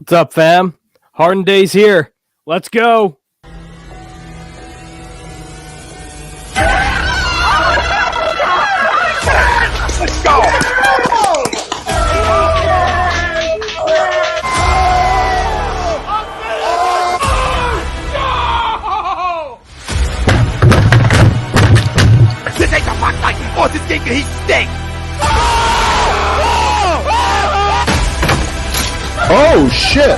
What's up, fam? Harden Day's here. Let's go. Let's go. This ain't the box fight, or this game can he stink. Oh, shit!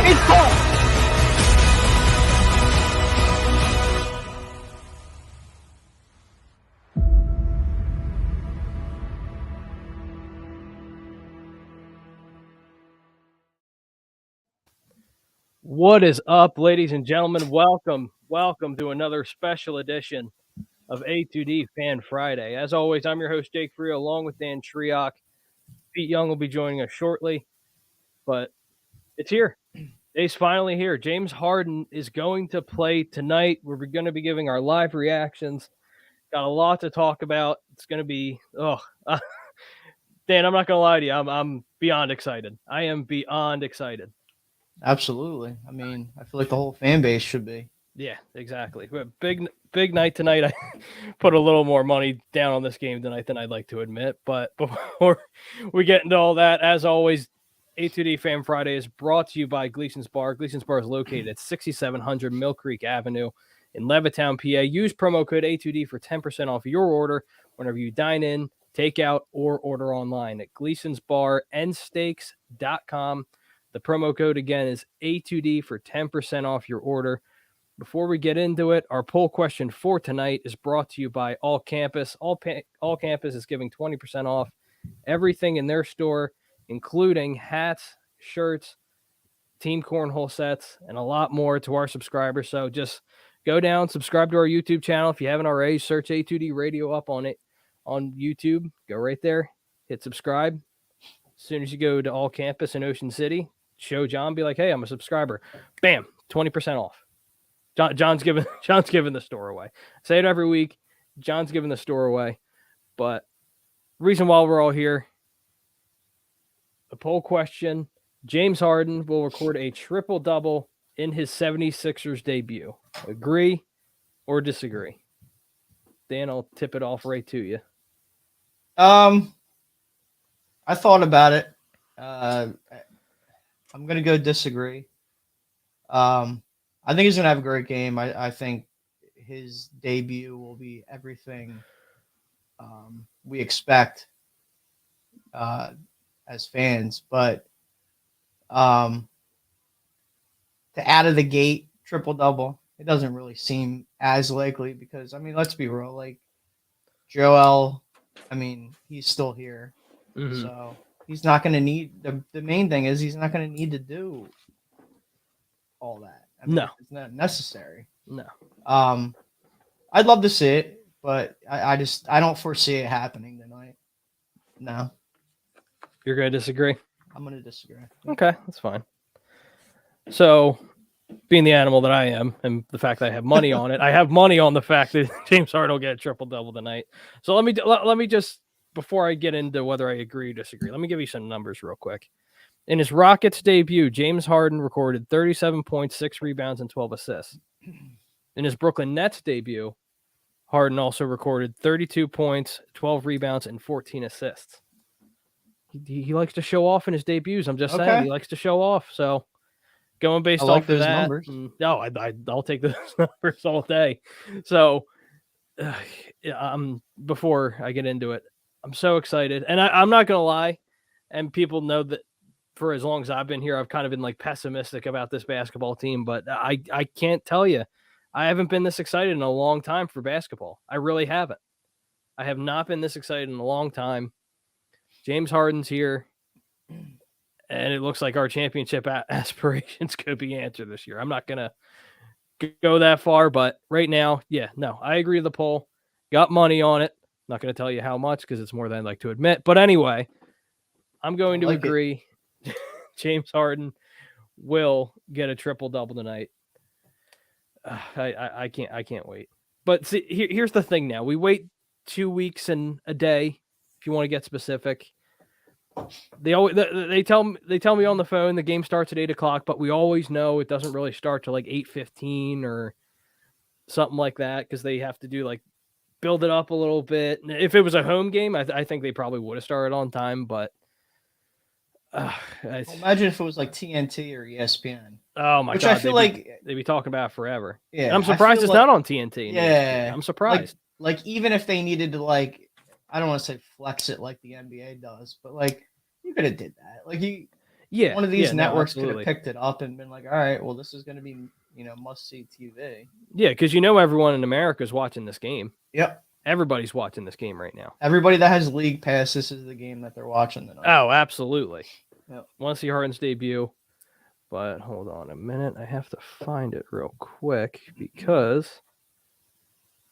It's gone! What is up, ladies and gentlemen? Welcome to another special edition of A2D Fan Friday. As always, I'm your host, Jake Frio, along with Dan Triok. Pete Young will be joining us shortly, but it's here. Day's finally here. James Harden is going to play tonight. We're going to be giving our live reactions. Got a lot to talk about. It's going to be, Dan, I'm not going to lie to you. I'm beyond excited. I am beyond excited. Absolutely. I mean, I feel like the whole fan base should be. Yeah, exactly. Big night tonight. I put a little more money down on this game tonight than I'd like to admit. But before we get into all that, as always, A2D Fan Friday is brought to you by Gleason's Bar. Gleason's Bar is located at 6700 Mill Creek Avenue in Levittown, PA. Use promo code A2D for 10% off your order whenever you dine in, take out, or order online at Gleason'sBarandSteaks.com. The promo code, again, is A2D for 10% off your order. Before we get into it, our poll question for tonight is brought to you by All Campus. All Campus is giving 20% off everything in their store, including hats, shirts, team cornhole sets, and a lot more to our subscribers. So just go down, subscribe to our YouTube channel. If you haven't already, search A2D Radio up on YouTube. Go right there, hit subscribe. As soon as you go to All Campus in Ocean City, show John, be like, hey, I'm a subscriber. Bam, 20% off. John's giving the store away. I say it every week. John's giving the store away. But reason why we're all here, the poll question, James Harden will record a triple-double in his 76ers debut. Agree or disagree? Dan, I'll tip it off right to you. I thought about it. I'm going to go disagree. I think he's going to have a great game. I think his debut will be everything we expect as fans. But to out of the gate, triple-double, it doesn't really seem as likely because, I mean, let's be real. Like, Joel, I mean, he's still here. Mm-hmm. So he's not going to need – the main thing is he's not going to need to do all that. I mean, no, it's not necessary. No. I'd love to see it, but I don't foresee it happening tonight. No. You're going to disagree? I'm going to disagree. Okay, that's fine. So, being the animal that I am, and the fact that I have money on it, I have money on the fact that James Harden will get a triple-double tonight. So let me just, before I get into whether I agree or disagree, let me give you some numbers real quick. In his Rockets debut, James Harden recorded 37 points, 6 rebounds, and 12 assists. In his Brooklyn Nets debut, Harden also recorded 32 points, 12 rebounds, and 14 assists. He likes to show off in his debuts. I'm just saying, he likes to show off. So going based off of that, numbers. No, I'll take those numbers all day. So before I get into it, I'm so excited, and I'm not gonna lie, and people know that. For as long as I've been here, I've kind of been like pessimistic about this basketball team, but I can't tell you, I haven't been this excited in a long time for basketball. I really haven't. I have not been this excited in a long time. James Harden's here, and it looks like our championship aspirations could be answered this year. I'm not going to go that far, but right now, I agree with the poll. Got money on it. Not going to tell you how much because it's more than I'd like to admit. But anyway, I'm going to agree. James Harden will get a triple-double tonight. I can't wait. But see, here's the thing now. We wait 2 weeks and a day, if you want to get specific. they tell me on the phone the game starts at 8:00, but we always know it doesn't really start till like 8:15 or something like that because they have to do like build it up a little bit. If it was a home game, I think they probably would have started on time, but imagine if it was like TNT or ESPN. Oh my God! Which I feel like they'd be talking about it forever. Yeah, and I'm surprised it's not on TNT. Yeah, I'm surprised. Like even if they needed to, like, I don't want to say flex it like the NBA does, but like you could have did that. Like one of these networks could have picked it up and been like, all right, well, this is going to be must see TV. Yeah, because everyone in America is watching this game. Yep. Everybody's watching this game right now. Everybody that has league pass, this is the game that they're watching tonight. Oh, absolutely. Yep. Want to see Harden's debut, but hold on a minute. I have to find it real quick because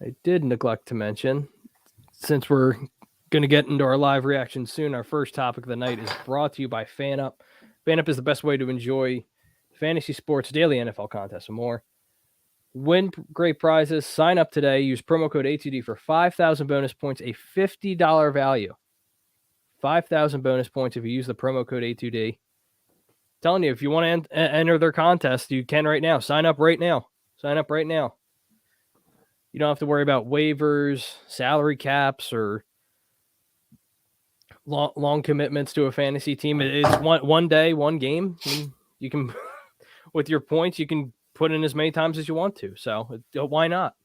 I did neglect to mention, since we're going to get into our live reaction soon, our first topic of the night is brought to you by FanUp. FanUp is the best way to enjoy fantasy sports, daily NFL contests, and more. Win great prizes. Sign up today. Use promo code A2D for 5,000 bonus points, a $50 value. 5,000 bonus points if you use the promo code A2D. Telling you, if you want to enter their contest, you can right now. Sign up right now. Sign up right now. You don't have to worry about waivers, salary caps, or long commitments to a fantasy team. It's one day, one game. You can, with your points, you can put in as many times as you want to. So why not?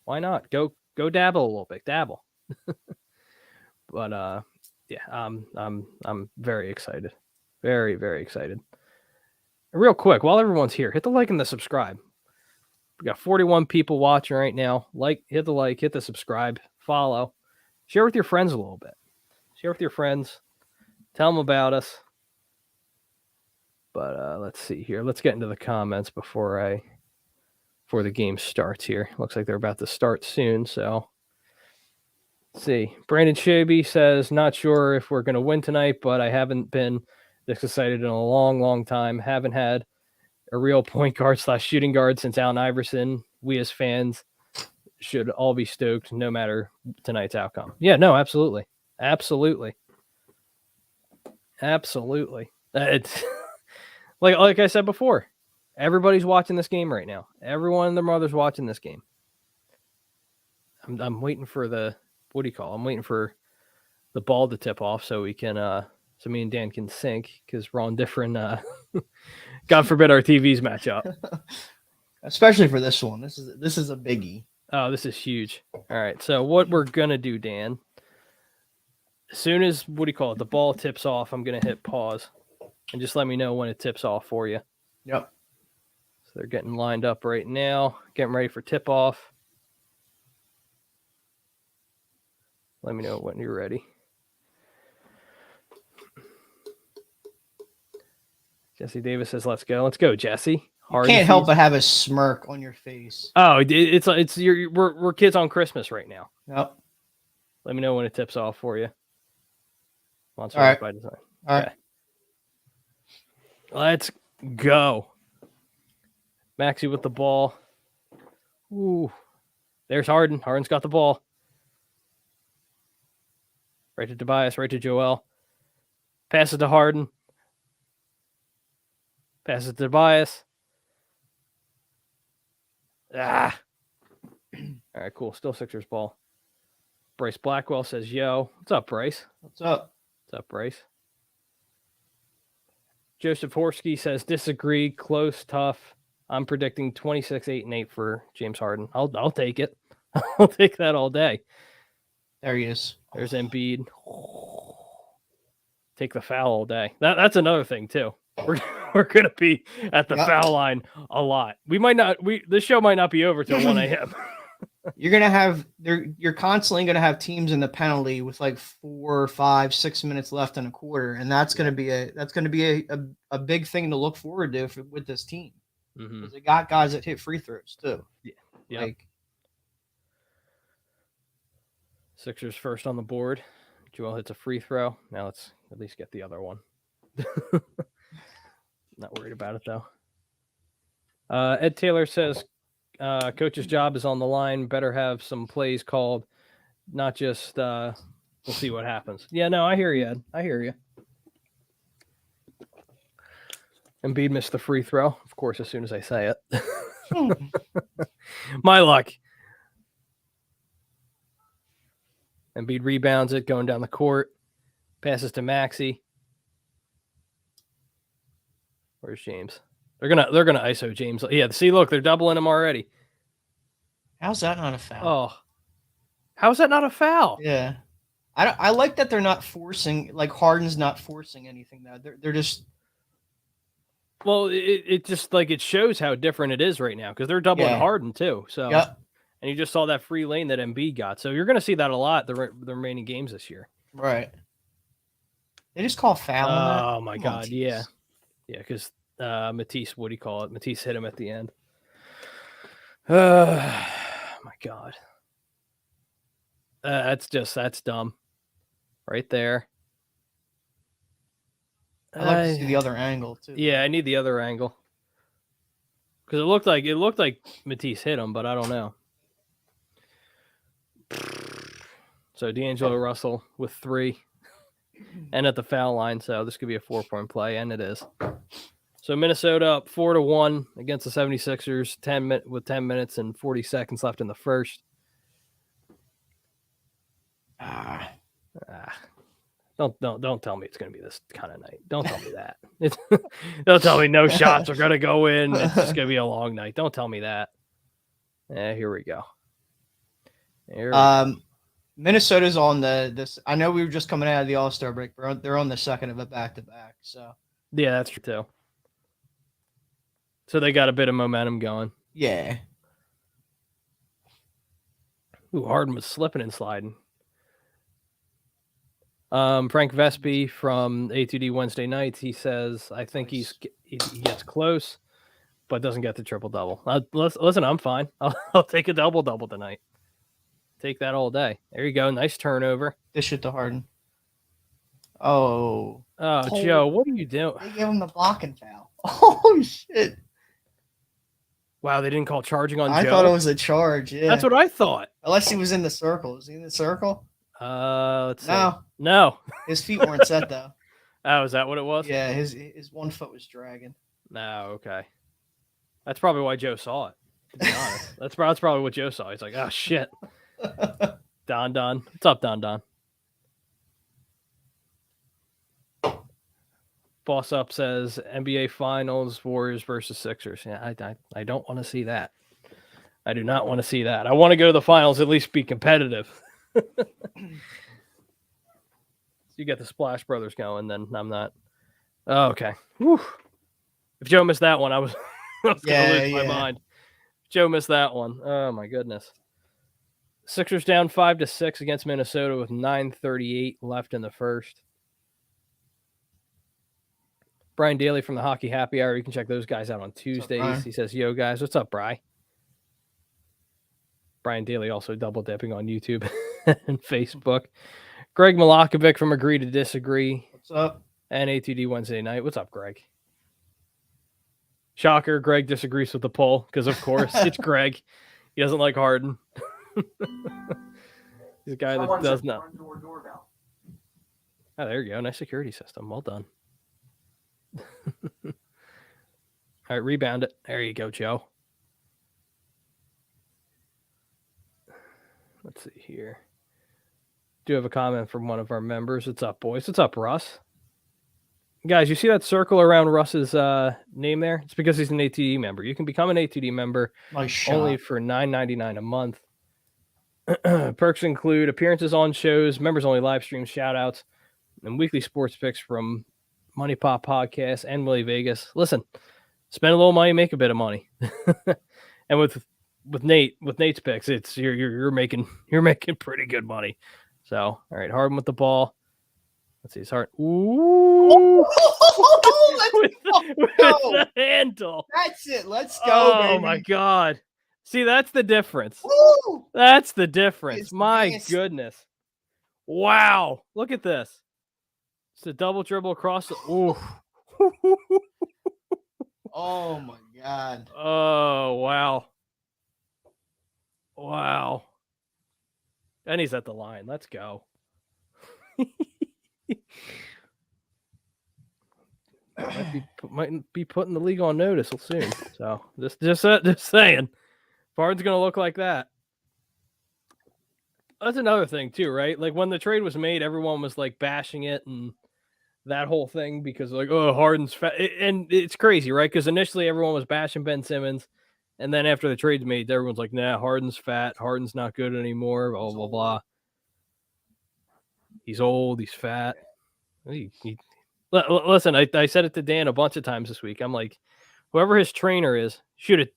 Why not? Go dabble a little bit. Dabble. But yeah, I'm very excited. Very, very excited. Real quick, while everyone's here, hit the like and the subscribe. We got 41 people watching right now. Hit the subscribe, follow, share with your friends a little bit. Share with your friends. Tell them about us. But let's see here. Let's get into the comments before the game starts here. Looks like they're about to start soon. So let's see. Brandon Shaby says, not sure if we're going to win tonight, but I haven't been this excited in a long, long time. Haven't had a real point guard / shooting guard since Allen Iverson. We as fans should all be stoked no matter tonight's outcome. Yeah, no, absolutely. Absolutely. It's like I said before, everybody's watching this game right now. Everyone and their mother's watching this game. I'm waiting for I'm waiting for the ball to tip off so we can so me and Dan can sync because we're on different God forbid our TVs match up. Especially for this one. This is a biggie. Oh, this is huge. All right. So what we're gonna do, Dan, as soon as the ball tips off, I'm gonna hit pause. And just let me know when it tips off for you. Yep. So they're getting lined up right now, getting ready for tip off. Let me know when you're ready. Jesse Davis says, "Let's go. Let's go, Jesse." You can't help but have a smirk on your face. Oh, we're kids on Christmas right now. Yep. Let me know when it tips off for you. All right. By design. All right. Let's go. Maxey with the ball. Ooh. There's Harden. Harden's got the ball. Right to Tobias, right to Joel. Pass it to Harden. Pass it to Tobias. All right, cool. Still Sixers ball. Bryce Blackwell says, yo. What's up, Bryce? What's up? What's up, Bryce? Joseph Horsky says, disagree, close, tough. I'm predicting 26, 8, and 8 for James Harden. I'll take it. I'll take that all day. There he is. There's Embiid. Take the foul all day. That's another thing, too. We're going to be at the foul line a lot. This show might not be over till 1 a.m. You're constantly going to have teams in the penalty with like 4, 5, 6 minutes left in a quarter, and that's going to be a big thing to look forward to with this team. Mm-hmm. They got guys that hit free throws too. Yeah. Like, Sixers first on the board. Joel hits a free throw. Now let's at least get the other one. Not worried about it though. Ed Taylor says, coach's job is on the line. Better have some plays called, not just we'll see what happens. Yeah, no, I hear you, Ed. I hear you. Embiid missed the free throw, of course, as soon as I say it. Hmm. My luck. Embiid rebounds it, going down the court. Passes to Maxey. Where's James? They're gonna ISO James. Yeah, see, look, they're doubling him already. How's that not a foul? Oh, how's that not a foul? Yeah, I like that they're not forcing, like Harden's not forcing anything though. They're just Well, it just like it shows how different it is right now because they're doubling Harden too. So, Yep. And you just saw that free lane that Embiid got. So you're going to see that a lot the remaining games this year. Right. They just call foul on that. Oh my God, yeah, because Matisse, what do you call it? Matisse hit him at the end. My God, that's dumb, right there. I like to see the other angle too. Yeah, I need the other angle because it looked like Matisse hit him, but I don't know. So D'Angelo Russell with 3 and at the foul line, so this could be a 4-point play, and it is. So Minnesota up 4-1 against the 76ers, with 10 minutes and 40 seconds left in the first. Don't tell me it's going to be this kind of night. Don't tell me that. Don't tell me no shots are going to go in. It's just going to be a long night. Don't tell me that. Here we go. Minnesota's on this. I know we were just coming out of the All-Star break, but they're on the second of a back-to-back. So yeah, that's true too. So they got a bit of momentum going. Yeah. Ooh, Harden was slipping and sliding. Frank Vespi from A2D Wednesday Nights, he says, I think he gets close, but doesn't get the triple-double. Listen, I'm fine. I'll take a double-double tonight. Take that all day. There you go. Nice turnover. Dish it to Harden. Oh, Joe, what are you doing? They gave him the blocking foul. Oh, shit. Wow, they didn't call charging on Joe? I thought it was a charge, yeah. That's what I thought. Unless he was in the circle. Is he in the circle? Let's see. No. His feet weren't set, though. Oh, is that what it was? Yeah, his one foot was dragging. No, okay. That's probably why Joe saw it, to be honest. That's probably what Joe saw. He's like, oh, shit. Don. What's up, Don? Boss Up says NBA Finals, Warriors versus Sixers. Yeah, I don't want to see that. I do not want to see that. I want to go to the finals, at least be competitive. You get the Splash Brothers going, then I'm not. Oh, okay. Whew. If Joe missed that one, I was going to lose my mind. Joe missed that one. Oh, my goodness. Sixers down 5-6 against Minnesota with 9:38 left in the first. Brian Daly from the Hockey Happy Hour. You can check those guys out on Tuesdays. He says, yo, guys. What's up, Bri? Brian Daly also double dipping on YouTube and Facebook. Greg Milakovic from Agree to Disagree. What's up? And A2D Wednesday Night. What's up, Greg? Shocker, Greg disagrees with the poll because, of course, it's Greg. He doesn't like Harden. He's a guy that does not. Oh, there you go. Nice security system. Well done. All right, rebound it. There you go, Joe. Let's see here. Do have a comment from one of our members. What's up, boys? What's up, Russ? Guys, you see that circle around Russ's name there? It's because he's an ATD member. You can become an ATD member only for $9.99 a month. Perks include appearances on shows, members-only live streams, shout-outs, and weekly sports picks from Money Pop Podcast and Willie Vegas. Listen, spend a little money, make a bit of money. And with Nate's picks, it's you're making pretty good money. So, all right, Harden with the ball. Let's see, his heart. Ooh, with the handle. That's it. Let's go. Oh baby. My God! See, that's the difference. Woo! That's the difference. It's My nasty. goodness! Wow! Look at this. It's a double dribble across. Ooh. Oh my God! Oh wow! Wow! And he's at the line. Let's go. might be putting the league on notice soon. So just saying, if Harden's going to look like that. That's another thing too, right? Like when the trade was made, everyone was like bashing it and that whole thing because like, oh, Harden's fat, and it's crazy, right? Because initially everyone was bashing Ben Simmons, and then after the trade's made, everyone's like, nah, Harden's fat, Harden's not good anymore, blah blah blah. He's old, he's fat. Listen, I said it to Dan a bunch of times this week. I'm like, whoever his trainer is, shoot it.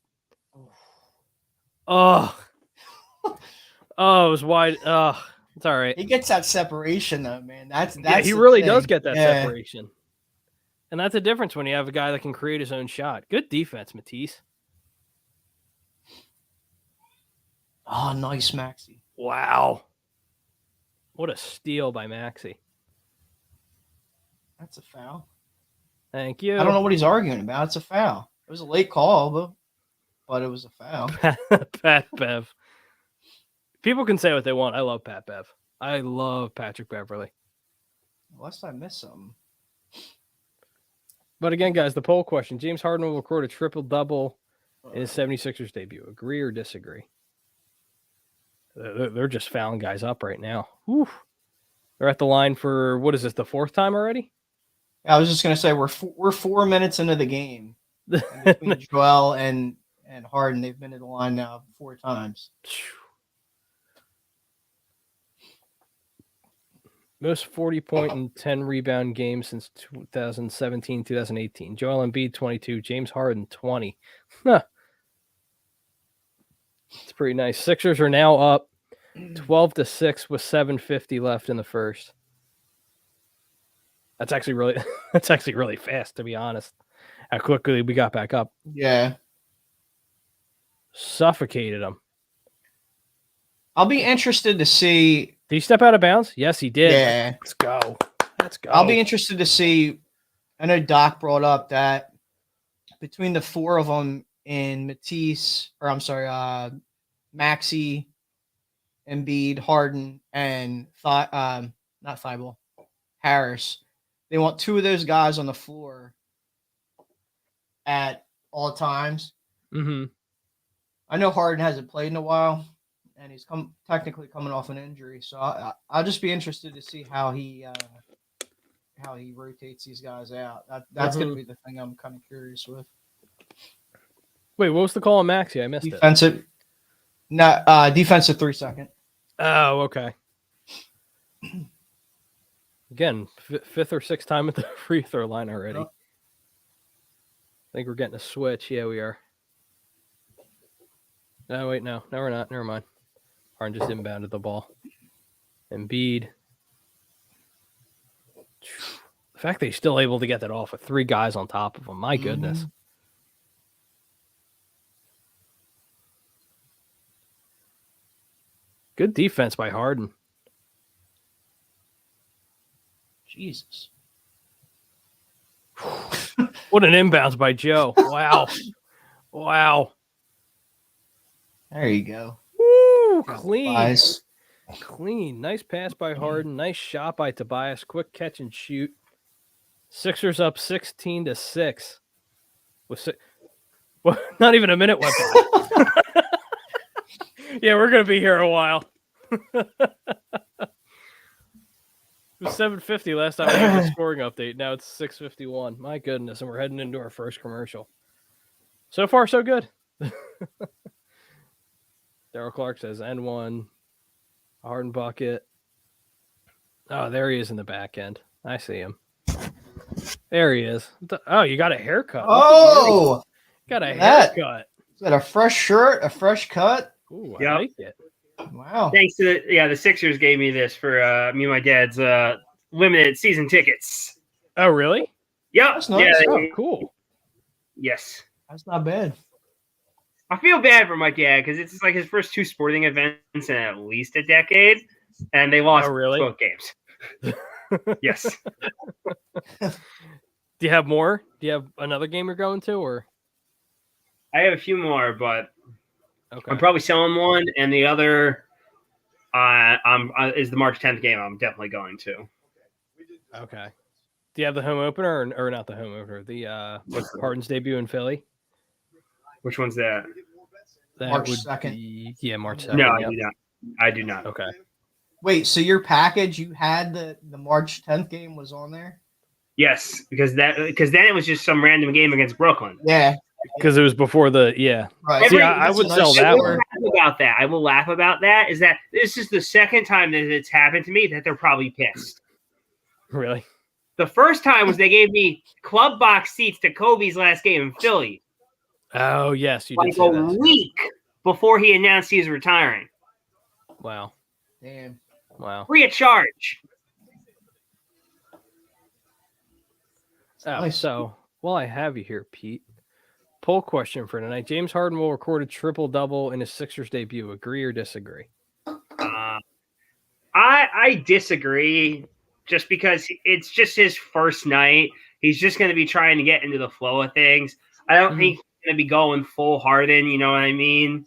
Oh, it was wide. Oh, it's all right. He gets that separation though, man. That's he really does get that separation. And that's the difference when you have a guy that can create his own shot. Good defense, Matisse. Oh, nice, Maxey. Wow. What a steal by Maxey. That's a foul. Thank you. I don't know what he's arguing about. It's a foul. It was a late call, but it was a foul. Pat Bev. People can say what they want. I love Pat Bev. I love Patrick Beverley. Unless I missed something. But again, guys, the poll question. James Harden will record a triple-double in his 76ers debut. Agree or disagree? They're just fouling guys up right now. Whew. They're at the line for, what is this, the fourth time already? I was just going to say, we're 4 minutes into the game. Between Joel and Harden, they've been to the line now 4 times. Most 40-point and 10-rebound games since 2017-2018. Joel Embiid, 22. James Harden, 20. Huh. It's pretty nice. Sixers are now up 12-6 with 7:50 left in the first. That's actually really fast, to be honest. How quickly we got back up. Yeah. Suffocated them. I'll be interested to see. Did he step out of bounds? Yes, he did. Yeah. Let's go. I'll be interested to see. I know Doc brought up that between the 4 of them in Matisse, Maxey, Embiid, Harden, and not Thibault, Harris, they want 2 of those guys on the floor at all times. Mm-hmm. I know Harden hasn't played in a while, and he's technically coming off an injury, so I'll just be interested to see how he rotates these guys out. That's going to be the thing I'm kind of curious with. Wait, what was the call on Maxey? I missed it. Defensive 3-second. Oh, okay. Again, 5th or 6th time at the free throw line already. Yep. I think we're getting a switch. Yeah, we are. No, wait, no, we're not. Never mind. Harden just inbounded the ball. Embiid. The fact that he's still able to get that off with 3 guys on top of him. My goodness. Mm-hmm. Good defense by Harden. Jesus. What an inbounds by Joe. Wow. Wow. There you go. Woo, clean. Nice. Clean. Nice pass by Harden. Nice shot by Tobias. Quick catch and shoot. Sixers up 16-6. Not even a minute went by. Yeah, we're going to be here a while. It was 7:50 last time we had the scoring update. Now it's 6:51. My goodness, and we're heading into our first commercial. So far, so good. Daryl Clark says N1, Harden bucket. Oh, there he is in the back end. I see him. There he is. Oh, you got a haircut. Oh, got a haircut. Is that a fresh shirt, a fresh cut? Ooh, I like it. Wow. Thanks to the Sixers gave me this for me and my dad's limited season tickets. Oh, really? Yeah. That's nice. Oh, cool. Yes. That's not bad. I feel bad for my dad because it's like his first 2 sporting events in at least a decade, and they lost both games. Yes. Do you have more? Do you have another game you're going to, or? I have a few more, but okay. I'm probably selling one, and the other is the March 10th game I'm definitely going to. Okay. Do you have the home opener or not the home opener? The Harden's debut in Philly. Which one's that? That March would 2nd. be, yeah, March 2nd. No, I yep. do not. I do not. Okay. Wait, so your package, you had the March 10th game was on there? Yes, because then it was just some random game against Brooklyn. Yeah. Because it was before the, yeah. Right. See, I would sell that one. I will laugh about that. Is that this is the second time that it's happened to me that they're probably pissed. Really? The first time was they gave me club box seats to Kobe's last game in Philly. Oh, yes, you like did say a that. week before he announced he was retiring. Wow. Damn. Wow. Free of charge. Oh, Nice. so while I have you here, Pete, poll question for tonight. James Harden will record a triple-double in his Sixers debut. Agree or disagree? I disagree just because it's just his first night. He's just going to be trying to get into the flow of things. I don't think he's going to be going full Harden, you know what I mean?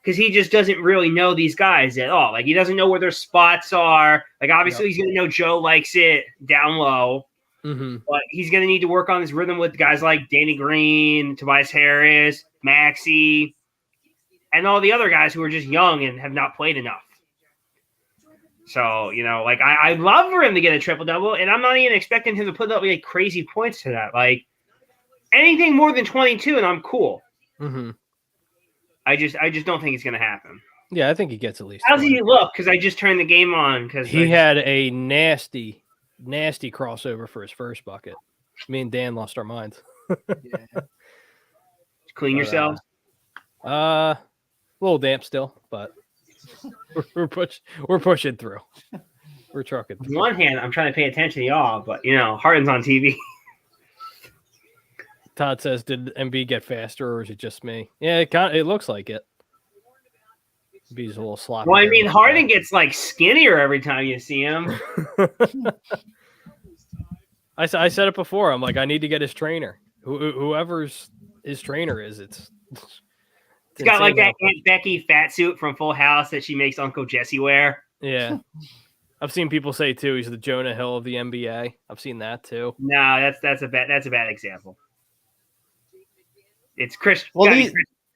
Because he just doesn't really know these guys at all. Like, he doesn't know where their spots are. Like, obviously, he's going to know Joe likes it down low. But he's going to need to work on his rhythm with guys like Danny Green, Tobias Harris, Maxey, and all the other guys who are just young and have not played enough. So, you know, like, I'd love for him to get a triple-double, and I'm not even expecting him to put up like crazy points to that. Like, anything more than 22, and I'm cool. I just don't think it's going to happen. Yeah, I think he gets at least. How's he look? Because I just turned the game on. Because he had a nasty crossover for his first bucket. Me and Dan lost our minds. Clean yourselves. A little damp still, but we're pushing through. We're trucking through. On one hand, I'm trying to pay attention to y'all, but you know, Harden's on TV. Todd says, "Did Embiid get faster, or is it just me?" Yeah, it looks like it. Embiid's a little sloppy. Well, I mean, Harden gets like skinnier every time you see him. I said it before. I'm like, I need to get his trainer. Whoever's his trainer is, it's got like that Aunt Becky fat suit from Full House that she makes Uncle Jesse wear. Yeah. I've seen people say too he's the Jonah Hill of the NBA. I've seen that too. No, that's a bad example. It's Chris. Well,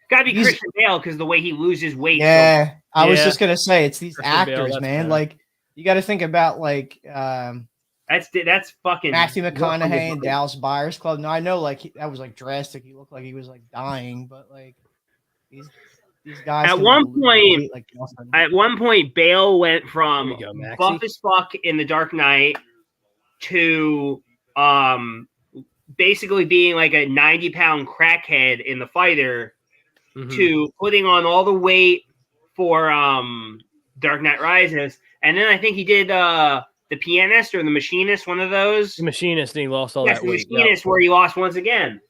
gotta be Christian Bale because the way he loses weight. Yeah, I was just gonna say it's these Christian actors, Bale, man. bad. Like you got to think about like that's fucking Matthew McConaughey and Dallas Buyers Club. No, I know like that was like drastic. He looked like he was like dying, but like these guys. At one point, Bale went from buff as fuck in The Dark Knight to basically being like a 90-pound crackhead in The Fighter to putting on all the weight for Dark Knight Rises. And then I think he did The Pianist or The Machinist, one of those. The Machinist, and he lost all that weight. The Machinist, where he lost once again.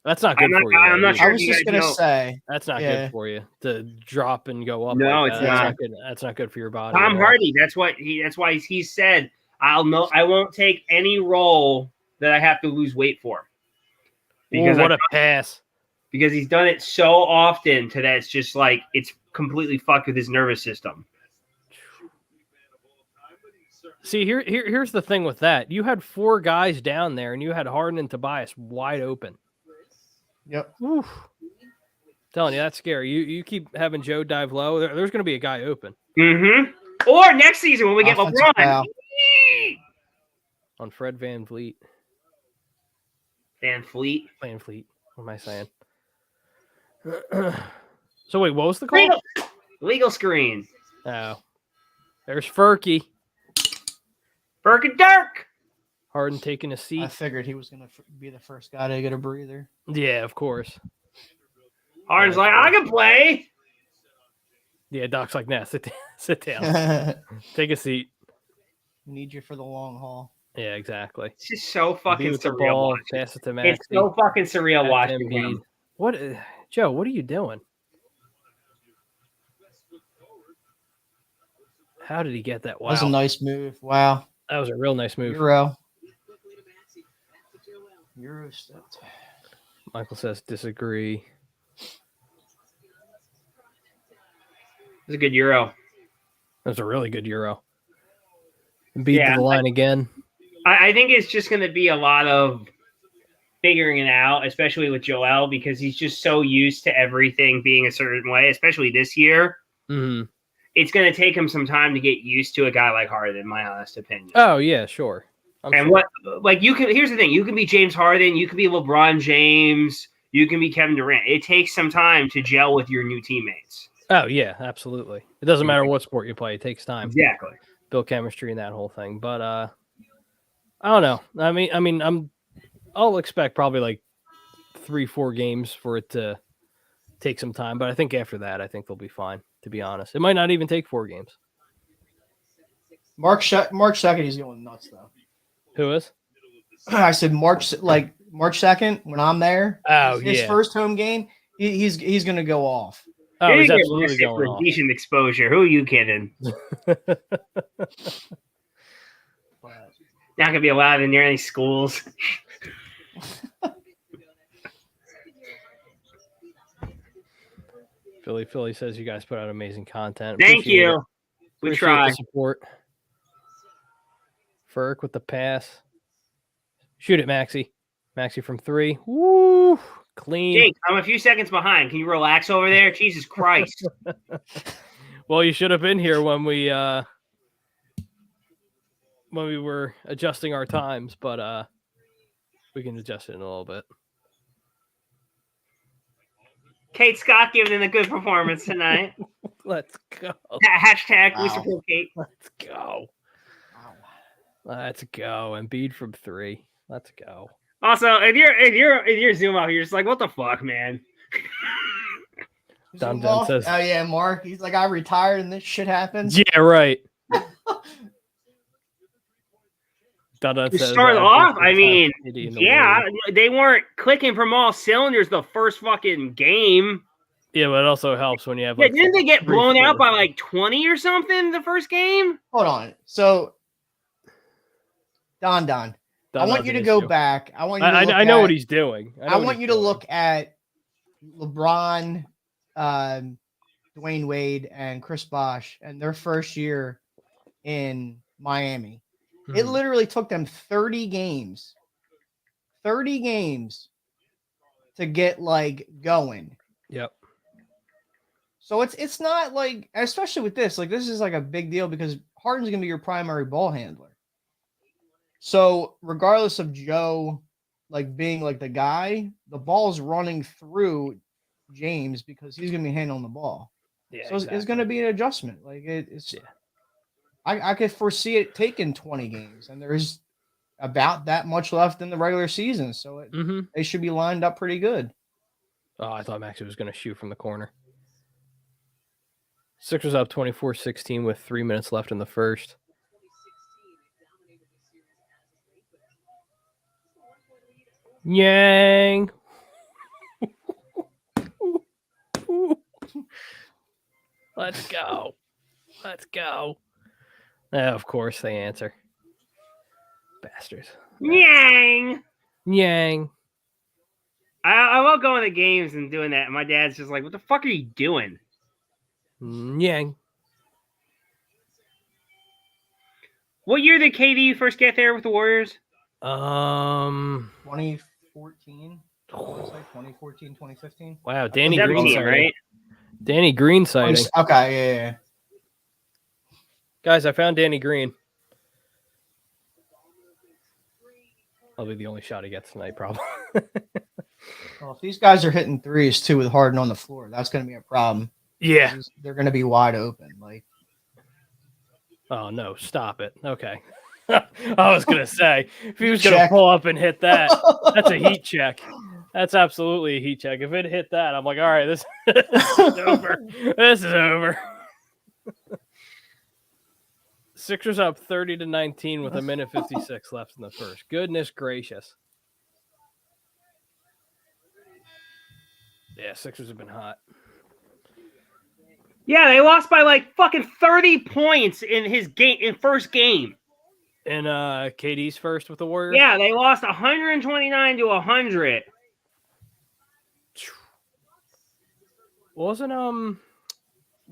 That's not good for you. I'm not sure. I was just gonna say that's not good for you to drop and go up. No, like it's that. not. That's not good for your body. Tom Hardy. That's why he said, I won't take any role that I have to lose weight for. Because what a pass. Because he's done it so often to that it's just like it's completely fucked with his nervous system. See, here's the thing with that. You had 4 guys down there, and you had Harden and Tobias wide open. Yep. Oof. Telling you, that's scary. You keep having Joe dive low, there's going to be a guy open. Or next season when we get LeBron. On Fred Van Vliet. Van Fleet. What am I saying? So wait, what was the call? Legal screen. Oh. There's Furky. Burke and Dirk. Harden taking a seat. I figured he was going to be the first guy to get a breather. Yeah, of course. Harden's like, I can play. Yeah, Doc's like, nah, sit down. Take a seat. Need you for the long haul. Yeah, exactly. It's just so fucking surreal. Ball, pass it to Maxey. It's so fucking surreal watching him. What, Joe? What are you doing? How did he get that? Wow, that was a nice move. Wow, that was a real nice move. Euro stepped. Michael says disagree. It was a good Euro. That was a really good Euro. Beat the line again. I think it's just going to be a lot of figuring it out, especially with Joel, because he's just so used to everything being a certain way, especially this year. Mm-hmm. It's going to take him some time to get used to a guy like Harden, in my honest opinion. Oh, yeah, sure. Here's the thing. You can be James Harden. You can be LeBron James. You can be Kevin Durant. It takes some time to gel with your new teammates. Oh, yeah, absolutely. It doesn't matter what sport you play. It takes time. Exactly. Build chemistry and that whole thing. But I don't know. I'll expect probably like 3-4 games for it to take some time. But I think after that, I think they'll be fine, to be honest. It might not even take 4 games. March 2nd, he's going nuts though. Who is? I said March 2nd when I'm there. Oh, his first home game, he's gonna go off. Oh, he's You're absolutely get going off. decent exposure. Who are you kidding? Not gonna be allowed in near any schools. Philly says you guys put out amazing content. Thank Appreciate you. it. We Appreciate try. the support. Ferk with the pass. Shoot it, Maxie. Maxie from 3. Woo! Clean. Jake, I'm a few seconds behind. Can you relax over there? Jesus Christ. Well, you should have been here when we were adjusting our times, but we can adjust it in a little bit. Kate Scott giving in a good performance tonight. Let's go. Hashtag we support Kate. Let's go. Let's go. Embiid from 3. Let's go. Also, if you're Zoom out here, you're just like, what the fuck, man? Dun says, oh yeah, Mark. He's like, I retired and this shit happens. Yeah, right. Dun To says, start off, I mean, yeah, they weren't clicking from all cylinders the first fucking game. Yeah, but it also helps when you have like. Didn't they get blown out by like 20 or something the first game? Hold on. So, Don. I want you to go back. I want you. I know what he's doing. I want you to look at LeBron, Dwayne Wade, and Chris Bosh and their first year in Miami. Mm-hmm. It literally took them 30 games to get like going. Yep. So it's not like, especially with this, like this is like a big deal because Harden's gonna be your primary ball handler. So regardless of Joe like being like the guy, the ball's running through James because he's gonna be handling the ball. Yeah, so it's gonna be an adjustment. Like it's I could foresee it taking 20 games, and there's about that much left in the regular season. So they should be lined up pretty good. Oh, I thought Maxie was gonna shoot from the corner. Sixers up 24-16 with 3 minutes left in the first. Yang. Let's go. Of course they answer. Bastards. Yang. I love going to games and doing that. My dad's just like, what the fuck are you doing? Yang. What year did KD first get there with the Warriors? 2014. 2014, 2015. Wow, Danny Green sighting. Right? Danny Green sighting. Okay, yeah. Guys, I found Danny Green. That'll be the only shot he gets tonight, probably. Well, if these guys are hitting threes too with Harden on the floor, that's going to be a problem. Yeah, they're going to be wide open. Like, oh no, stop it. Okay, I was going to say if he was going to pull up and hit that, that's a heat check. That's absolutely a heat check. If it hit that, I'm like, all right, this is over. This is over. Sixers up 30-19 with 1:56 left in the first. Goodness gracious. Yeah, Sixers have been hot. Yeah, they lost by like fucking 30 points in his first game. And KD's first with the Warriors? Yeah, they lost 129-100. Wasn't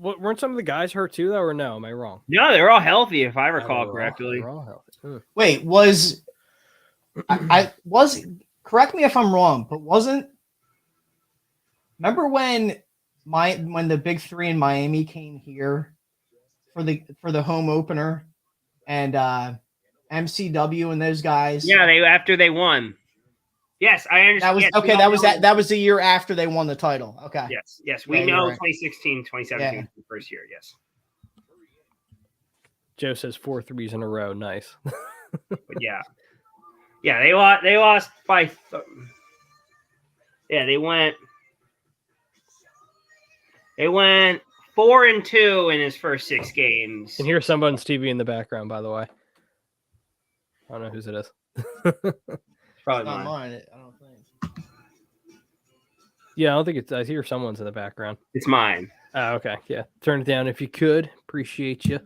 weren't some of the guys hurt too, though, or no? Am I wrong? No, they're all healthy, if I recall They correctly. were all healthy. Wait, I was correct me if I'm wrong, but remember when the big three in Miami came here for the home opener and MCW and those guys? Yeah, after they won. Yes, I understand. That was the year after they won the title. Okay. Yes. We know right. 2016, 2017 was the first year, yes. Joe says 4 threes in a row. Nice. But yeah. Yeah, they lost by they went 4-2 in his first 6 games. And here's someone's TV in the background, by the way. I don't know whose it is. Probably Not mine. mine. I don't think. Yeah, I don't think it's. I hear someone's in the background. It's mine. Oh, okay. Yeah. Turn it down if you could. Appreciate you.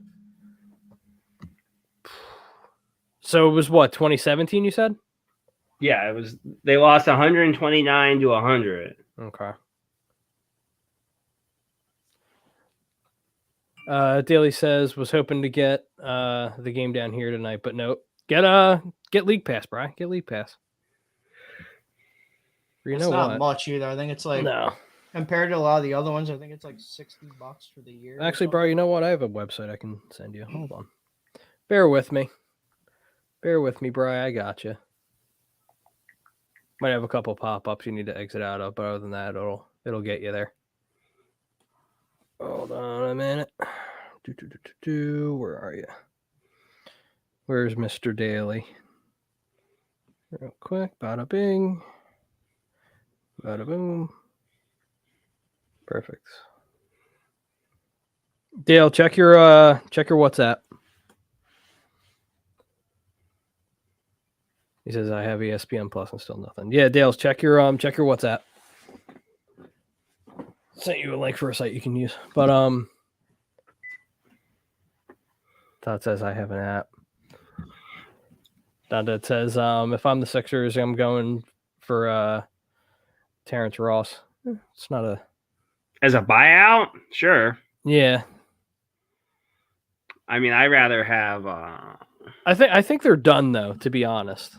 So it was what, 2017 you said? Yeah, it was. They lost 129 to 100. Okay. Daly says was hoping to get the game down here tonight, but no. Get League Pass, Bri. Get League Pass. You It's know not what? much either. I think it's like No. compared to a lot of the other ones, I think it's like $60 for the year. Actually, bro, you know what? I have a website I can send you. Hold on. Bear with me. Bear with me, Bri. I got you. Might have a couple pop-ups you need to exit out of, but other than that, it'll get you there. Hold on a minute. Where are you? Where's Mr. Daly? Real quick. Bada bing. Bada boom. Perfect. Dale, check your WhatsApp. He says I have ESPN Plus and still nothing. Yeah, Dale, check your WhatsApp. Sent you a link for a site you can use. But that says I have an app. That says if I'm the Sixers, I'm going for Terrence Ross. It's not a As a buyout, sure. yeah. I mean, I'd rather have. I think they're done though. To be honest,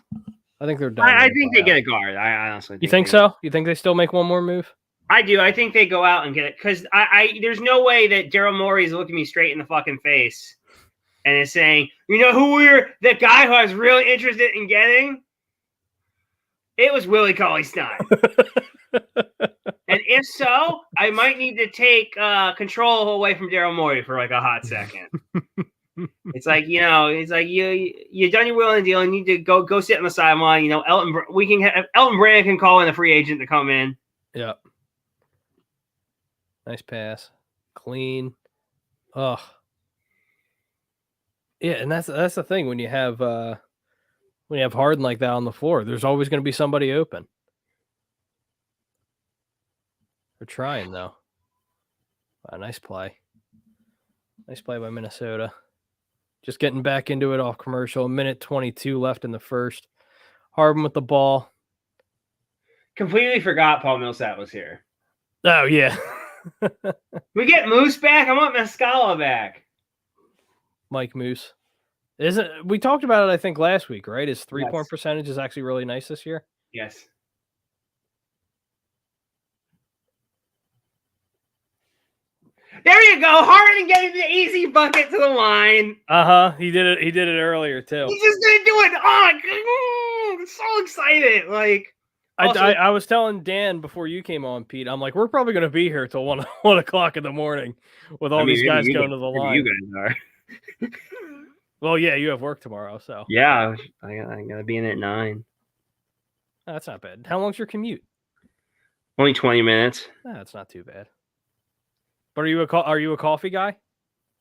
I think they're done. I think they get a guard. I honestly. You think so? You think they still make one more move? I do. I think they go out and get it because there's no way that Daryl Morey is looking me straight in the fucking face and is saying, you know who the guy who I was really interested in getting? It was Willie Cauley-Stein. And if so, I might need to take control away from Daryl Morey for like a hot second. It's like, it's like you done your will and deal and you need to go sit on the sideline. Elton Brand can call in a free agent to come in. Yep. Nice pass. Clean. Ugh. Yeah, and that's the thing when you have Harden like that on the floor, there's always going to be somebody open. They're trying though. Wow, nice play. Nice play by Minnesota. Just getting back into it off commercial. 1:22 left in the first. Harden with the ball. Completely forgot Paul Millsap was here. Oh yeah. We get Moose back. I want Mascala back. Mike Moose. We talked about it, I think, last week, right? His 3-point Yes. percentage is actually really nice this year. Yes. There you go. Harden getting the easy bucket to the line. He did it. He did it earlier too. He's just gonna do it. I'm so excited. Like I was telling Dan before you came on, Pete. I'm like, we're probably gonna be here till 1 o'clock in the morning with all these guys going to the line. You guys are. Well, yeah, you have work tomorrow, so Yeah, I gotta be in at 9. Oh, that's not bad. How long's your commute? Only 20 minutes. That's not too bad. But are you a coffee guy?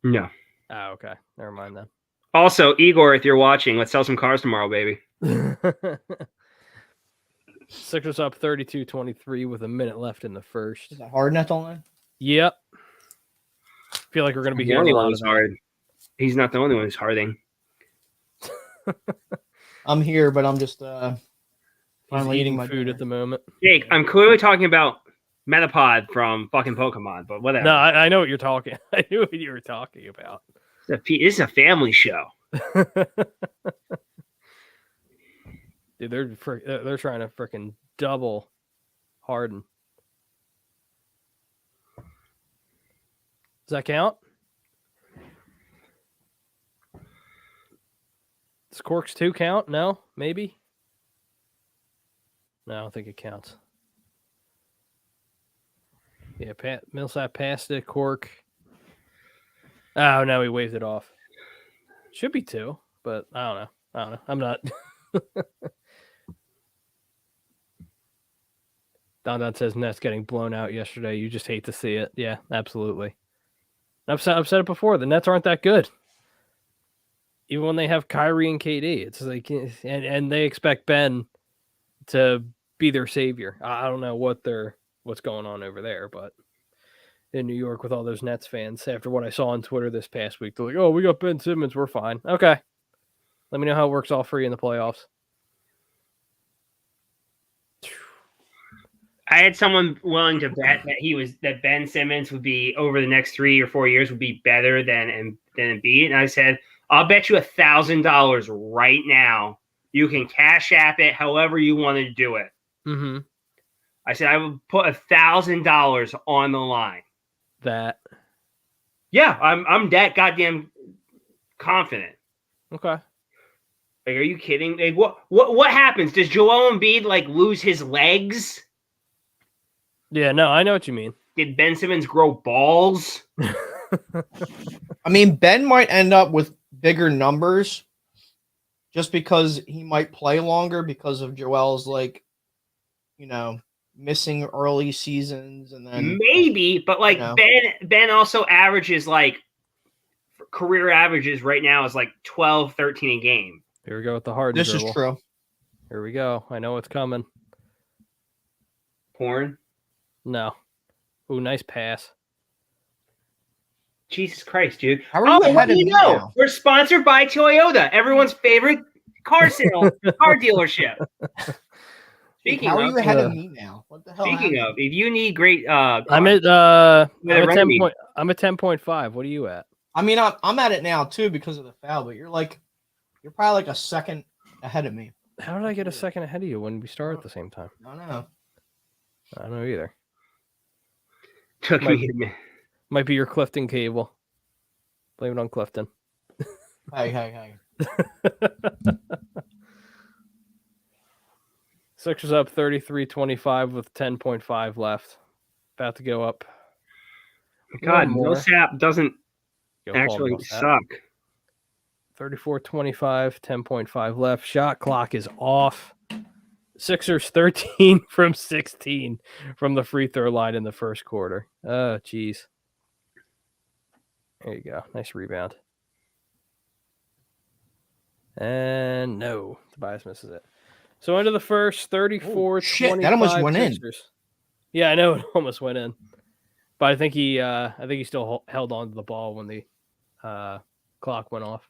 No. Oh, okay. Never mind then. Also, Igor, if you're watching, let's sell some cars tomorrow, baby. Sixers up 32-23 with a minute left in the first. Is that Harden at the line? Yep. Feel like we're going to be The hearing only a one lot who's of hard. He's not the only one who's harding. I'm here, but I'm just He's finally eating my food dinner. at the moment. Jake, I'm clearly talking about Metapod from fucking Pokemon, but whatever. No, I know what you're talking. I knew what you were talking about. This is a family show. Dude, they're trying to freaking double Harden. Does that count? Does Corks 2 count? No? Maybe? No, I don't think it counts. Yeah, Millsap passed it. Cork. Oh, no, he waved it off. Should be 2, but I don't know. I'm not. Don says Nets getting blown out yesterday. You just hate to see it. Yeah, absolutely. I've said it before. The Nets aren't that good. Even when they have Kyrie and KD, it's like, and they expect Ben to be their savior. I don't know what's going on over there, but in New York with all those Nets fans, after what I saw on Twitter this past week, they're like, "Oh, we got Ben Simmons, we're fine." Okay, let me know how it works all for you in the playoffs. I had someone willing to bet that Ben Simmons would be over the next 3 or 4 years would be better than Embiid, and I said, I'll bet you $1,000 right now. You can cash app it however you want to do it. Mm-hmm. I said I would put $1,000 on the line. That. Yeah, I'm that goddamn confident. Okay. Like, are you kidding? Like, what happens? Does Joel Embiid like lose his legs? Yeah, no, I know what you mean. Did Ben Simmons grow balls? I mean, Ben might end up with bigger numbers just because he might play longer because of Joel's, like, missing early seasons. And then maybe, but like Ben also averages like career averages right now is like 12, 13 a game. Here we go with the Harden This dribble. is true. Here we go. I know what's coming. Porn? No. Ooh, nice pass. Jesus Christ, dude. How are you ahead of me now? We're sponsored by Toyota, everyone's favorite car dealership. Speaking how of, are you ahead of me now? What the hell? Speaking of, if you need great I'm at 10.5. What are you at? I mean, I'm at it now too because of the foul, but you're probably like a second ahead of me. How did I get a second ahead of you when we started at the same time? I don't know. I don't know either. Took me a minute. Might be your Clifton cable. Blame it on Clifton. Hey. Sixers up 33-25 with 10.5 left. About to go up. God, Millsap doesn't actually suck. 34-25, 10.5 left. Shot clock is off. Sixers 13 from 16 from the free throw line in the first quarter. Oh, geez. There you go. Nice rebound. And no, Tobias misses it. So into the first, 34-25. That almost went Sixers. Yeah, I know it almost went in, but I think he still held on to the ball when the clock went off.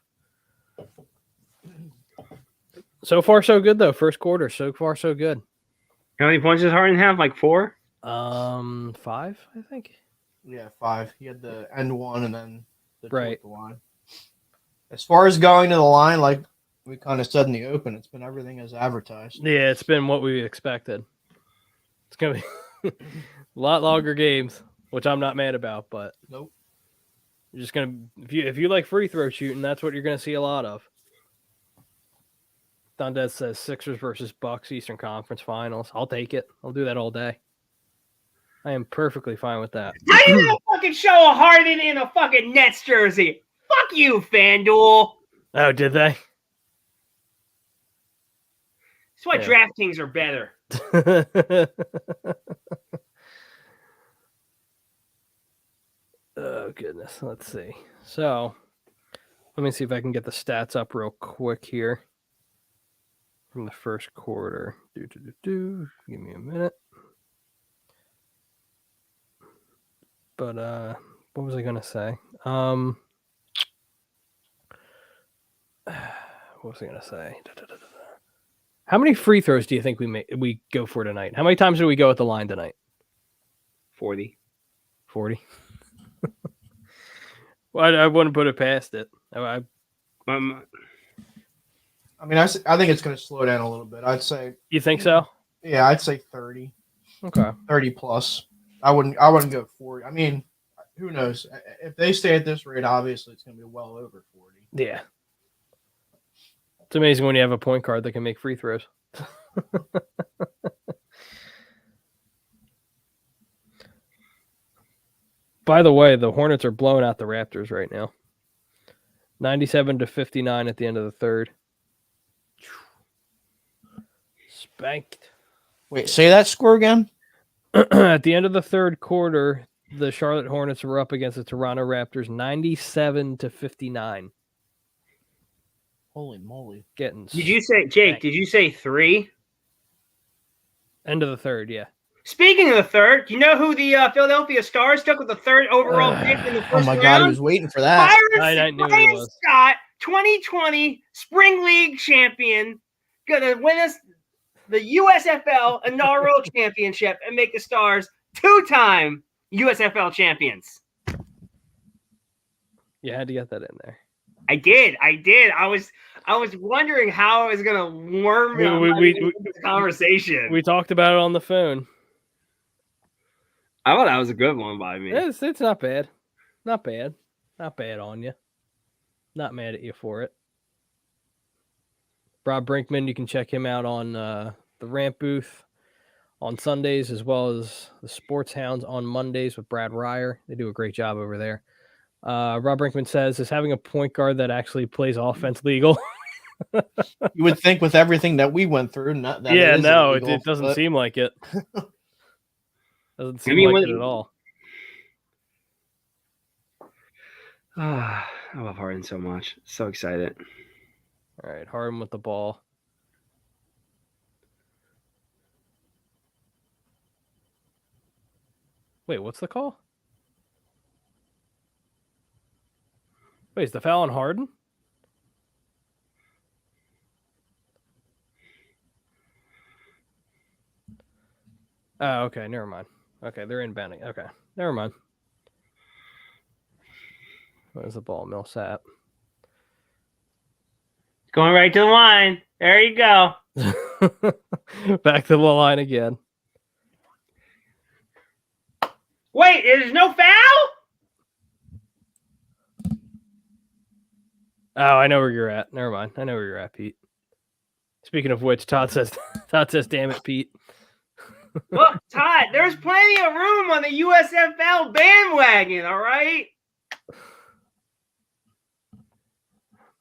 So far, so good though. First quarter, so far, so good. How many points does Harden have? Like 4? 5, I think. Yeah, 5. He had the end one and then the line. As far as going to the line, like we kind of said in the open, it's been everything as advertised. Yeah, it's been what we expected. It's gonna be a lot longer games, which I'm not mad about. But nope, you're just gonna if you like free throw shooting, that's what you're gonna see a lot of. Dundez says Sixers versus Bucks Eastern Conference Finals. I'll take it. I'll do that all day. I am perfectly fine with that. How you gonna fucking show a Harden in a fucking Nets jersey? Fuck you, FanDuel. Oh, did they? That's why DraftKings are better. Oh, goodness. Let's see. So, let me see if I can get the stats up real quick here from the first quarter. Give me a minute. But, what was I going to say? What was I going to say? How many free throws do you think we go for tonight? How many times do we go at the line tonight? 40. 40. Well, I wouldn't put it past it. Um, I mean, I think it's going to slow down a little bit. I'd say. You think so? Yeah, I'd say 30. Okay. 30 plus. I wouldn't go 40. I mean, who knows? If they stay at this rate, obviously it's going to be well over 40. Yeah. It's amazing when you have a point guard that can make free throws. By the way, the Hornets are blowing out the Raptors right now. 97-59 at the end of the third. Spanked. Wait, say that score again? At the end of the third quarter, the Charlotte Hornets were up against the Toronto Raptors 97-59. Holy moly. Getting did you say, Jake, did you say 3? End of the third, yeah. Speaking of the third, do you know who the Philadelphia Stars took with the third overall pick in the first round? Oh my God, I was waiting for that. I knew he Byron was. Scott, 2020 Spring League champion, gonna win us the USFL inaugural championship and make the Stars 2-time USFL champions. You had to get that in there. I did. I was wondering how I was gonna worm into the conversation. We talked about it on the phone. I thought that was a good one by me. It's not bad. Not bad. Not bad on you. Not mad at you for it. Rob Brinkman, you can check him out on the Rant Booth on Sundays, as well as the Sports Hounds on Mondays with Brad Ryer. They do a great job over there. Rob Brinkman says, is having a point guard that actually plays offense legal? You would think with everything that we went through, not that. Yeah, it no, illegal, it doesn't seem like it. Doesn't seem mean, like when- it at all. I love Harden so much. So excited. All right, Harden with the ball. Wait, what's the call? Wait, is the foul on Harden? Oh, okay, never mind. Okay, they're inbounding. Okay, never mind. Where's the ball? Millsap. Going right to the line. There you go. Back to the line again. Wait, there's no foul? Oh, I know where you're at. Never mind. I know where you're at, Pete. Speaking of which, Todd says, damn it, Pete. Look, Todd, there's plenty of room on the USFL bandwagon, all right?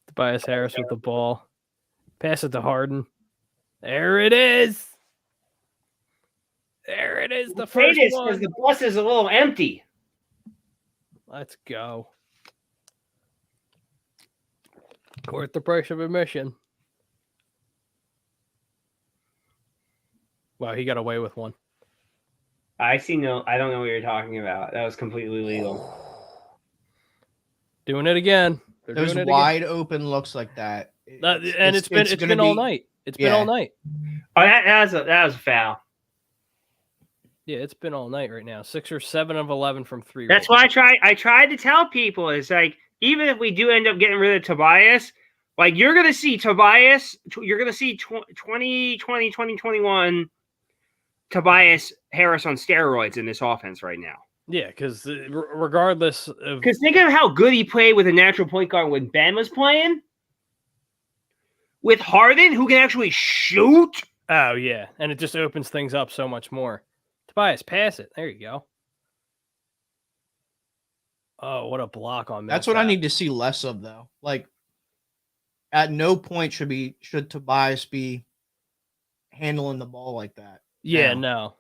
Tobias Harris with the ball. Pass it to Harden. There it is. There it is. The first one. Because the bus is a little empty. Let's go. Worth the price of admission. Wow, he got away with one. I don't know what you're talking about. That was completely legal. Doing it again. They're Those doing it wide open looks like that. again. It's been all night. It's been all night. Oh, that was a foul. Yeah, it's been all night right now. 6 or 7 of 11 from 3. That's why I tried to tell people, it's like, even if we do end up getting rid of Tobias, like, you're going to see Tobias, you're going to see 2021 Tobias Harris on steroids in this offense right now. Yeah, because regardless of... Because think of how good he played with a natural point guard when Ben was playing. With Harden, who can actually shoot. Oh, yeah. And it just opens things up so much more. Tobias, pass it. There you go. Oh, what a block on Millsap. That's what I need to see less of, though. Like, at no point should Tobias be handling the ball like that. Yeah, no.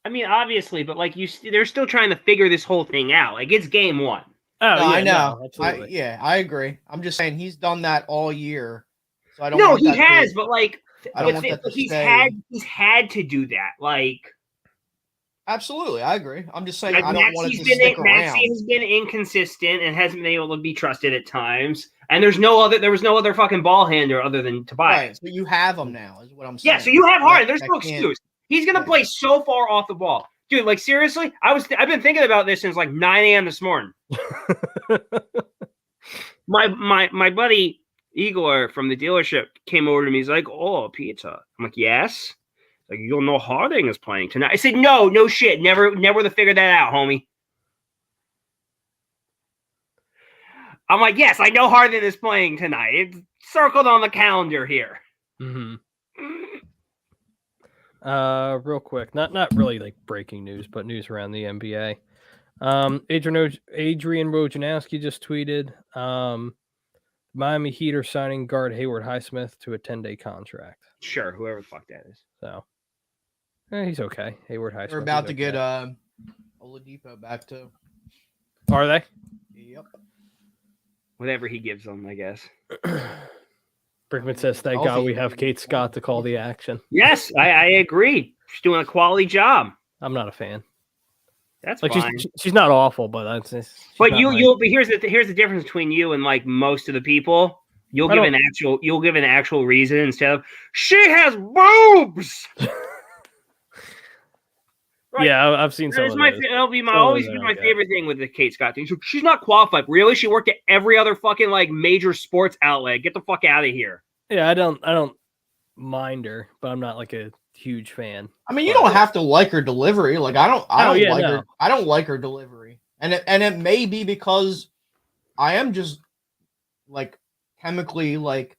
I mean, obviously, but like they're still trying to figure this whole thing out. Like, it's game one. Oh, no, yeah, I know. No, absolutely. I agree. I'm just saying he's done that all year. So I don't. No, he has, but like, I don't want that to he's stay. he's had to do that. Like, absolutely, I agree. I'm just saying like I don't want it to stick around. Maxey has been inconsistent and hasn't been able to be trusted at times. And there was no other fucking ball handler other than Tobias. Right, so you have him now, is what I'm saying. Yeah, so you have Harden. There's no excuse. He's gonna play so far off the ball, dude. Like seriously, I've been thinking about this since like 9 a.m. this morning. my buddy Igor from the dealership came over to me. He's like, "Oh, pizza." I'm like, "Yes." Like, you'll know Harding is playing tonight. I said, "No shit. Never to figure that out, homie." I'm like, "Yes, I know Harden is playing tonight. It's circled on the calendar here." Mm-hmm. Real quick, not really like breaking news, but news around the NBA. Adrian Wojnarowski just tweeted, Miami Heat are signing guard Hayward Highsmith to a 10-day contract. Sure, whoever the fuck that is. So, he's okay. Hayward Highsmith. They're about to get Oladipo back too. Are they? Yep. Whatever he gives them, I guess. Brickman says, "Thank God we have Kate Scott to call the action." Yes, I agree. She's doing a quality job. I'm not a fan. That's like fine. She's not awful, but that's. But but here's the difference between you and like most of the people. You'll give an actual reason instead of she has boobs. Right. Yeah, I've seen some. That'll always be my favorite thing with the Kate Scott thing. She's not qualified. Really, she worked at every other fucking like major sports outlet. Get the fuck out of here. Yeah, I don't mind her, but I'm not like a huge fan. I mean, you don't have to like her delivery. Like I don't like her delivery, and it may be because I am just like chemically like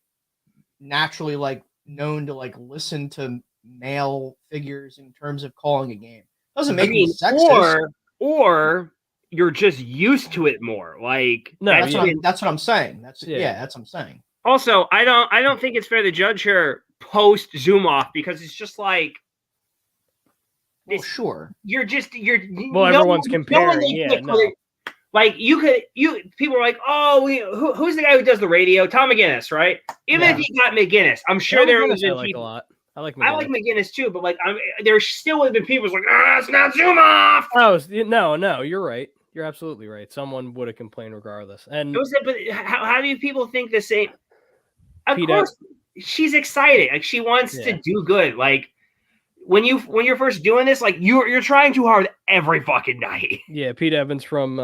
naturally like known to like listen to male figures in terms of calling a game. Doesn't make me sexist. Or you're just used to it more. Like that's what I'm saying. That's what I'm saying. Also, I don't think it's fair to judge her post Zoom off because it's just like sure. Everyone's comparing. Like people are like, "Oh, who's the guy who does the radio? Tom McGinnis, right?" Even if he's not McGinnis, I'm sure there have been people. A lot. I like McGinnis too, but like there still would have been people who's like, it's not Zoom off. Oh no, you're right. You're absolutely right. Someone would have complained regardless. And but how do people think the same? Of course, she's excited. Like she wants to do good. Like when you're first doing this, like you're trying too hard every fucking night. Yeah, Pete Evans from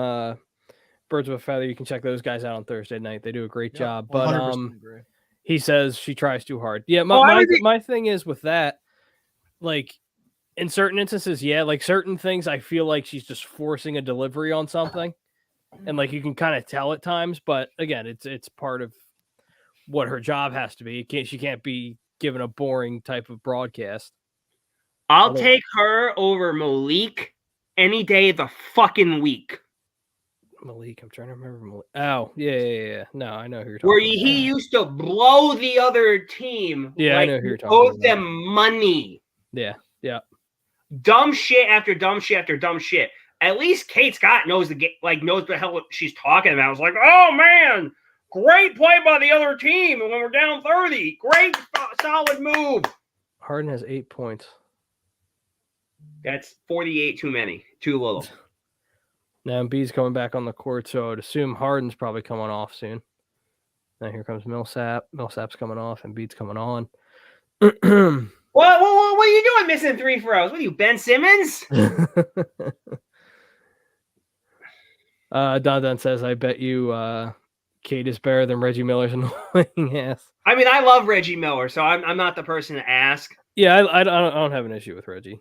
Birds of a Feather. You can check those guys out on Thursday night. They do a great job. But he says she tries too hard. Yeah, my thing is with that, like in certain instances, like certain things, I feel like she's just forcing a delivery on something, and like you can kind of tell at times. But again, it's part of what her job has to be. She can't be given a boring type of broadcast. I'll take her over Malik any day of the fucking week. Malik, I'm trying to remember Malik. Oh, yeah. No, I know who you're talking about. Where he used to blow the other team. Yeah, I know who you're talking about. Owes them money. Yeah. Dumb shit after dumb shit after dumb shit. At least Kate Scott knows knows the hell what she's talking about. It's like, oh man, great play by the other team, and when we're down 30, great solid move. Harden has 8 points. That's 48 too many, too little. Now Embiid's coming back on the court, so I'd assume Harden's probably coming off soon. Now here comes Millsap. Millsap's coming off, Embiid's coming on. What are you doing missing 3 throws? What are you, Ben Simmons? Don says, I bet you Kate is better than Reggie Miller's annoying ass. I mean, I love Reggie Miller, so I'm not the person to ask. Yeah, I don't have an issue with Reggie.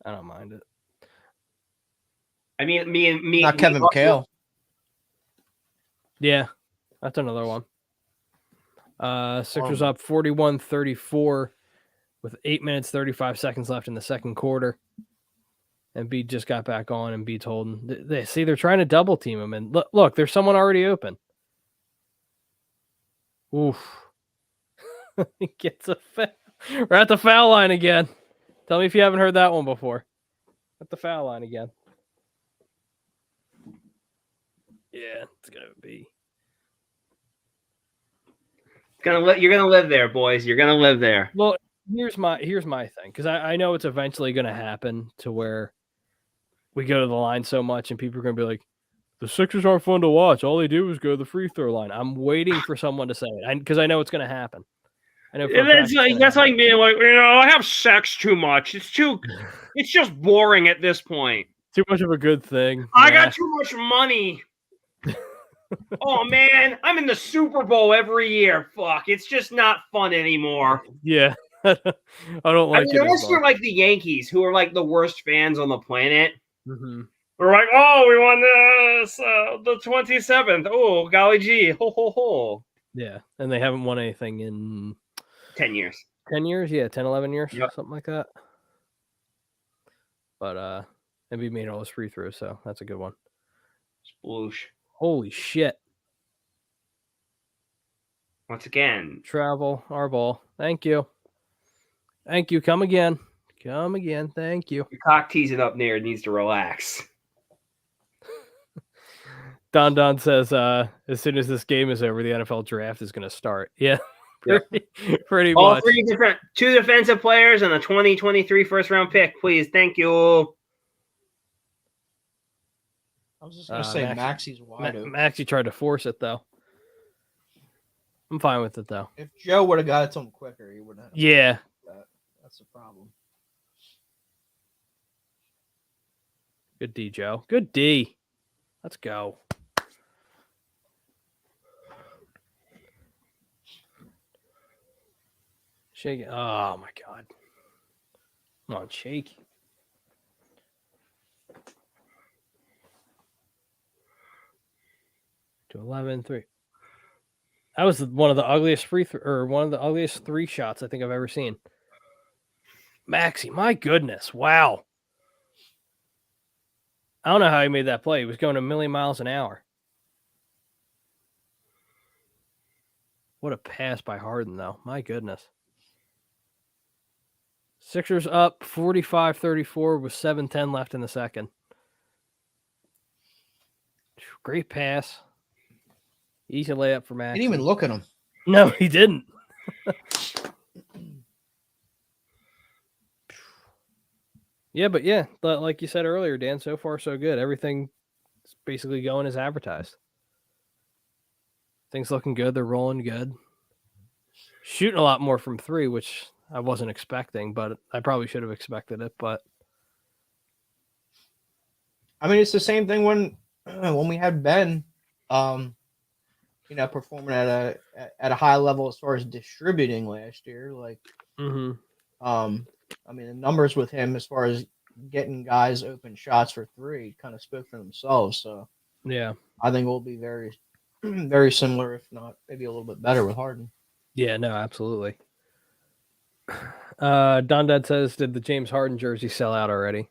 I don't mind it. I mean, me. Not Kevin McHale. Yeah, that's another one. Sixers up 41-34 with 8 minutes, 35 seconds left in the second quarter. Embiid just got back on, and Embiid's holding. They're trying to double team him, and look, there's someone already open. Oof. He gets a foul. We're at the foul line again. Tell me if you haven't heard that one before. At the foul line again. Yeah, it's gonna be. You're gonna live there, boys. You're gonna live there. Well, here's my thing, because I know it's eventually gonna happen to where we go to the line so much, and people are gonna be like, "The Sixers aren't fun to watch. All they do is go to the free throw line." I'm waiting for someone to say it, because I know it's gonna happen. I know for a fact That's like being like, I have sex too much. It's just boring at this point. too much of a good thing. I got too much money. Oh man, I'm in the Super Bowl every year. Fuck, it's just not fun anymore. Yeah. I don't like it. Unless you're like the Yankees, who are like the worst fans on the planet. Mm-hmm. We're like, oh, we won this the 27th. Oh, golly gee, ho ho ho. Yeah, and they haven't won anything in 10 years. 10 years? Yeah, 10, 11 years, Yep. something like that. But Embiid made all his free throws, so that's a good one. Sploosh. Holy shit. Once again. Travel, our ball. Thank you. Thank you. Come again. Come again. Thank you. Your cock teasing up there needs to relax. Don says, as soon as this game is over, the NFL draft is going to start. Yeah, pretty All much. two defensive players and a 2023 first-round pick, please. Thank you. I was just gonna say Maxi's wide open. Maxie tried to force it though. I'm fine with it though. If Joe would have got it to him quicker, he wouldn't have. Yeah. That's the problem. Good D, Joe. Good D. Let's go. Shake it. Oh my God. Come on, shake. To 11-3. That was one of the ugliest one of the ugliest three shots I think I've ever seen. Maxie, my goodness. Wow. I don't know how he made that play. He was going a million miles an hour. What a pass by Harden, though. My goodness. Sixers up 45-34 with 7:10 left in the second. Great pass. Easy layup for Max. He didn't even look at him. No, he didn't. But like you said earlier, Dan, so far so good. Everything's basically going as advertised. Things looking good. They're rolling good. Shooting a lot more from three, which I wasn't expecting, but I probably should have expected it. But I mean, it's the same thing when we had Ben, performing at a high level as far as distributing last year. Like, I mean, the numbers with him as far as getting guys open shots for three kind of spoke for themselves. So yeah, I think we'll be very, very similar, if not maybe a little bit better with Harden. Yeah, no, absolutely. Don Dad says, did the James Harden jersey sell out already?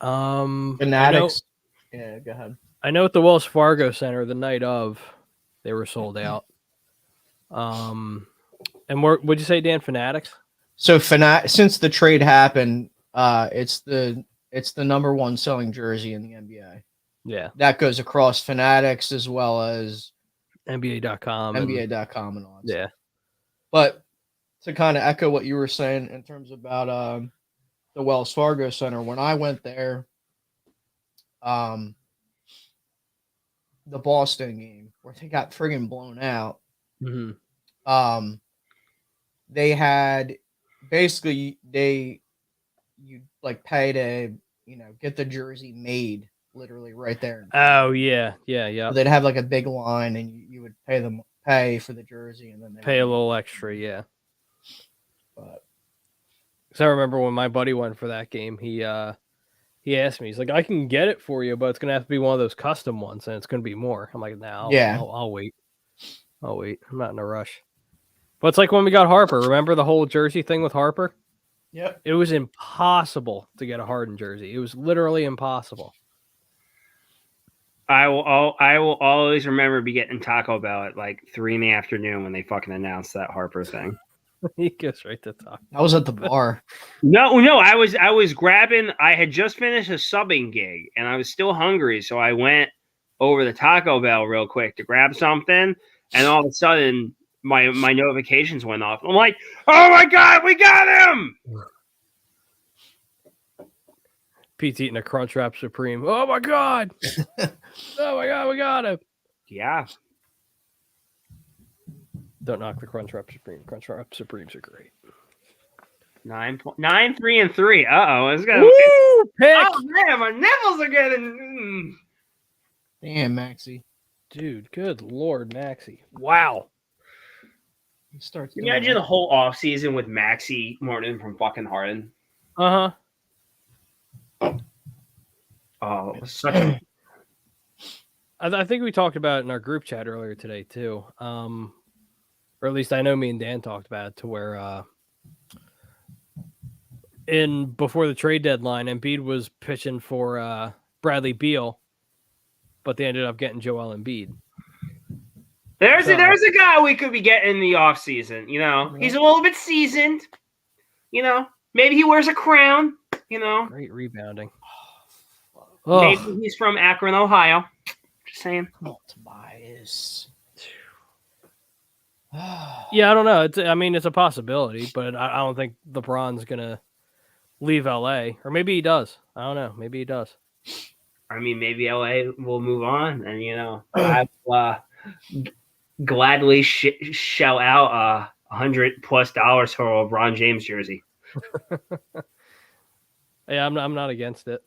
Fanatics. Yeah, go ahead. I know at the Wells Fargo Center the night of, they were sold out. And what'd you say, Dan? Fanatics? So since the trade happened, it's the number one selling jersey in the NBA. Yeah. That goes across Fanatics as well as NBA.com. NBA.com and all that stuff. But to kind of echo what you were saying in terms about the Wells Fargo Center, when I went there, the Boston game where they got friggin' blown out, they had basically you like pay to get the jersey made literally right there. Oh yeah. So they'd have like a big line, and you would pay for the jersey, and then they pay a little extra. Yeah. But because I remember when my buddy went for that game, he asked me, he's like, I can get it for you, but it's gonna have to be one of those custom ones, and it's gonna be more. I'm like, no, I'll wait. I'm not in a rush. But it's like when we got Harper. Remember the whole jersey thing with Harper? Yep. It was impossible to get a Harden jersey. It was literally impossible. I will always remember getting Taco Bell at like 3 p.m. when they fucking announced that Harper thing. He goes right to Taco. I was at the bar. No, I was grabbing. I had just finished a subbing gig, and I was still hungry, so I went over to Taco Bell real quick to grab something, and all of a sudden my notifications went off. I'm like, oh my God, we got him! Pete's eating a Crunchwrap Supreme. Oh my God! Oh my God, we got him! Yeah. Don't knock the Crunchwrap Supreme. Crunchwrap Supremes are great. 9, 3, and 3. It's gonna. Woo! Pick! Oh man, my nipples are getting. Damn, Maxie. Dude, good Lord, Maxie. Wow. He starts. Can you imagine the whole offseason with Maxie Morton from fucking Harden? Uh-huh. Oh, it was such a. I think we talked about it in our group chat earlier today, too. Or at least I know me and Dan talked about it to where before the trade deadline, Embiid was pitching for Bradley Beal, but they ended up getting Joel Embiid. There's a guy we could be getting in the offseason. You know, he's a little bit seasoned. You know, maybe he wears a crown. You know, Great rebounding. Maybe he's from Akron, Ohio. Just saying. Come on, Tobias. Yeah, I don't know. It's a possibility, but I don't think LeBron's gonna leave LA, or maybe he does. I don't know. Maybe he does. I mean, maybe LA will move on, and you know, I gladly shell out $100+ for a LeBron James jersey. Yeah, I'm not against it.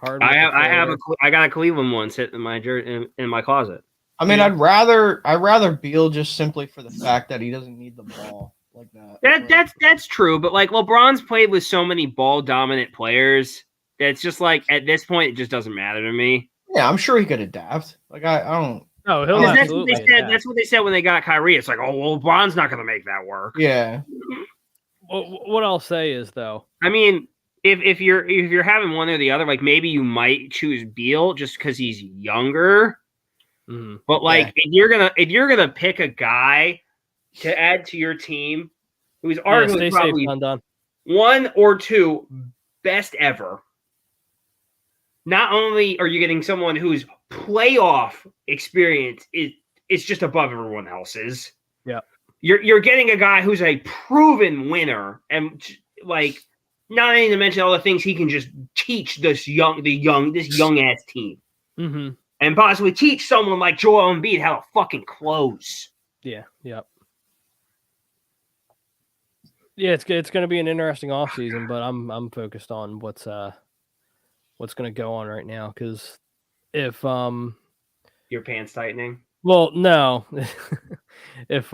I got a Cleveland one sitting in my in my closet. I mean, I'd rather Beal just simply for the fact that he doesn't need the ball like that. That's true, but like LeBron's played with so many ball dominant players that it's just like at this point it just doesn't matter to me. Yeah, I'm sure he could adapt. Like I don't. No, he'll absolutely adapt. That's what they said when they got Kyrie. It's like, oh well, LeBron's not going to make that work. Yeah. Well, what I'll say is though, I mean, if you're having one or the other, like maybe you might choose Beal just because he's younger. Mm-hmm. But like if you're gonna pick a guy to add to your team who's arguably probably one or two best ever, not only are you getting someone whose playoff experience is just above everyone else's. Yeah. You're getting a guy who's a proven winner, and like not even to mention all the things he can just teach this young ass team, and possibly teach someone like Joel Embiid how to fucking close. Yeah. Yep. Yeah, it's going to be an interesting offseason, but I'm focused on what's going to go on right now because if your pants tightening. Well, no, if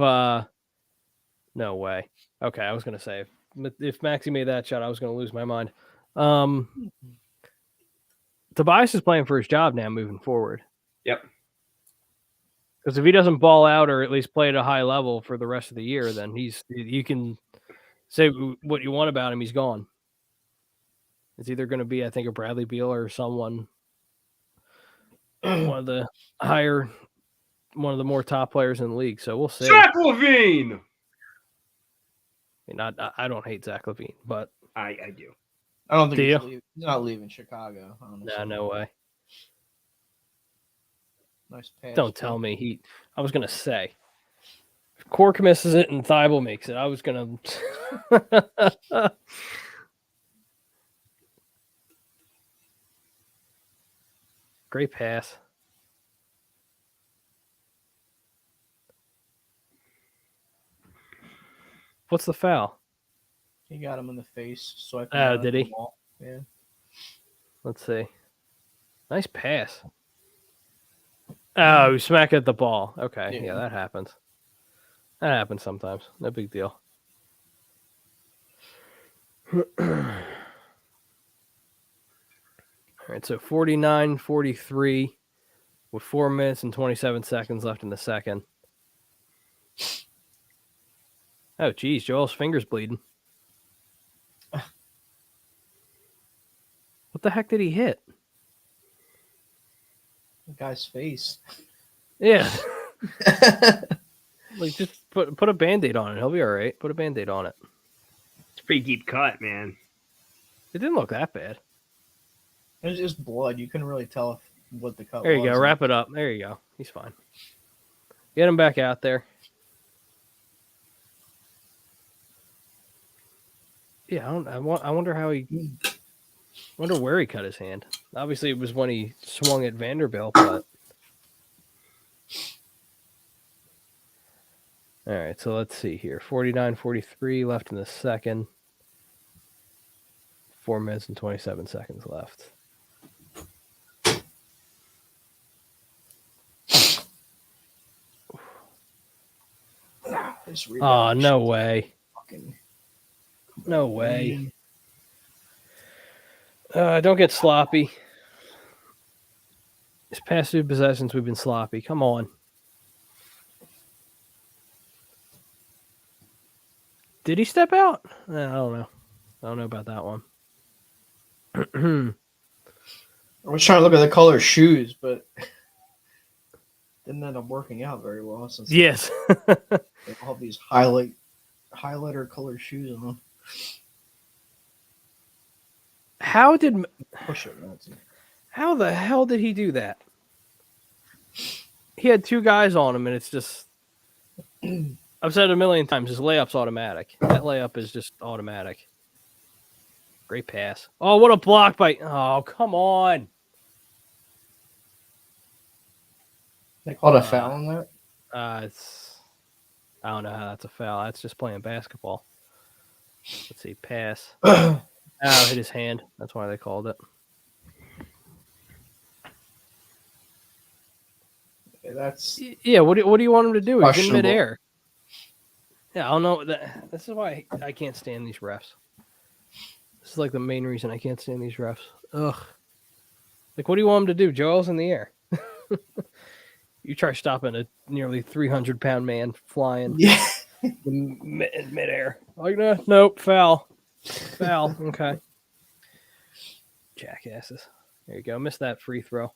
no way. Okay, I was going to say if Maxie made that shot, I was going to lose my mind. Tobias is playing for his job now moving forward. Yep. Because if he doesn't ball out or at least play at a high level for the rest of the year, then you can say what you want about him. He's gone. It's either going to be, I think, a Bradley Beal or someone, one of the more top players in the league. So we'll see. Zach LaVine. I don't hate Zach LaVine, but I do. I don't think he's not leaving Chicago. Nah, no way. Nice pass. Don't tell me I was gonna say if Cork misses it and Thibault makes it, I was gonna. Great pass. What's the foul? He got him in the face. So did he? Yeah. Let's see. Nice pass. Oh, smack at the ball. Okay, yeah, that happens. That happens sometimes. No big deal. All right, so 49-43 with 4 minutes and 27 seconds left in the second. Oh, geez, Joel's finger's bleeding. What the heck did he hit? The guy's face. Yeah. Like, just put a Band-Aid on it. He'll be all right. Put a Band-Aid on it. It's a pretty deep cut, man. It didn't look that bad. It was just blood. You couldn't really tell what the cut was. There you go. Wrap it up. There you go. He's fine. Get him back out there. Yeah, I wonder how he. Wonder where he cut his hand. Obviously, it was when he swung at Vanderbilt, but All right, so let's see here. 49-43 left in the second. 4 minutes and 27 seconds left. Oh, no way. No way. Don't get sloppy. These past 2 possessions, we've been sloppy. Come on. Did he step out? I don't know. I don't know about that one. I was trying to look at the color shoes, but didn't end up working out very well since Yes. they all have these highlighter color shoes on. How did Push it, Nancy. How the hell did he do that? He had 2 guys on him, and it's just. I've said it a million times. His layup's automatic. That layup is just automatic. Great pass. Oh, what a block by. Oh, come on. They called a foul on that? It's. I don't know how that's a foul. That's just playing basketball. Let's see. Pass. Oh, hit his hand. That's why they called it. That's Yeah. What do you want him to do? He's in questionable. midair. Yeah, I don't know. This is why I can't stand these refs. This is like the main reason I can't stand these refs. Ugh. Like, what do you want him to do? Joel's in the air. You try stopping a nearly 300-pound man flying in midair. Like, no, nope, foul. Foul. Okay. Jackasses. There you go. Missed that free throw.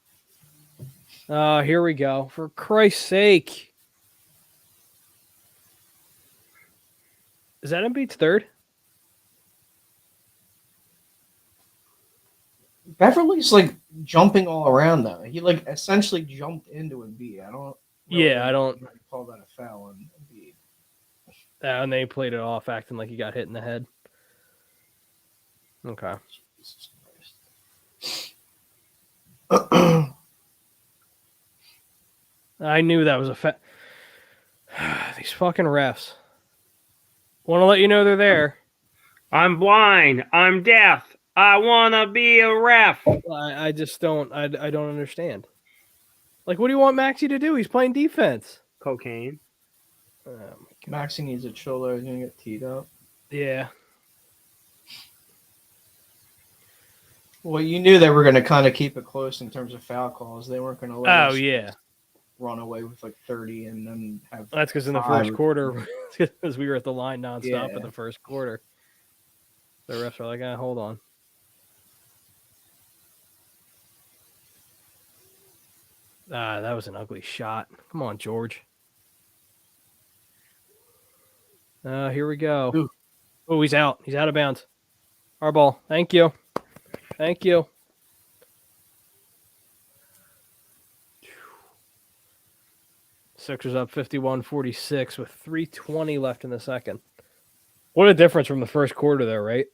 Here we go. For Christ's sake. Is that Embiid's third? Beverly's like jumping all around though. He like essentially jumped into Embiid. I don't. Yeah, I don't call that a foul on Embiid. And they played it off, acting like he got hit in the head. Okay. Jesus Christ. I knew that was a These fucking refs. Want to let you know they're there. I'm blind. I'm deaf. I want to be a ref. I just don't. I don't understand. Like, what do you want Maxey to do? He's playing defense. Cocaine. Oh, my God. Maxey needs a chill though. He's gonna get teed up. Yeah. Well, you knew they were gonna kind of keep it close in terms of foul calls. They weren't gonna let Oh, us yeah. run away with like 30 and then have. That's because in the first quarter, because we were at the line nonstop in the first quarter. The refs are like, hold on. That was an ugly shot. Come on, George. Here we go. Ooh. Oh, he's out. He's out of bounds. Our ball. Thank you. Thank you. Sixers up 51-46 with 3:20 left in the second. What a difference from the first quarter there, right?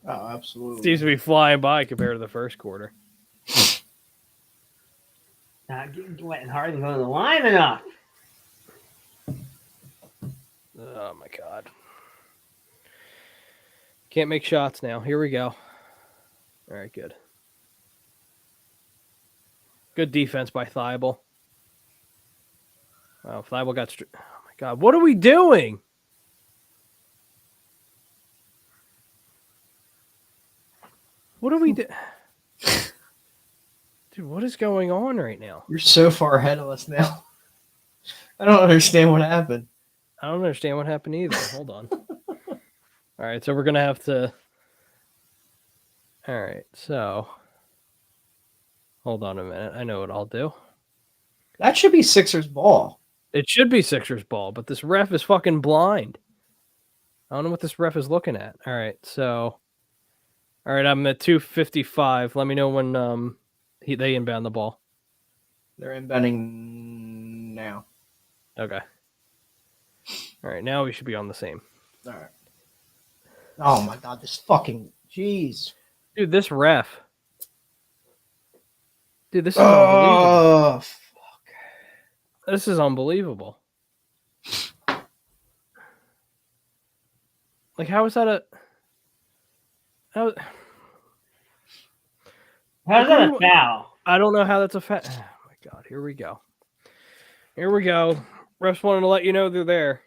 Oh, absolutely. Seems to be flying by compared to the first quarter. Not letting Harden go to the line enough. Oh, my God. Can't make shots now. Here we go. All right, good. Good defense by Thibault. Wow, Thibault got... oh, my God. What are we doing? What are we doing? Dude, what is going on right now? You're so far ahead of us now. I don't understand what happened. I don't understand what happened either. Hold on. All right, so we're going to have to... All right, so... Hold on a minute. I know what I'll do. That should be Sixers ball. It should be Sixers ball, but this ref is fucking blind. I don't know what this ref is looking at. All right, so... All right, I'm at 2:55. Let me know when they inbound the ball. They're inbounding now. Okay. All right, now we should be on the same. All right. Oh my God, this fucking jeez, dude, this ref. Dude, this is unbelievable. Oh, fuck. This is unbelievable. Like, how is that a? How, How's that a foul? I don't know how that's a foul. Oh my God! Here we go. Here we go. Refs wanted to let you know they're there.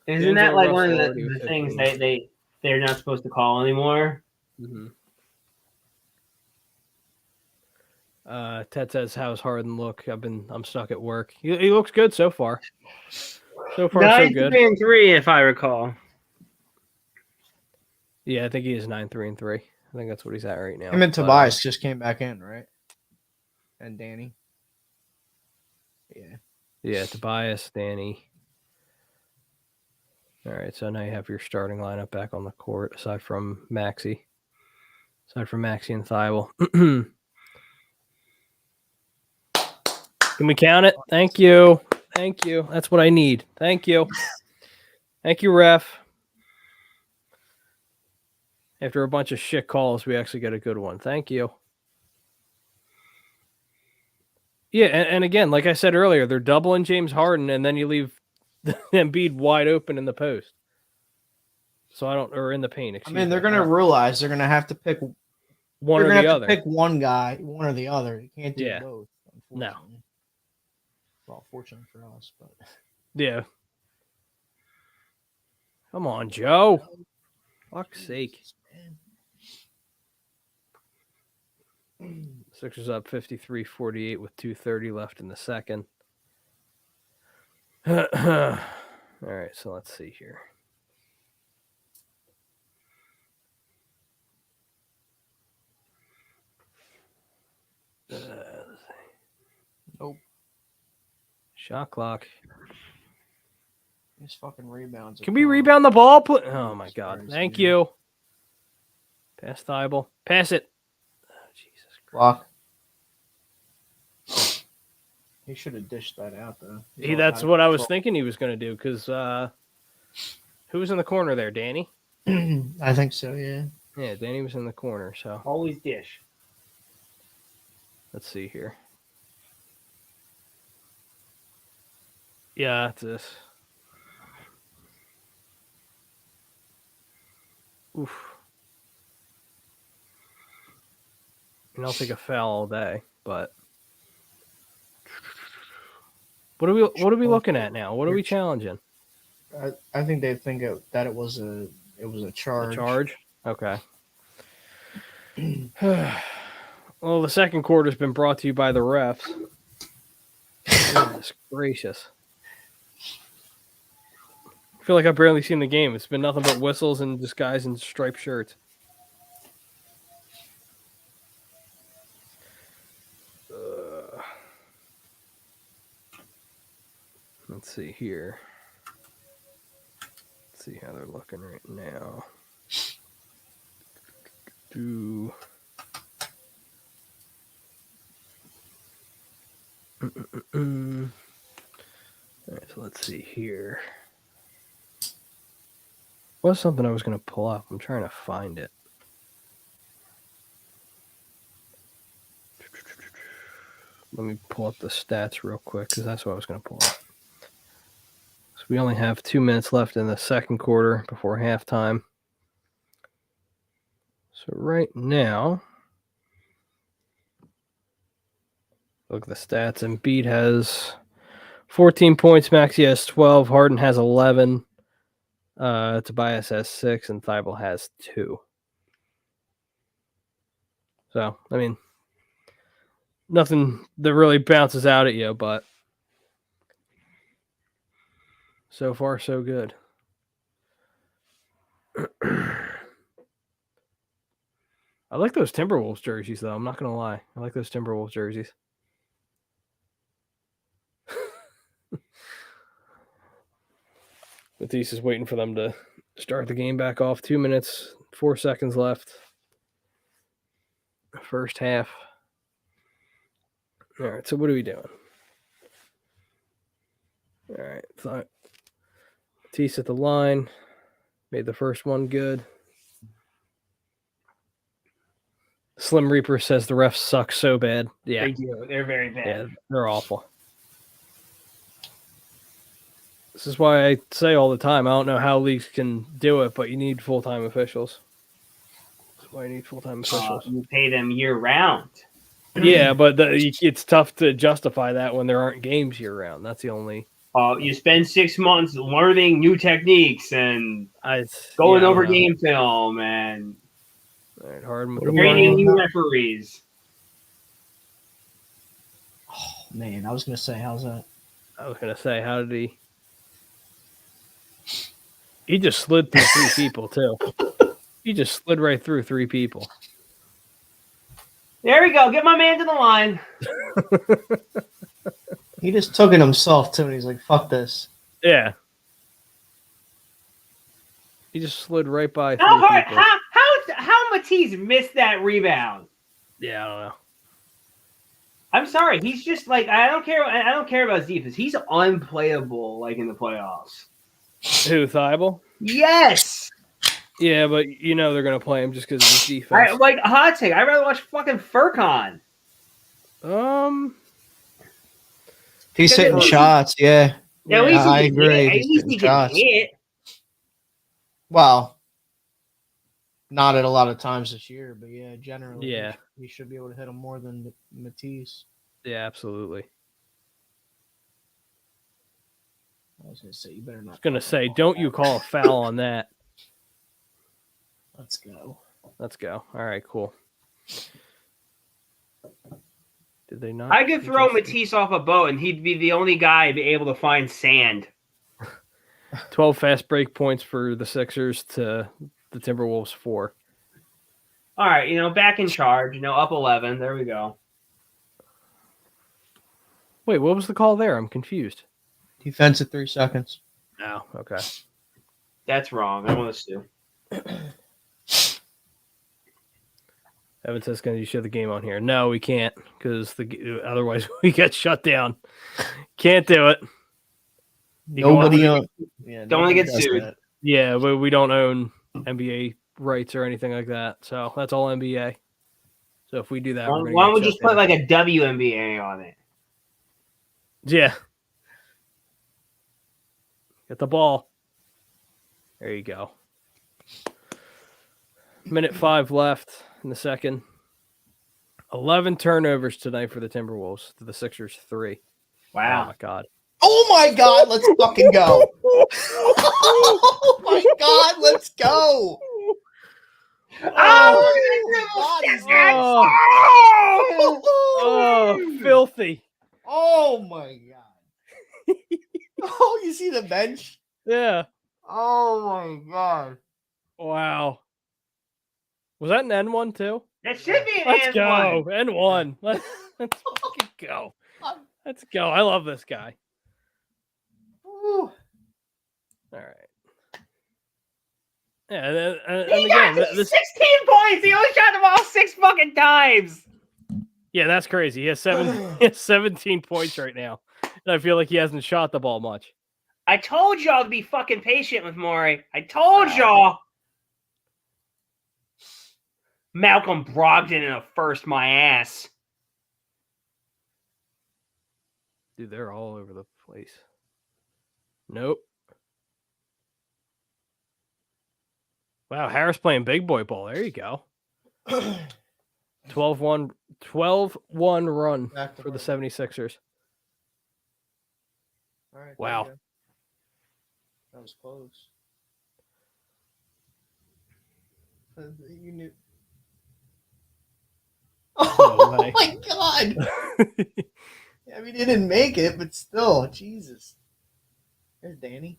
Isn't that like one of Russell the things they're not supposed to call anymore? Mm-hmm. Ted says, "How's Harden look? I'm stuck at work. He looks good so far. So far, so good. 9-3-3, if I recall. Yeah, I think he is 9-3-3. I think that's what he's at right now. Him and Tobias just came back in, right? And Danny. Yeah. Yeah, Tobias, Danny. All right, so now you have your starting lineup back on the court, aside from Maxey. Aside from Maxey and Thibault. Can we count it? Thank you. Thank you. That's what I need. Thank you. Thank you, ref. After a bunch of shit calls, we actually get a good one. Thank you. Yeah, and again, like I said earlier, they're doubling James Harden, and then you leave Embiid wide open in the post. So or in the paint. I mean, they're going to realize they're going to have to pick one or the other. Pick one guy, one or the other. You can't do both. No. Well, fortunate for us, but yeah. Come on, Joe. Fuck's sake. Sixers up 53-48 with 2:30 left in the second. All right, so let's see here. Nope. Shot clock. These fucking rebounds. Can we rebound the ball? Oh my God! Thank you. Pass Thibault. Pass it. Oh, Jesus Christ. Block. He should have dished that out though. That's what I was thinking he was going to do. Because who was in the corner there? Danny. I think so. Yeah. Yeah, Danny was in the corner. So always dish. Let's see here. Yeah, that's this. Oof. And I'll take a foul all day, but what are we looking at now? What are we challenging? I think they think that it was a charge. A charge? Okay. Well, the second quarter's been brought to you by the refs. Goodness gracious. I feel like I've barely seen the game. It's been nothing but whistles and just guys in striped shirts. Let's see here. Let's see how they're looking right now. All right, so let's see here. What's something I was going to pull up? I'm trying to find it. Let me pull up the stats real quick because that's what I was going to pull up. So we only have 2 minutes left in the second quarter before halftime. So right now, look at the stats. Embiid has 14 points. Maxey has 12. Harden has 11. Tobias has 6. And Thibault has 2. So, I mean, nothing that really bounces out at you, but so far, so good. I like those Timberwolves jerseys, though. I'm not going to lie. I like those Timberwolves jerseys. Matisse is waiting for them to start the game back off. 2 minutes, 4 seconds left. First half. All right, so what are we doing? All right, so Matisse at the line. Made the first one good. Slim Reaper says the refs suck so bad. Yeah. They do. They're very bad. Yeah, they're awful. This is why I say all the time, I don't know how leagues can do it, but you need full-time officials. That's why you need full-time officials. You pay them year-round. Yeah, but it's tough to justify that when there aren't games year-round. That's the only... You spend 6 months learning new techniques and going I over don't know. game film and All right, Harden with the training ball. new referees. Oh, man, I was going to say, how's that? I was gonna say, how did he? He just slid through 3 people too. He just slid right through 3 people. There we go. Get my man to the line. He just took it himself, too, and he's like, fuck this. Yeah. He just slid right by 3 How hard? people. How Matisse missed that rebound? Yeah, I don't know. I'm sorry. He's just like I don't care. I don't care about his defense. He's unplayable, like in the playoffs. Who, Thibault? Yes. Yeah, but you know they're gonna play him just because of his defense. Like a hot take. I'd rather watch fucking Furkan. He's hitting shots, yeah. Yeah, at least I he agree. At He's least hitting he can shots. hit. Well, not at a lot of times this year, but yeah, generally, Yeah. he should be able to hit him more than Matisse. Yeah, absolutely. I was gonna say, you better not. I was gonna say, don't you call a foul on that? Let's go. Let's go. All right, cool. Did they not? I could throw Matisse off a boat, and he'd be the only guy to be able to find sand. 12 fast break points for the Sixers to the Timberwolves 4. All right, back in charge. Up 11. There we go. Wait, what was the call there? I'm confused. Defense at 3 seconds. Oh, okay. That's wrong. I want to sue. Evan says, "Can you show the game on here?" No, we can't because otherwise we get shut down. Can't do it. Nobody Don't want to get sued. That. Yeah, but we don't own NBA rights or anything like that. So that's all NBA. So if we do that, why don't we just put like a WNBA on it? Yeah. Get the ball. There you go. Minute 5 left in the second. 11 turnovers tonight for the Timberwolves to the Sixers 3. Wow. Oh my God. Oh my God, let's fucking go. Oh my God, let's go. Oh, filthy. Oh my God. Oh, you see the bench? Yeah. Oh my God. Wow. Was that an N1 too? That should be an Let's N1. go. N1. Let's fucking go. Let's go. I love this guy. Woo. All right. Yeah, and He again, got 16 points. He only shot the ball 6 fucking times. yeah, that's crazy. He has 17 points right now. And I feel like he hasn't shot the ball much. I told y'all to be fucking patient with Maury. I told y'all. Malcolm Brogdon in a first, my ass. Dude, they're all over the place. Nope. Wow, Harris playing big boy ball. There you go. 12-1 run for the 76ers. All right, Wow. That was close. You knew. Oh way. my God. I mean, he didn't make it, but still, Jesus. There's Danny.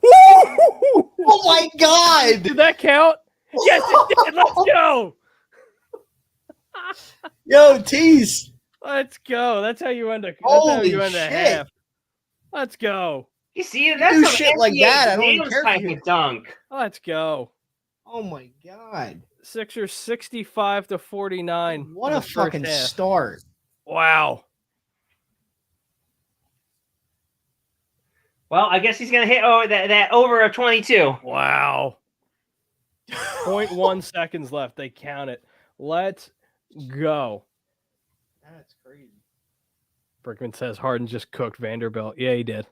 Oh my God! Did that count? Yes, it did. Let's go. Yo, tease. Let's go. That's how you end a. That's Holy how you end a shit. half. Let's go. You see, that's do some shit like NBA that, I don't James care if type you- of dunk. Let's go. Oh my God! Sixers 65-49. What in a the first fucking half. start! Wow. Well, I guess he's gonna hit that over of 22. Wow. 0.1 seconds left. They count it. Let's go. That's crazy. Brickman says Harden just cooked Vanderbilt. Yeah, he did.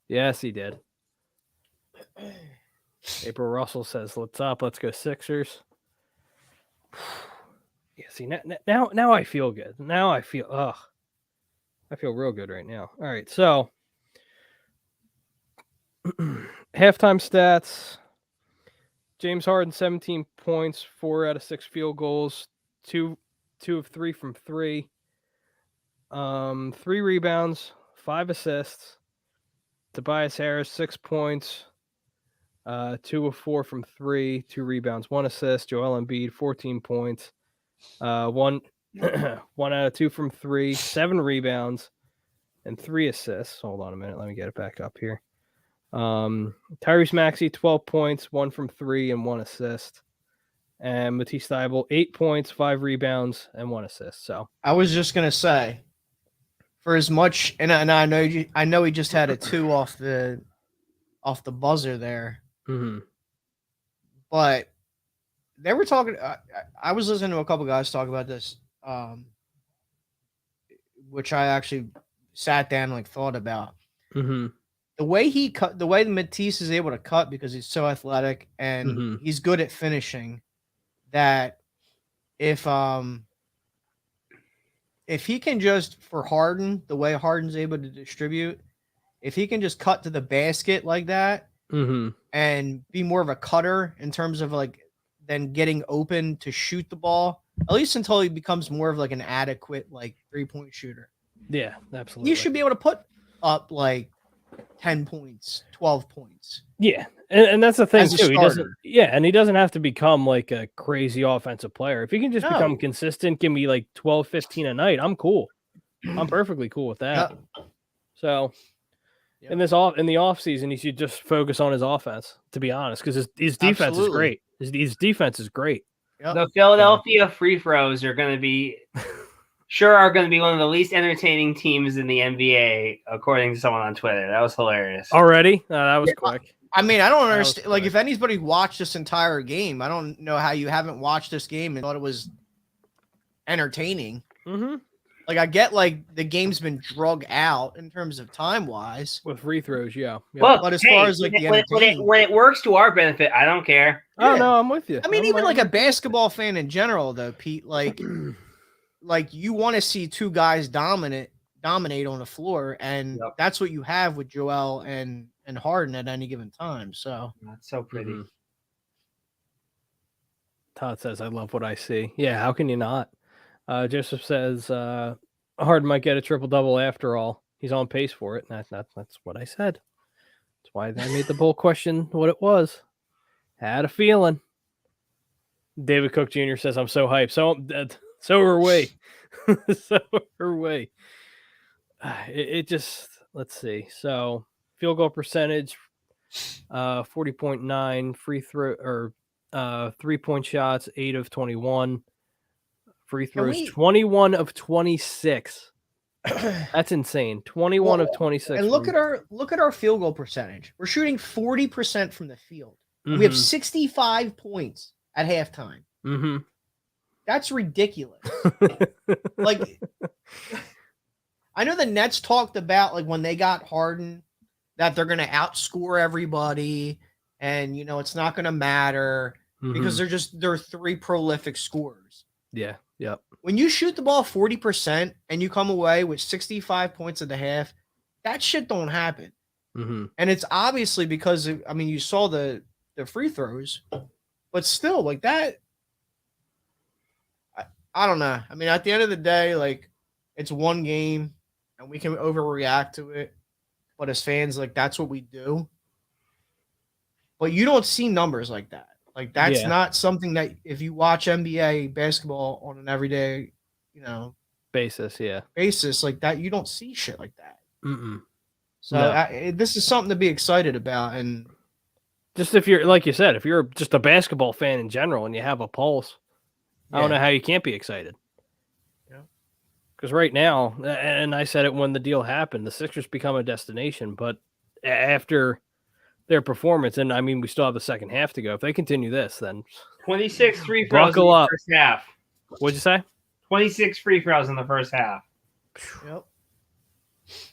Yes, he did. April Russell says, "Let's up. Let's go Sixers." Yeah, see now I feel good. Now I feel I feel real good right now. All right, so halftime stats. James Harden, 17 points, 4 out of 6 field goals, 2 of 3 from 3. 3 rebounds, 5 assists. Tobias Harris, 6 points, 2 of 4 from 3, 2 rebounds, 1 assist. Joel Embiid, 14 points, 1 1 out of 2 from 3, 7 rebounds, and 3 assists. Hold on a minute. Let me get it back up here. Tyrese Maxey, 12 points, 1 from 3, and 1 assist. And Matisse Thybulle, 8 points, 5 rebounds, and 1 assist. So I was just gonna say, for as much, and I know he just had a 2 off the buzzer there, but they were talking. I was listening to a couple guys talk about this, which I actually sat down and thought about. The way he cut, the way Matisse is able to cut because he's so athletic and he's good at finishing. That if he can just, for Harden, the way Harden's able to distribute, if he can just cut to the basket like that and be more of a cutter in terms of than getting open to shoot the ball, at least until he becomes more of an adequate 3-point shooter. Yeah, absolutely. You should be able to put up 10 points, 12 points. Yeah. And that's the thing As a too. starter. He doesn't have to become a crazy offensive player. If he can just become consistent, give me 12, 15 a night, I'm cool. I'm perfectly cool with that. Yep. So in the offseason, he should just focus on his offense, to be honest, because his defense is great. His defense is great. Yep. The Philadelphia free throws are going to be one of the least entertaining teams in the NBA, according to someone on Twitter. That was hilarious. Already? That was quick. I mean, I don't understand. If anybody watched this entire game, I don't know how you haven't watched this game and thought it was entertaining. I get the game's been drug out in terms of time wise with free throws. Yeah. Look, but as far as when it works to our benefit, I don't care. Oh no, I'm with you. I mean, even a basketball fan in general, though, Pete, you want to see two guys dominate on the floor, and that's what you have with Joel and Harden at any given time. So that's so pretty. Todd says, "I love what I see." Yeah, how can you not? Joseph says, "Harden might get a triple-double after all. He's on pace for it." And that's what I said. That's why I made the poll question what it was. Had a feeling. David Cook Jr. says, "I'm so hyped." So are we. So are we. It just, let's see. So field goal percentage, 40.9, free throw or 3-point shots, 8 of 21. Free throws, 21 of 26. That's insane. 21 of 26. And look at our field goal percentage. We're shooting 40% from the field. We have 65 points at halftime. That's ridiculous. I know the Nets talked about when they got Harden that they're going to outscore everybody and it's not going to matter because they're 3 prolific scorers. Yeah. Yep. When you shoot the ball 40% and you come away with 65 points at the half, that shit don't happen. And it's obviously because you saw the free throws, but still that. I don't know. I mean, at the end of the day, it's one game and we can overreact to it. But as fans, that's what we do. But you don't see numbers like that. That's not something that if you watch NBA basketball on an everyday, basis, that, you don't see shit like that. So this is something to be excited about. And just if you're, like you said, if you're just a basketball fan in general and you have a pulse, I don't know how you can't be excited. Because right now, and I said it when the deal happened, the Sixers become a destination. But after their performance, and we still have the second half to go. If they continue this, then 26 free throws in the first half. What'd you say? 26 free throws in the first half. Yep.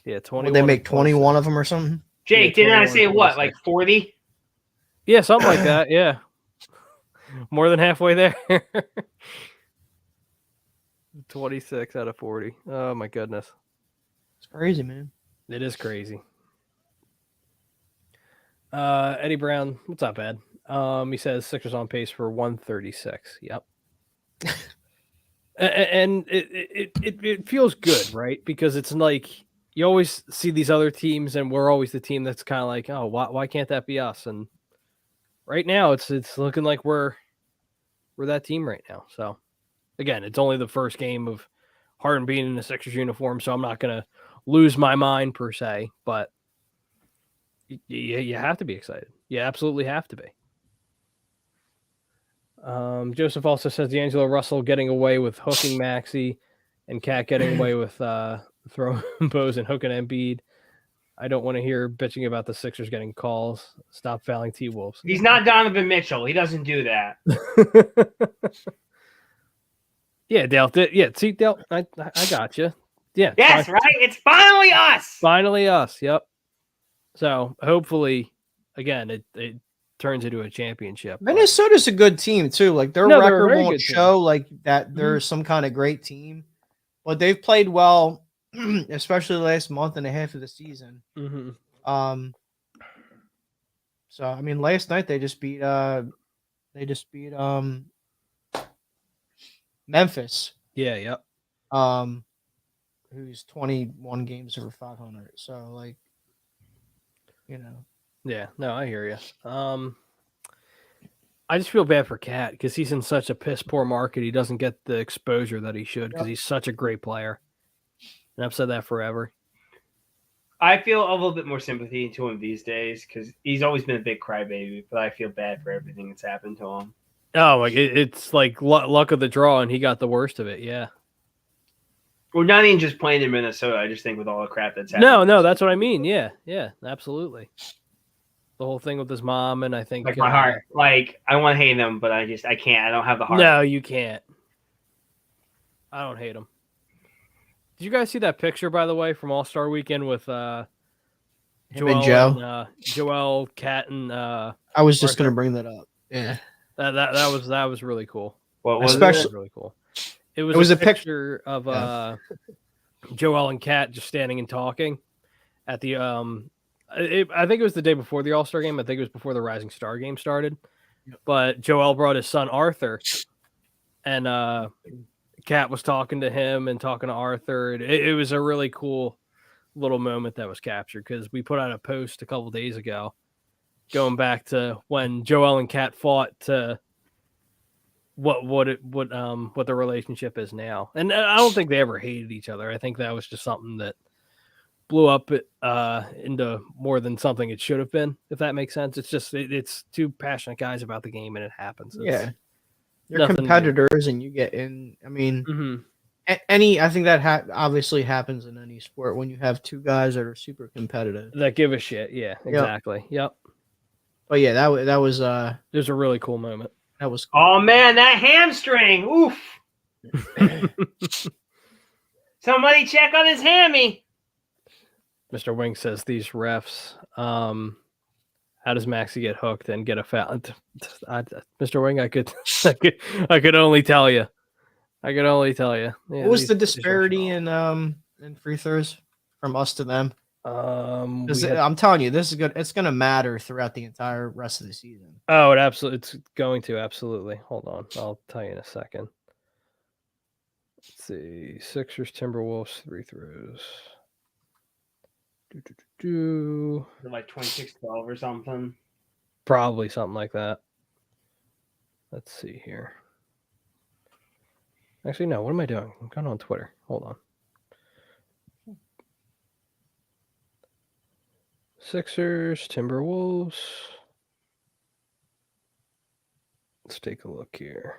Yeah, 20. They make 21 of them or something. Jake, Yeah, didn't I 21, say what, 26. like 40? Yeah, something like that. Yeah. More than halfway there. 26 out of 40. Oh, my goodness. It's crazy, man. It is crazy. Eddie Brown, what's up, Ed? He says Sixers on pace for 136. Yep. And it feels good, right? Because it's like you always see these other teams, and we're always the team that's kind of like, oh, why can't that be us? And right now, it's looking like we're that team right now. So again, it's only the first game of Harden being in the Sixers uniform, so I'm not gonna lose my mind per se, but you have to be excited. You absolutely have to be. Joseph also says D'Angelo Russell getting away with hooking Maxey and Cat getting away with throwing bows and hooking Embiid. I don't want to hear bitching about the Sixers getting calls. Stop fouling T-Wolves. He's not Donovan Mitchell. He doesn't do that. Yeah, Dale. Yeah, see, Dale, I got you. Yeah. Yes, right? It's finally us. Finally us. Yep. So hopefully, again, it turns into a championship. Minnesota's a good team too. Like their No, they're a record very won't good team. show like that they're some kind of great team, but they've played well, especially the last month and a half of the season. Mm-hmm. So I mean, last night they just beat Memphis. Yeah. Yep. Who's 21 games over 500. So like, you know. Yeah. No, I hear you. I just feel bad for Cat because he's in such a piss poor market. He doesn't get the exposure that he should because he's such a great player. And I've said that forever. I feel a little bit more sympathy to him these days because he's always been a big crybaby, but I feel bad for everything that's happened to him. Oh, like it's like luck of the draw, and he got the worst of it. Yeah. Well, not even just playing in Minnesota. I just think with all the crap that's happened. No, that's what I mean. Yeah, absolutely. The whole thing with his mom, and I think like my heart. Like I want to hate him, but I can't. I don't have the heart. No, you can't. I don't hate him. Did you guys see that picture, by the way, from All-Star Weekend with Joel and Joe? And, Joel, Cat, and I was just going to bring that up. Yeah, that was really cool. What was Especially really cool. It was a picture of Yeah. Joel and Kat just standing and talking at the I think it was the day before the All-Star game. I think it was before the Rising Star game started. Yep. But Joel brought his son Arthur, and Kat was talking to him and talking to Arthur. It was a really cool little moment that was captured because we put out a post a couple days ago going back to when Joel and Kat fought to what the relationship is now. And I don't think they ever hated each other. I think that was just something that blew up into more than something it should have been, if that makes sense. It's just it's two passionate guys about the game, and it happens. Yeah, you're competitors, and you get in. I mean, I think that obviously happens in any sport when you have two guys that are super competitive that give a shit. Yeah, exactly. Yep. But yeah, that was it was a really cool moment. That was cool. Oh man, that hamstring! Oof. Somebody check on his hammy. Mr. Wing says these refs. How does Maxey get hooked and get a foul? Mr. Wing, I could only tell you. I could only tell you. Yeah, what was the disparity in free throws from us to them? I'm telling you, this is good. It's going to matter throughout the entire rest of the season. Oh, it's going to absolutely. Hold on, I'll tell you in a second. Let's see, Sixers Timberwolves free throws. Like 26-12 or something. Probably something like that. Let's see here. Actually, no. What am I doing? I'm going on Twitter. Hold on. Sixers, Timberwolves. Let's take a look here.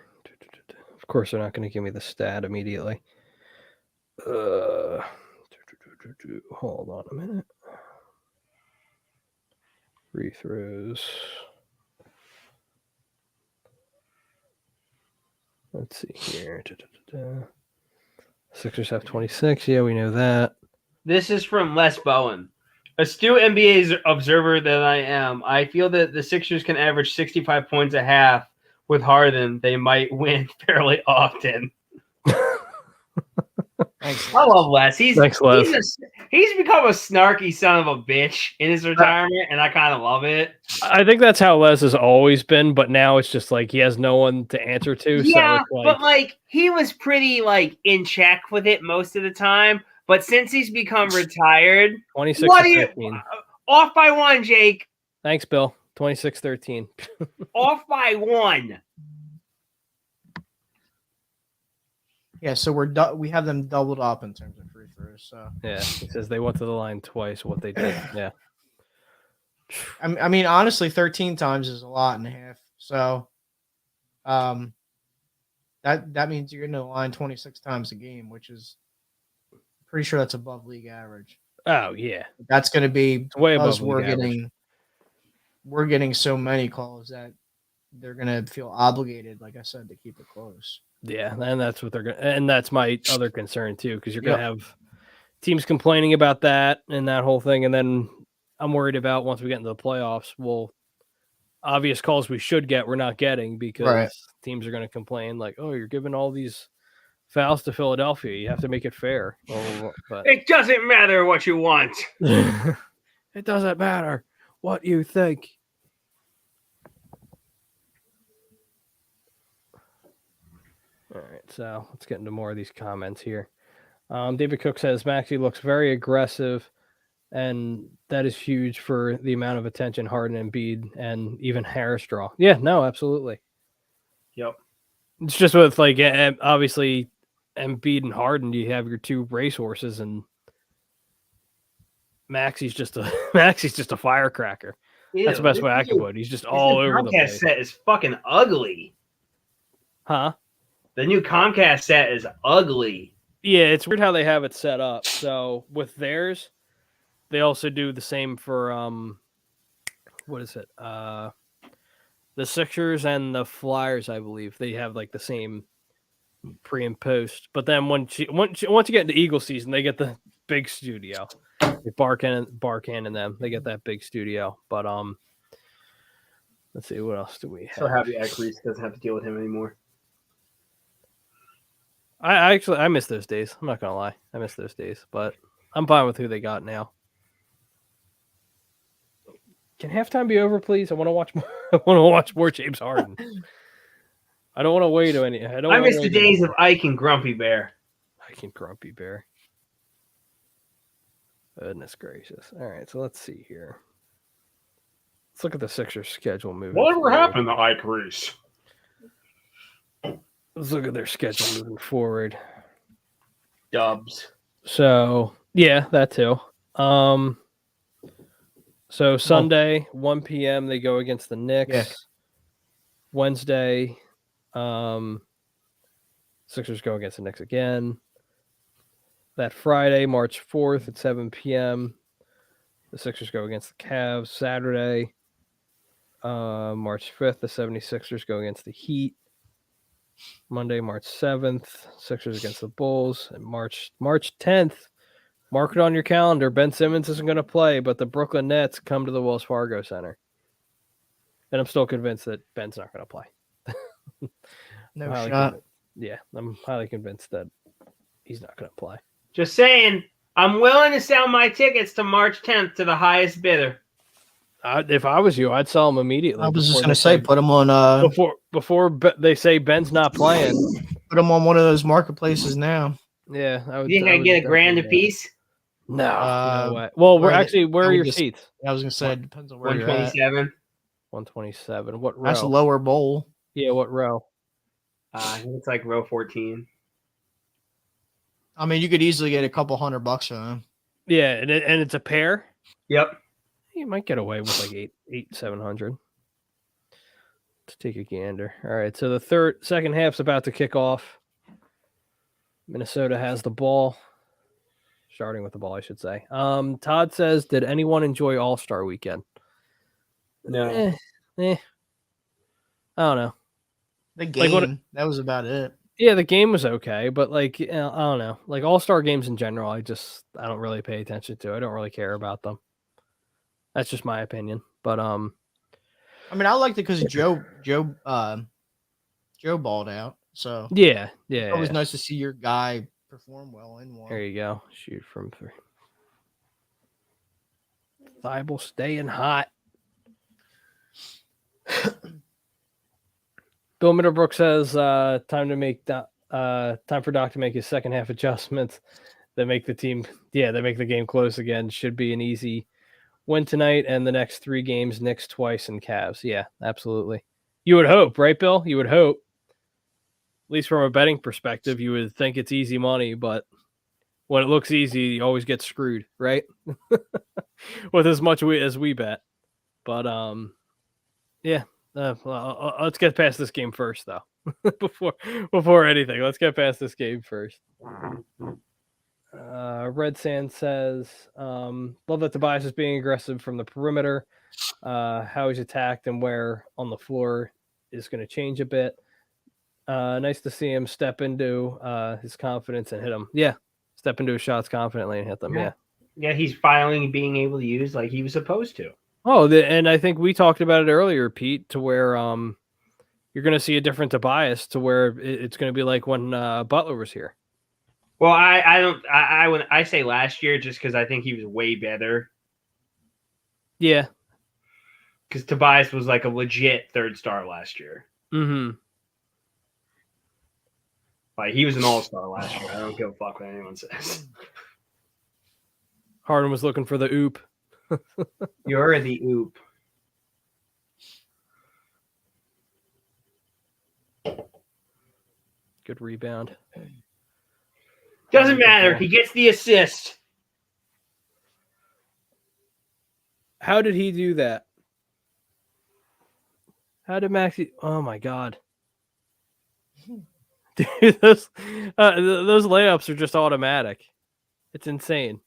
Of course, they're not going to give me the stat immediately. Hold on a minute. Free throws. Let's see here. Sixers have 26. Yeah, we know that. This is from Les Bowen. Astute NBA observer that I am, I feel that the Sixers can average 65 points a half with Harden. They might win fairly often. Thanks. I love Les. Thanks, Les. He's become a snarky son of a bitch in his retirement, and I kind of love it. I think that's how Les has always been, but now it's just like he has no one to answer to. Yeah, so it's but like he was pretty like in check with it most of the time. But since he's become retired, 26 what are to you 13. off by one, Jake? Thanks, Bill. 26-13. Off by one. Yeah, so we have them doubled up in terms of free throws. So Yeah, he says they went to the line twice. What they did, yeah. I mean, honestly, 13 times is a lot and a half. So, that means you're going to line 26 times a game, which is pretty sure that's above league average. Oh yeah, That's going to be it's way above because league average. we're getting so many calls that they're going to feel obligated, like I said, to keep it close. Yeah, and that's what they're going to, and that's my other concern too, because you're going to have teams complaining about that and that whole thing, and then I'm worried about once we get into the playoffs, obvious calls we should get, we're not getting because teams are going to complain like, oh, you're giving all these fouls to Philadelphia. You have to make it fair. But It doesn't matter what you want. it doesn't matter what you think. All right, so let's get into more of these comments here. David Cook says Maxey looks very aggressive, and that is huge for the amount of attention Harden and Embiid and even Harris draw. Yeah, no, absolutely. Yep. It's just with like obviously Embiid and Harden, you have your two racehorses, and Maxey's just a firecracker. Ew, that's the best way I can put it. He's just all over the place. Comcast set is fucking ugly. Huh? The new Comcast set is ugly. Yeah, it's weird how they have it set up. So with theirs, they also do the same for what is it? The Sixers and the Flyers, I believe. They have like the same pre and post. But then once you get into Eagle season, they get the big studio. They Barkan and them. They get that big studio. But let's see, what else do we have? So happy Ike Reese doesn't have to deal with him anymore. I miss those days. I'm not gonna lie. I miss those days. But I'm fine with who they got now. Can halftime be over, please? I want to watch more. I want to watch more James Harden. I don't want to wait to any. I miss the days of Ike and Grumpy Bear. Ike and Grumpy Bear. Goodness gracious! All right, so let's see here. Let's look at the Sixers schedule moving. Whatever happened to Ike Reese? Let's look at their schedule moving forward. Dubs. So yeah, that too. So Sunday, 1 p.m. they go against the Knicks. Yeah. Wednesday, Sixers go against the Knicks again. That Friday, March 4th at 7 p.m., the Sixers go against the Cavs. Saturday, March 5th, the 76ers go against the Heat. Monday, March 7th, Sixers against the Bulls. And March 10th, mark it on your calendar. Ben Simmons isn't going to play, but the Brooklyn Nets come to the Wells Fargo Center. And I'm still convinced that Ben's not going to play. No shot. Yeah, I'm highly convinced that he's not going to play. Just saying, I'm willing to sell my tickets to March 10th to the highest bidder. If I was you, I'd sell them immediately. I was just going to say, put them on. Before they say Ben's not playing, put them on one of those marketplaces now. Yeah, I would. You think I get $1,000 a piece? No, no way. Well, where are your seats? I was going to say, it depends on where you're at. 127. 127. What row? That's a lower bowl. Yeah, what row? I think it's like row 14. I mean, you could easily get a couple $100 for them. Yeah, and it's a pair. Yep. You might get away with like 700. Let's take a gander. All right, so the second half's about to kick off. Minnesota has the ball. Starting with the ball, I should say. Todd says, did anyone enjoy All-Star Weekend? No. I don't know. The game, that was about it. Yeah, the game was okay, but like, I don't know. Like All-Star games in general, I don't really pay attention to. I don't really care about them. That's just my opinion. But I mean, I liked it because Joe balled out. So yeah. it's always nice to see your guy perform well in one. There you go. Shoot from 3. Thibault staying hot. Bill Middlebrook says time for Doc to make his second half adjustments that make the team that make the game close again. Should be an easy win tonight and the next 3 games, Knicks twice and Cavs. Yeah, absolutely. You would hope, right, Bill? You would hope. At least from a betting perspective, you would think it's easy money, but when it looks easy, you always get screwed, right? With as much as we bet. But yeah. Let's get past this game first, though. before anything, let's get past this game first. Red Sand says, love that Tobias is being aggressive from the perimeter. How he's attacked and where on the floor is going to change a bit. Nice to see him step into his confidence and hit them. Yeah, step into his shots confidently and hit them. Yeah, he's finally being able to use like he was supposed to. Oh, and I think we talked about it earlier, Pete, to where you're going to see a different Tobias to where it's going to be like when Butler was here. Well, I say last year just because I think he was way better. Yeah. Because Tobias was like a legit 3rd star last year. Mm-hmm. Like he was an all-star last year. I don't give a fuck what anyone says. Harden was looking for the oop. You're the oop. Good rebound. Doesn't matter. He gets the assist. How did he do that? How did Maxey? Oh my god, dude! Those layups are just automatic. It's insane.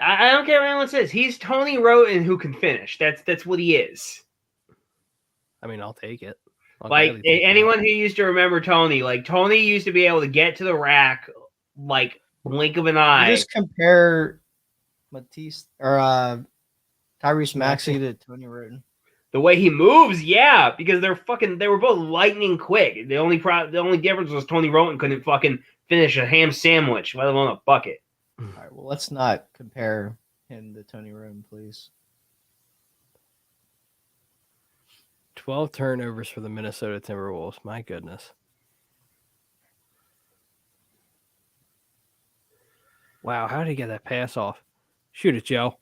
I don't care what anyone says. He's Tony Roten who can finish. That's what he is. I mean, I'll take it. Like anyone who used to remember Tony, like Tony used to be able to get to the rack like blink of an eye. You just compare Matisse or Tyrese Maxey to Tony Roten. The way he moves, yeah, because they were both lightning quick. The only difference was Tony Roten couldn't fucking finish a ham sandwich, let alone a bucket. All right, well, let's not compare him to Tony Roten, please. 12 turnovers for the Minnesota Timberwolves. My goodness. Wow, how did he get that pass off? Shoot it, Joe.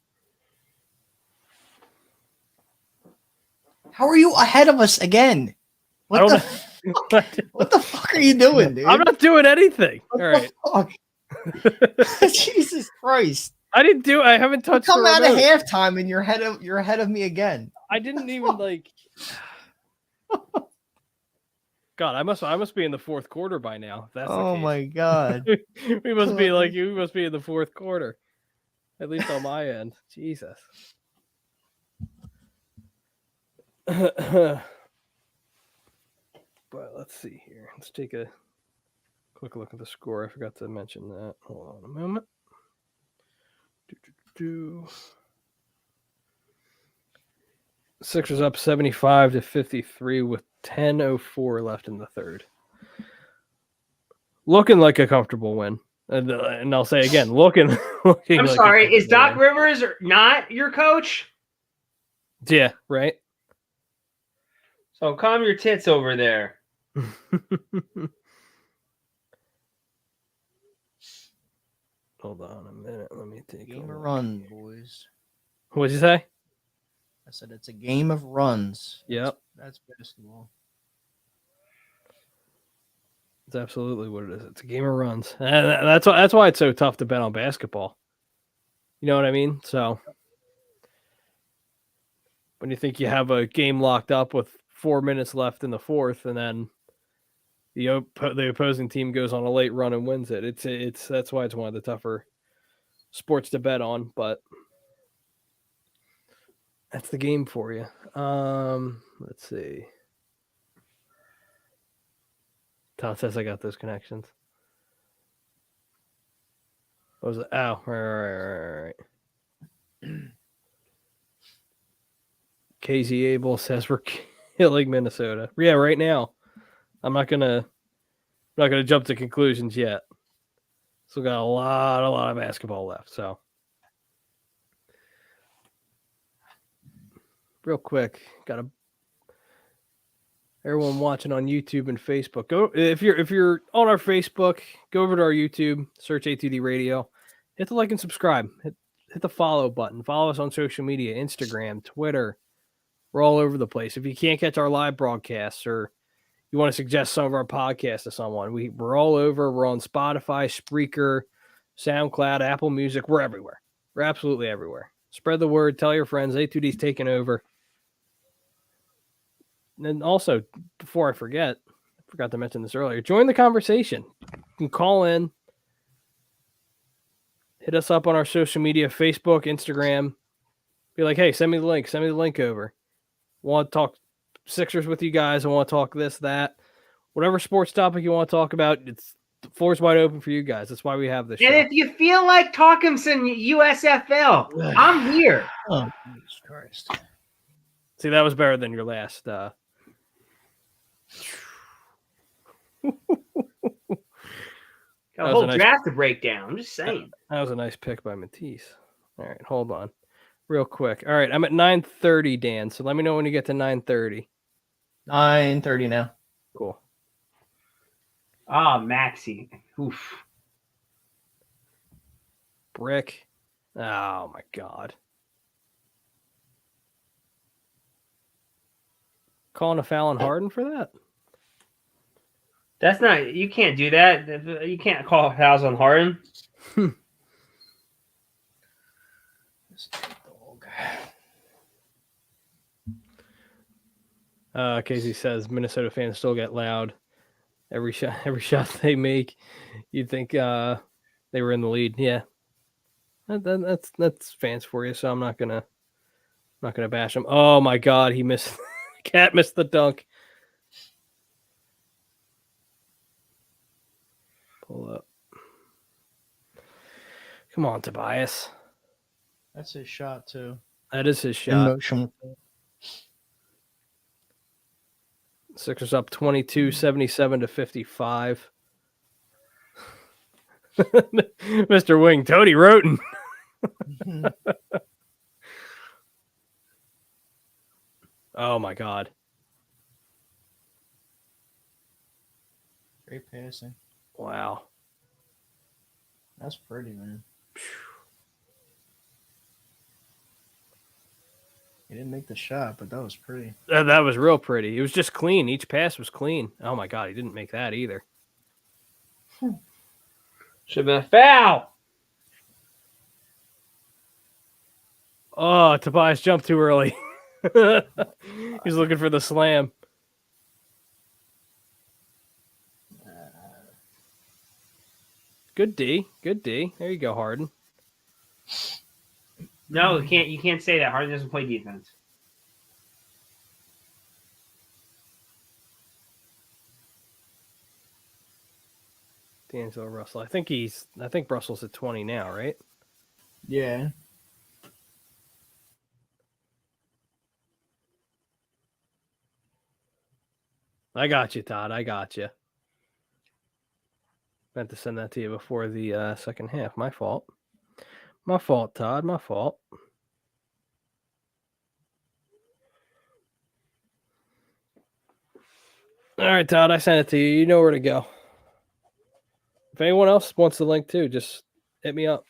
How are you ahead of us again? What the fuck are you doing, dude? I'm not doing anything. What All right. Fuck? Jesus Christ. I haven't touched Come out of halftime and you're ahead of me again. I didn't even like God, I must be in the 4th quarter by now. If that's the case. My god. we must be in the 4th quarter. At least on my end. Jesus. But let's see here. Let's take a quick look at the score. I forgot to mention that. Hold on a moment. Sixers up 75-53 with 10:04 left in the 3rd. Looking like a comfortable win. And I'll say again, looking I'm like sorry, is Doc Rivers not your coach? Yeah, right. So calm your tits over there. Hold on a minute. Let me take Game of runs, boys. What'd you say? I said it's a game of runs. Yep. That's basketball. It's absolutely what it is. It's a game of runs. And that's why it's so tough to bet on basketball. You know what I mean? So when you think you have a game locked up with 4 minutes left in the 4th, and then the opposing team goes on a late run and wins it, that's why it's one of the tougher sports to bet on. But that's the game for you. Let's see. Todd says I got those connections. What was it? Oh, right. KZ Abel says we're killing Minnesota. Yeah, right now. I'm not gonna jump to conclusions yet. Still got a lot of basketball left. So, real quick, everyone watching on YouTube and Facebook. Go if you're on our Facebook, go over to our YouTube, search A2D Radio, hit the like and subscribe. Hit the follow button. Follow us on social media, Instagram, Twitter. We're all over the place. If you can't catch our live broadcasts or you want to suggest some of our podcasts to someone, we're all over. We're on Spotify, Spreaker, SoundCloud, Apple Music. We're everywhere. We're absolutely everywhere. Spread the word. Tell your friends. A2D's taking over. And also, before I forgot to mention this earlier, join the conversation. You can call in. Hit us up on our social media, Facebook, Instagram. Be like, hey, send me the link. Send me the link over. Want to talk Sixers with you guys. I want to talk this, that. Whatever sports topic you want to talk about, the floor's wide open for you guys. That's why we have this show. And if you feel like talking some USFL, I'm here. Oh, Jesus Christ. See, that was better than your last. Got a whole draft to break down. I'm just saying. That was a nice pick by Matisse. All right, hold on. Real quick. All right, I'm at 9:30, Dan. So let me know when you get to 9:30. 9:30 now. Cool. Maxi. Oof. Brick. Oh, my God. Calling a foul on Harden for that? That's not. You can't do that. You can't call fouls on Harden. Casey says Minnesota fans still get loud. Every shot they make, you'd think they were in the lead. Yeah, that's fans for you. So I'm not gonna bash them. Oh my God, he missed. Cat missed the dunk. Pull up. Come on, Tobias. That's his shot too. That is his shot. Emotional. Sixers up 22-77 to 55. Mr. Wing, Tony Roten. Oh my God. Great passing. Wow. That's pretty, man. He didn't make the shot, but that was pretty. That was real pretty. It was just clean. Each pass was clean. Oh my God, he didn't make that either. Should have been a foul. Oh, Tobias jumped too early. He's looking for the slam. Good D. Good D. There you go, Harden. No, you can't say that. Harden doesn't play defense. D'Angelo Russell. I think Russell's at 20 now, right? Yeah. I got you, Todd. I got you. Meant to send that to you before the second half. My fault. My fault, Todd. My fault. All right, Todd. I sent it to you. You know where to go. If anyone else wants the link too, just hit me up.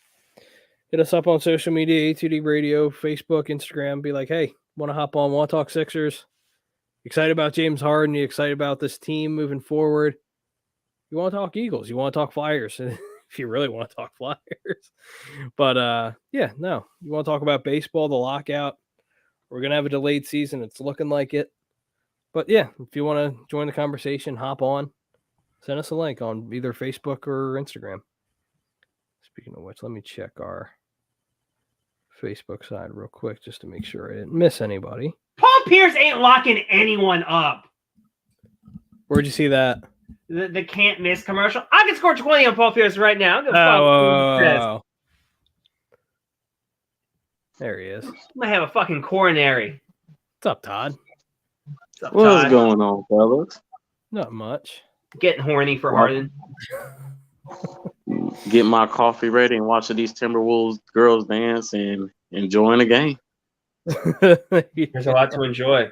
Hit us up on social media, A2D Radio, Facebook, Instagram. Be like, hey, want to hop on? Want to talk Sixers? Excited about James Harden? You excited about this team moving forward? You want to talk Eagles? You want to talk Flyers? If you really want to talk Flyers. But, yeah, no. You want to talk about baseball, the lockout. We're going to have a delayed season. It's looking like it. But, yeah, if you want to join the conversation, hop on. Send us a link on either Facebook or Instagram. Speaking of which, let me check our Facebook side real quick just to make sure I didn't miss anybody. Paul Pierce ain't locking anyone up. Where'd you see that? The can't miss commercial. I can score 20 on Paul Pierce right now. Oh. There he is. I might have a fucking coronary. What's up, Todd? What's up, What's Todd? going on, fellas? Not much. Getting horny for What? Harden. Getting my coffee ready and watching these Timberwolves girls dance and enjoying the game. There's a lot to enjoy.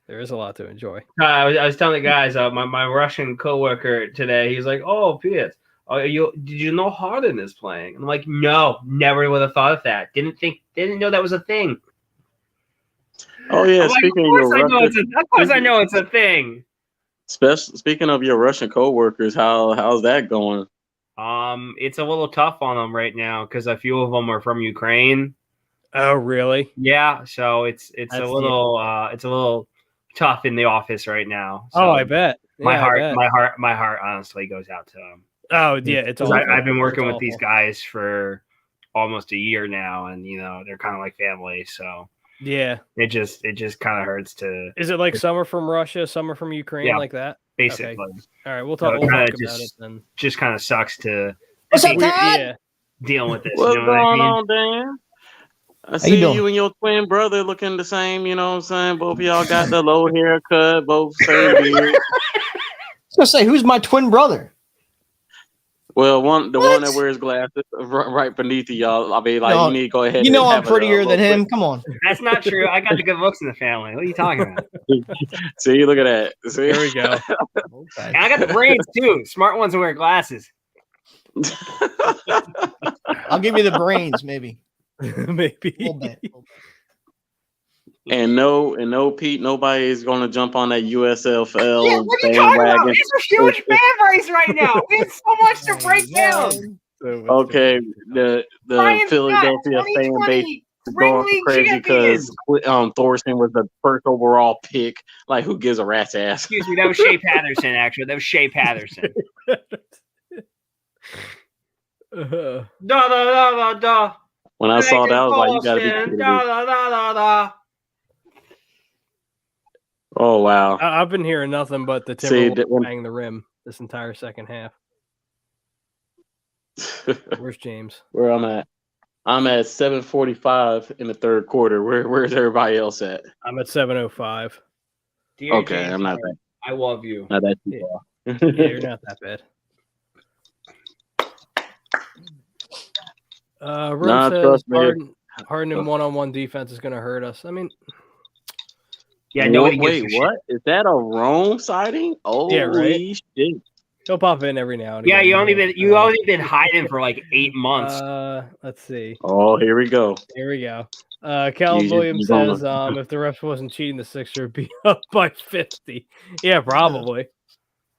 There is a lot to enjoy. I was telling the guys, my Russian coworker today, he's like, "Oh, Piers, did you know Harden is playing?" I'm like, "No, never would have thought of that. Didn't know that was a thing." Oh yeah, I'm like, speaking of of your course Russian, I know it's a thing. speaking of your Russian coworkers, how's that going? It's a little tough on them right now because a few of them are from Ukraine. Oh, really? Yeah, so it's a That's little tough in the office right now. So Oh, I bet. my Yeah, I bet. my heart honestly goes out to them. Oh, yeah, it's 'Cause awful. I've been working It's with these awful. guys for almost a year now, and they're kind of like family. So Yeah. it just kind of hurts to Is it like some are from Russia, some are from Ukraine, Yeah. like that? basically All right, we'll So talk, it we'll kinda talk about just- it then. just kind of sucks to What's up, be Todd? Yeah. dealing with this. What's You know what I going mean? on, Dan? I you see doing? you and your twin brother looking the same. You know what I'm saying? Both of y'all got the low haircut, both same beard. I was gonna say, who's my twin brother? Well, one What? that wears glasses right beneath y'all. I mean, like No, you need to go ahead. You know and I'm have a prettier than little him. Come on. That's not true. I got the good looks in the family. What are you talking about? See, look at that. See? There we go. And I got the brains too. Smart ones who wear glasses. I'll give you the brains, maybe. Maybe. A little bit. And no, Pete. Nobody is going to jump on that USFL Yeah, what are you talking about? bandwagon. It's a huge fan base right now. We have so much to break down. Okay, the Ryan Scott, Philadelphia fan base 2020 is Spring going League crazy champions. because Thorson was the first overall pick. Like, who gives a rat's ass? Excuse me, that was Shea Patterson, actually. That was Shea Patterson. Uh, Da da da da da. When I saw that, I was like, you gotta be Boston, kidding da me. da da da da. Oh wow. I've been hearing nothing but the See, Timberwolves bang the rim this entire second half. Where's James? Where I'm at? I'm at 7:45 in the third quarter. Where's everybody else at? I'm at 7:05. Dear Okay, James I'm not Harden, I love you. Not that too Yeah. far. Yeah, you're not that bad. Rome Nah, says trust me. Harden in one-on-one defense is going to hurt us. I mean, Yeah, nobody Wait, gives a what? Is that a Rome sighting? Holy Yeah, right. shit! he'll pop in every now and shit. Yeah, again. you only been hiding for like 8 months. Let's see. Oh, here we go. Here we go. Cal You Williams gonna- says, if the refs wasn't cheating, the Sixers would be up by 50. Yeah, probably.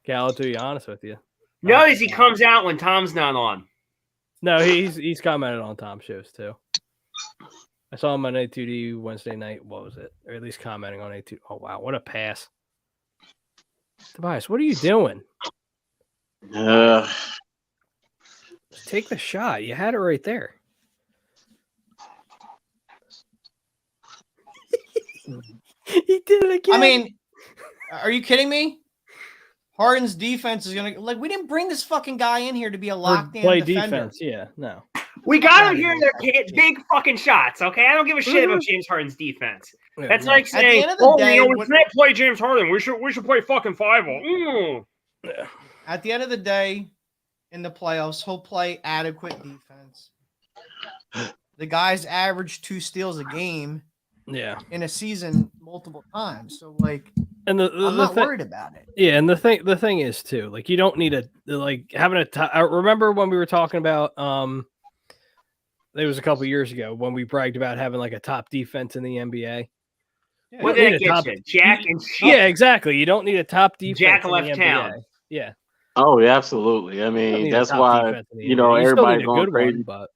Cal, to be honest with you. Notice he comes out when Tom's not on. No, he's commented on Tom's shows too. I saw him on A2D Wednesday night. What was it? Or at least commenting on A2. Oh wow, what a pass! Tobias, what are you doing? Just take the shot. You had it right there. He did it again. I mean, are you kidding me? Harden's defense is gonna we didn't bring this fucking guy in here to be a Or lockdown play defender. defense. Yeah, no. We got him here to hit big fucking shots, okay? I don't give a shit about James Harden's defense. Yeah, That's no. like the saying, end of the day, we can't play James Harden. We should play fucking 5-0. At the end of the day, in the playoffs, he'll play adequate defense. The guy's averaged 2 steals a game Yeah, in a season multiple times. So and the I'm not worried about it. Yeah, and the thing is too, like you don't need having a top. I remember when we were talking about it was a couple years ago when we bragged about having like a top defense in the NBA. Yeah, What You did don't that need a get top- you? Jack and shit. Yeah, exactly. You don't need a top defense. Jack in left the town. NBA. Yeah, Oh, yeah, absolutely. I You don't mean, need a that's top why defense in the you know NBA. still everybody's need a going good crazy. one, but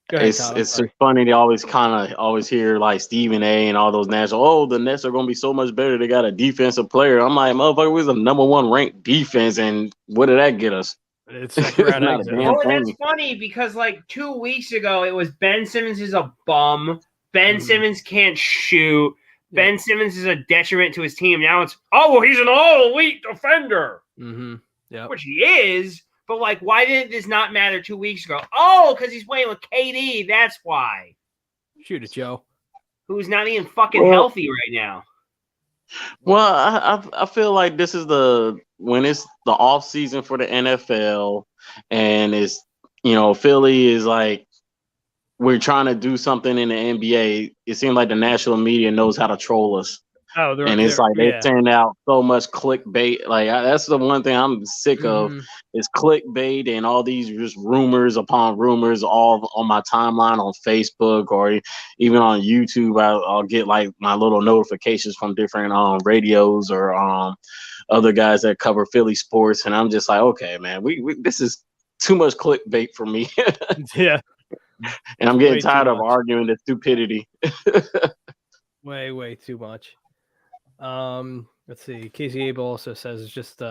go ahead, Todd, I'm It's sorry. just funny. They always hear like Stephen A. and all those national. Oh, the Nets are going to be so much better. They got a defensive player. I'm like, motherfucker, we're the number 1 ranked defense, and what did that get us? It's second round Not a exit. damn Oh, and that's thing. funny because like 2 weeks ago, it was Ben Simmons is a bum. Ben Mhm. Simmons can't shoot. Yeah. Ben Simmons is a detriment to his team. Now it's, oh, well, he's an all elite defender, Mm-hmm. Yeah. which he is. But like, why did this not matter 2 weeks ago? Oh, because he's playing with KD. That's why. Shoot it, Joe. who's not even fucking healthy right now. Well, I feel like this is when it's the off season for the NFL, and it's Philly is like we're trying to do something in the NBA. It seems like the national media knows how to troll us. Oh, And it's like they send out so much clickbait. Like that's the one thing I'm sick of is clickbait and all these just rumors upon rumors all on my timeline on Facebook or even on YouTube. I'll get like my little notifications from different radios or other guys that cover Philly sports, and I'm just like, okay, man, we this is too much clickbait for me. Yeah, and I'm getting tired of arguing the stupidity. way too much. Let's see. Casey Abel also says it's just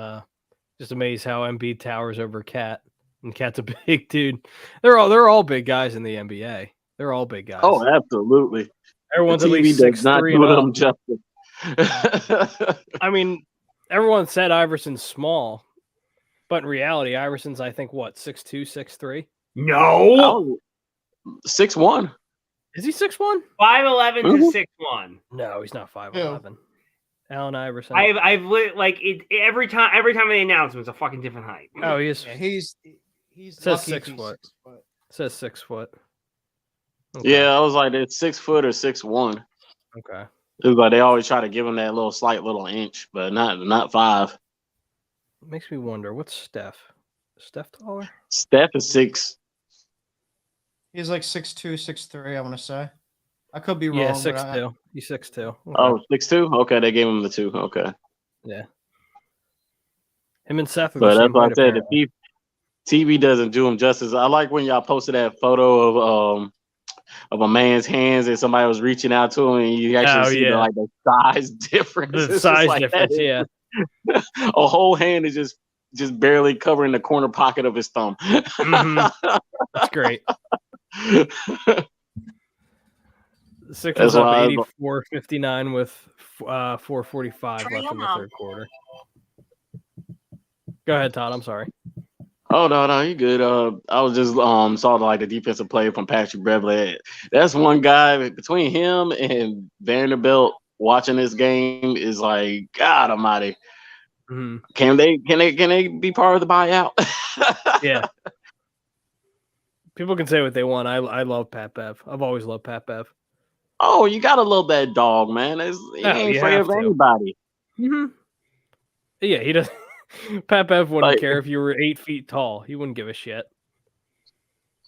amazed how Embiid towers over Cat, and Cat's a big dude. They're all big guys in the NBA. They're all big guys. Oh, absolutely. Everyone's the TV at least does not 6'3" do and them justice. I mean, everyone said Iverson's small, but in reality, Iverson's I think what 6'2", 6'3". No, 6'1". Is he 6'1"? 5'11" to 6'1". No, he's not 5'11". Allen Iverson. I've like it every time they announce him, it's a fucking different height. Oh, he is. Yeah, he's says 6 foot. It says 6 foot. Okay. Yeah, I was like, it's 6 foot or 6'1". Okay. It was like they always try to give him that slight little inch, but not 5. It makes me wonder, what's Steph? Is Steph taller? Steph is 6. He's like 6'2", 6'3", I want to say. I could be wrong. Yeah, 6'2". He's 6'2". Okay. Oh, 6'2"? Okay, they gave him the 2. Okay. Yeah. Him and Seth are but the that's same what height, I said. apparently. The TV doesn't do him justice. I like when y'all posted that photo of a man's hands and somebody was reaching out to him, and you actually see the size difference. The size difference, yeah. A whole hand is just barely covering the corner pocket of his thumb. That's great. Six was up 84-59 with 4:45 left in the third quarter. Go ahead, Todd. I'm sorry. Oh no, you good. I was just saw the defensive play from Patrick Beverley. That's one guy between him and Vanderbilt watching this game is like God Almighty. Mm-hmm. Can they be part of the buyout? Yeah. People can say what they want. I love Pat Bev. I've always loved Pat Bev. Oh, you gotta love that dog, man. He ain't afraid of anybody. Mm-hmm. Yeah, he does. Pat Bev wouldn't care if you were 8 feet tall. He wouldn't give a shit.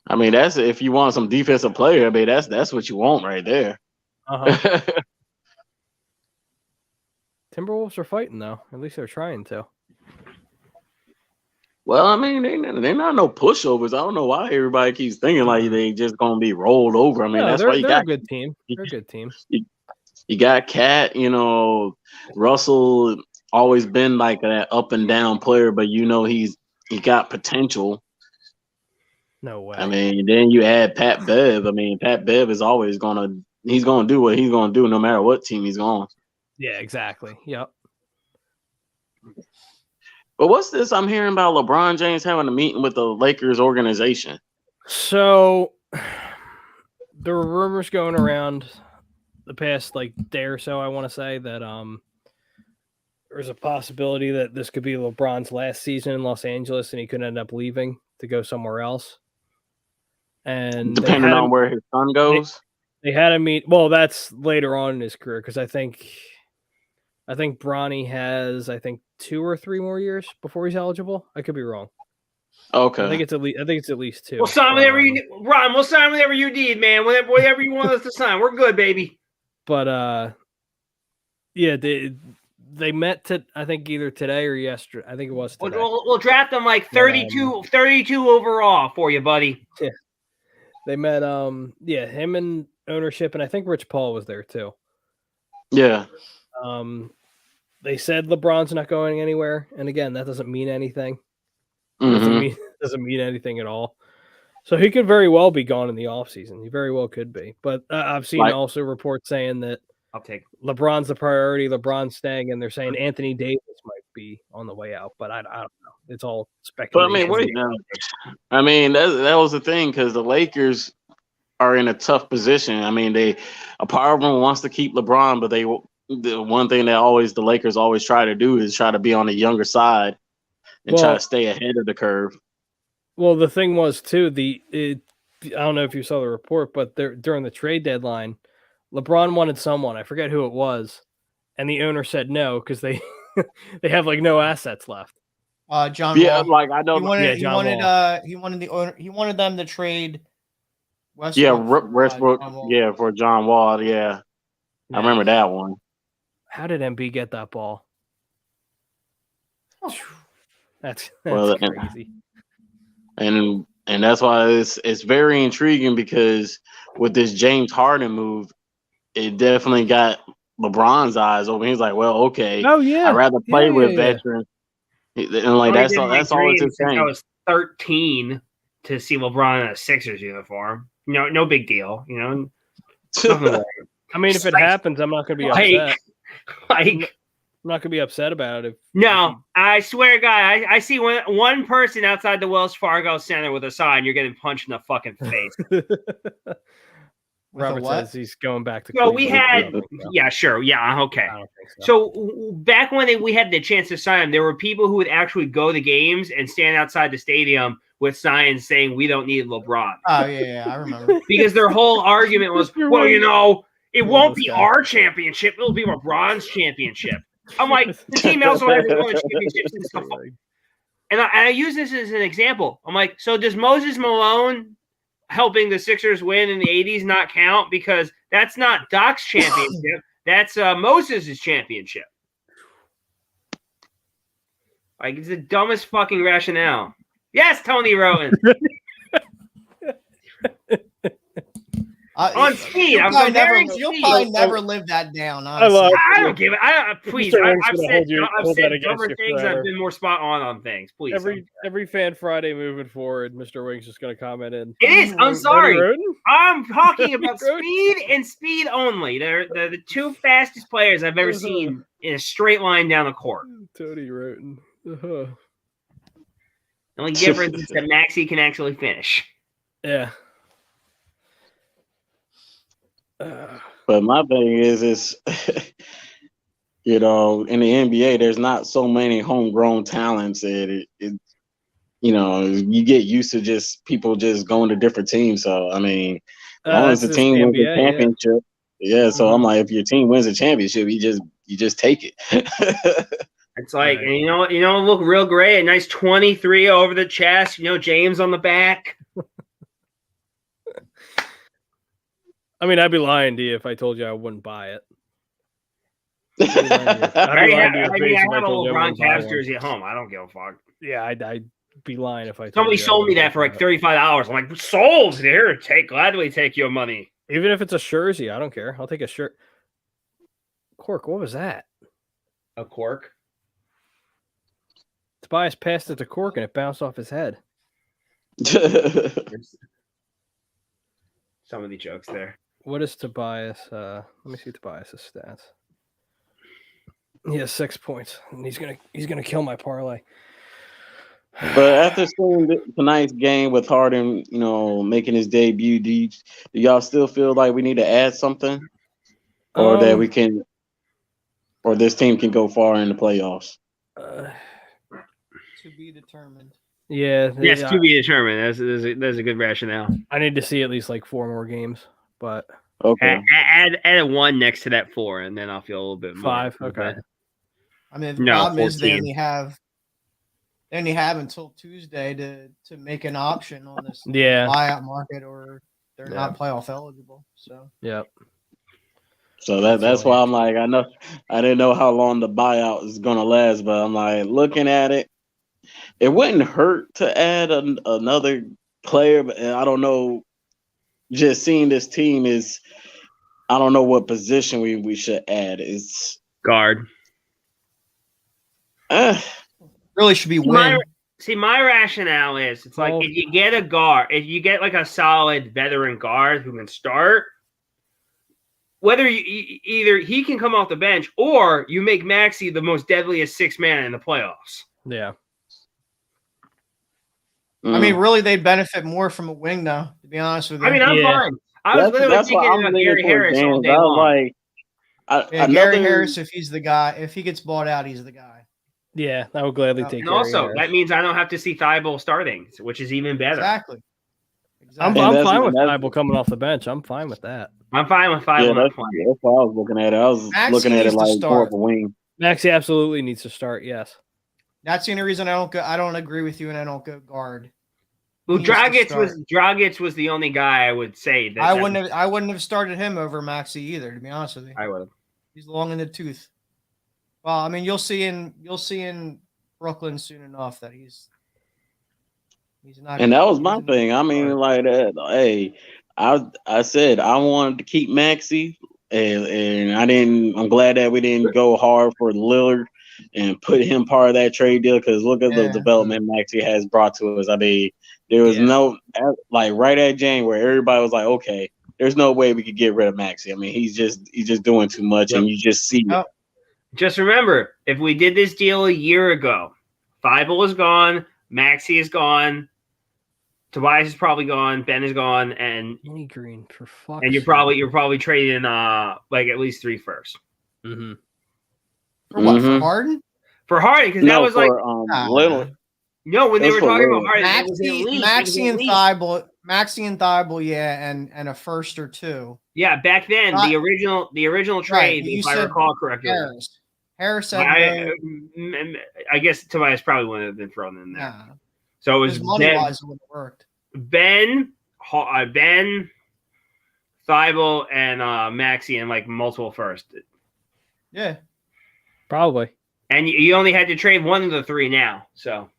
I mean, that's if you want some defensive player. I mean, that's what you want right there. Uh-huh. Timberwolves are fighting though. At least they're trying to. Well, I mean, they're not no pushovers. I don't know why everybody keeps thinking like they just gonna be rolled over. I mean, that's why you got a good team. They're a good team. You got Cat, Russell always been like that up and down player, but he got potential. No way. I mean, then you add Pat Bev. I mean, Pat Bev is always gonna do what he's gonna do no matter what team he's on. Yeah, exactly. Yep. But what's this I'm hearing about LeBron James having a meeting with the Lakers organization? So there were rumors going around the past day or so, I want to say, that there's a possibility that this could be LeBron's last season in Los Angeles and he could end up leaving to go somewhere else. And depending on where his son goes? They had a meet. Well, that's later on in his career because I think Bronny has 2 or 3 more years before he's eligible. I could be wrong. Okay. I think it's at least 2. We'll sign whatever you need, Ron. We'll sign whatever you need, man. Whatever you want us to sign, we're good, baby. But yeah, they met I think either today or yesterday. I think it was today. We'll draft them 32 overall for you, buddy. Yeah. They met him and ownership, and I think Rich Paul was there too. Yeah. They said LeBron's not going anywhere, and again, that doesn't mean anything. Mm-hmm. Doesn't mean anything at all. So he could very well be gone in the offseason. He very well could be. But I've seen also reports saying that I'll take LeBron's the priority. LeBron's staying, and they're saying Anthony Davis might be on the way out. But I don't know. It's all speculation. But I mean, wait. I mean, that was the thing because the Lakers are in a tough position. I mean, a part of them wants to keep LeBron, but the one thing that the Lakers always try to do is try to be on the younger side and try to stay ahead of the curve. Well, the thing was too, I don't know if you saw the report, but during the trade deadline, LeBron wanted someone, I forget who it was, and the owner said no because they they have like no assets left. John Yeah, Wall. like I know. He wanted them to trade Westbrook. Yeah, Westbrook. For John Wall. Yeah, I remember that one. How did Embiid get that ball? That's crazy. And that's why it's very intriguing because with this James Harden move, it definitely got LeBron's eyes open. He's like, well, okay, I'd rather play with veterans. And like that's always his thing. I was 13 to see LeBron in a Sixers uniform. No big deal. I mean, if it happens, I'm not going to be upset. I'm not going to be upset about it. I swear to God, I see one person outside the Wells Fargo Center with a sign. You're getting punched in the fucking face. Robert says he's going back to. So we had, sure, okay. I don't think So back when we had the chance to sign him, there were people who would actually go to games and stand outside the stadium with signs saying we don't need LeBron. Oh yeah, I remember. Because their whole argument was, it won't be our championship; it'll be LeBron's championship. I'm like, the team also hasn't won a championship since the. And I use this as an example. I'm like, so does Moses Malone helping the Sixers win in the 80s not count? Because that's not Doc's championship. That's Moses' championship. Like, it's the dumbest fucking rationale. Yes, Tony Rowan. On speed. You'll probably never live that down. Honestly. I don't give it. Please. I've said dumber things. I've been more spot on things. Please. Every Fan Friday moving forward, Mr. Wings just going to comment in. It is. I'm sorry. I'm talking about speed and speed only. They're the two fastest players I've ever seen in a straight line down the court. Tony Roten. The only difference is that Maxey can actually finish. Yeah. But my thing is in the NBA, there's not so many homegrown talents that you get used to just people just going to different teams. So I mean, as long as the team wins the championship, so I'm like, if your team wins a championship, you just take it. It's like, and look real great. A nice 23 over the chest. James on the back. I mean, I'd be lying to you if I told you I wouldn't buy it. I have a little Ron Cavs jersey at home. I don't give a fuck. Yeah, I'd be lying if I told somebody sold me that for like $35. I'm like, sold. Here, gladly take your money. Even if it's a jersey, I don't care. I'll take a shirt. Cork, what was that? A cork? Tobias passed it to Cork and it bounced off his head. Some of the jokes there. What is Tobias? Let me see Tobias's stats. He has 6 points, and he's gonna kill my parlay. But after seeing tonight's game with Harden, making his debut, do y'all still feel like we need to add something, or that we can, or this team can go far in the playoffs? To be determined. Yeah. Yes, to be determined. That's a good rationale. I need to see at least like 4 more games, but okay. Add a 1 next to that 4, and then I'll feel a little bit more. 5. Okay. I mean, the problem is they only have until Tuesday to make an option on this buyout market, or they're not playoff eligible. So So that's why I'm like, I didn't know how long the buyout is gonna last, but I'm like, looking at it, it wouldn't hurt to add another player, but I don't know. Just seeing this team I don't know what position we should add. Is guard. Really should be win. My rationale is it's like if you get a guard, if you get like a solid veteran guard who can start, whether either he can come off the bench or you make Maxey the most deadliest 6th man in the playoffs. Yeah. I mean, really, they benefit more from a wing, though. To be honest with you. I mean, I'm fine. I was literally That's why thinking I'm of leaning Gary towards Harris all James. day I was long. like, Yeah, Gary Harris, if he's the guy, if he gets bought out, he's the guy. Yeah, I would gladly Yeah. take And Gary also, Harris. that means I don't have to see Thibault starting, which is even better. Exactly. I'm And that's- fine with that's- Thibault coming off the bench. I'm fine with that. I'm fine with Thibault Yeah, not that's playing. what I was looking at. I was Maxey looking at it needs to like more start. of a wing. Maxey absolutely needs to start. Yes. That's the only reason I don't agree with you, and I don't go guard. Well, He needs to Dragic was the only guy I would say that I wouldn't have started him over Maxey either, to be honest with you. I would have. He's long in the tooth. Well, I mean, you'll see in Brooklyn soon enough that he's not. And that was my thing. I mean, like that. Hey, I said I wanted to keep Maxey, and I didn't. I'm glad that we didn't go hard for Lillard and put him part of that trade deal, because look at the development Maxey has brought to us. I mean, there was no, like, right at January, everybody was like, okay, there's no way we could get rid of Maxey. I mean, he's just doing too much, and you just see it. Just remember, if we did this deal a year ago, Thibault is gone, Maxey is gone, Tobias is probably gone, Ben is gone, and Danny Green, for fuck's and you're probably trading like at least 3 firsts. Mm-hmm. For what? For Harden? For Harden, because that was Lillard. No, when they were talking about Harden, Maxey and Thibault, yeah, and a first or two. Yeah, back then the original trade, if I recall correctly. Harris said I guess Tobias probably wouldn't have been thrown in there. Nah. So it was money-wise, it wouldn't have worked. Ben, Thibault, and Maxey, and like multiple first. Yeah, probably. And you only had to trade one of the 3 now. So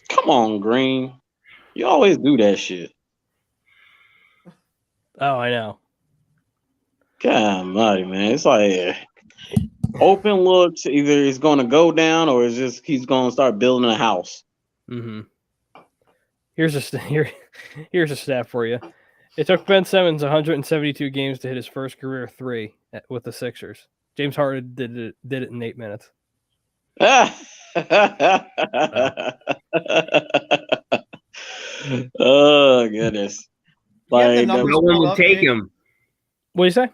come on, Green. You always do that shit. Oh, I know. God almighty, man. It's like open looks. Either it's going to go down, or it's just he's going to start building a house. Mm-hmm. Here's a stat for you. It took Ben Simmons 172 games to hit his first career 3 with the Sixers. James Harden did it in 8 minutes. Oh goodness! Like no one will take him. What do you say?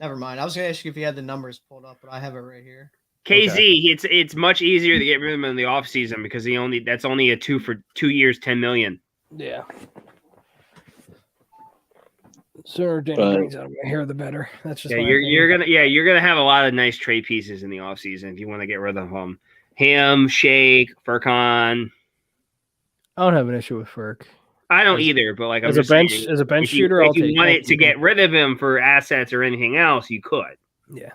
Never mind. I was going to ask you if you had the numbers pulled up, but I have it right here. KZ, it's much easier to get rid of him in the offseason because that's only a 2 for 2 years, $10 million. Yeah. Sooner Danny Green's out of my hair, the better. That's just you're gonna have a lot of nice trade pieces in the offseason if you want to get rid of them. Him, Shake, Furkan. I don't have an issue with Furk. I don't either, but like as a bench shooter, if you wanted to get rid of him for assets or anything else, you could. Yeah.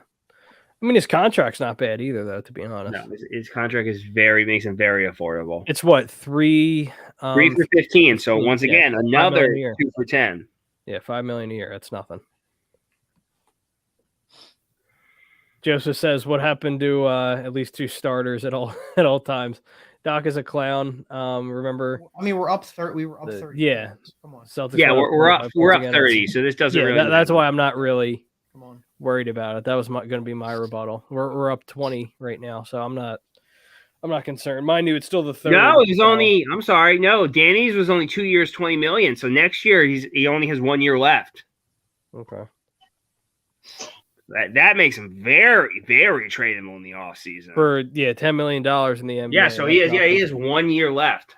I mean, his contract's not bad either, though, to be honest. No, his contract is makes him very affordable. It's what, 3 for 15. So once again, another 2 for 10. Yeah, $5 million a year. That's nothing. Joseph says, "What happened to at least 2 starters at all times?" Doc is a clown. Remember? I mean, we're up 30. We were up 30. Yeah, come on. Celtics. Yeah, we're up 30. So this doesn't really. That's why I'm not really worried about it. That was going to be my rebuttal. We're up 20 right now, so I'm not concerned. Mind you, it's still the third. No, he's only. I'm sorry. No, Danny's was only 2 years, $20 million. So next year he only has 1 year left. Okay. That makes him very, very tradable in the offseason. For $10 million in the NBA. Yeah, so he has 1 year left.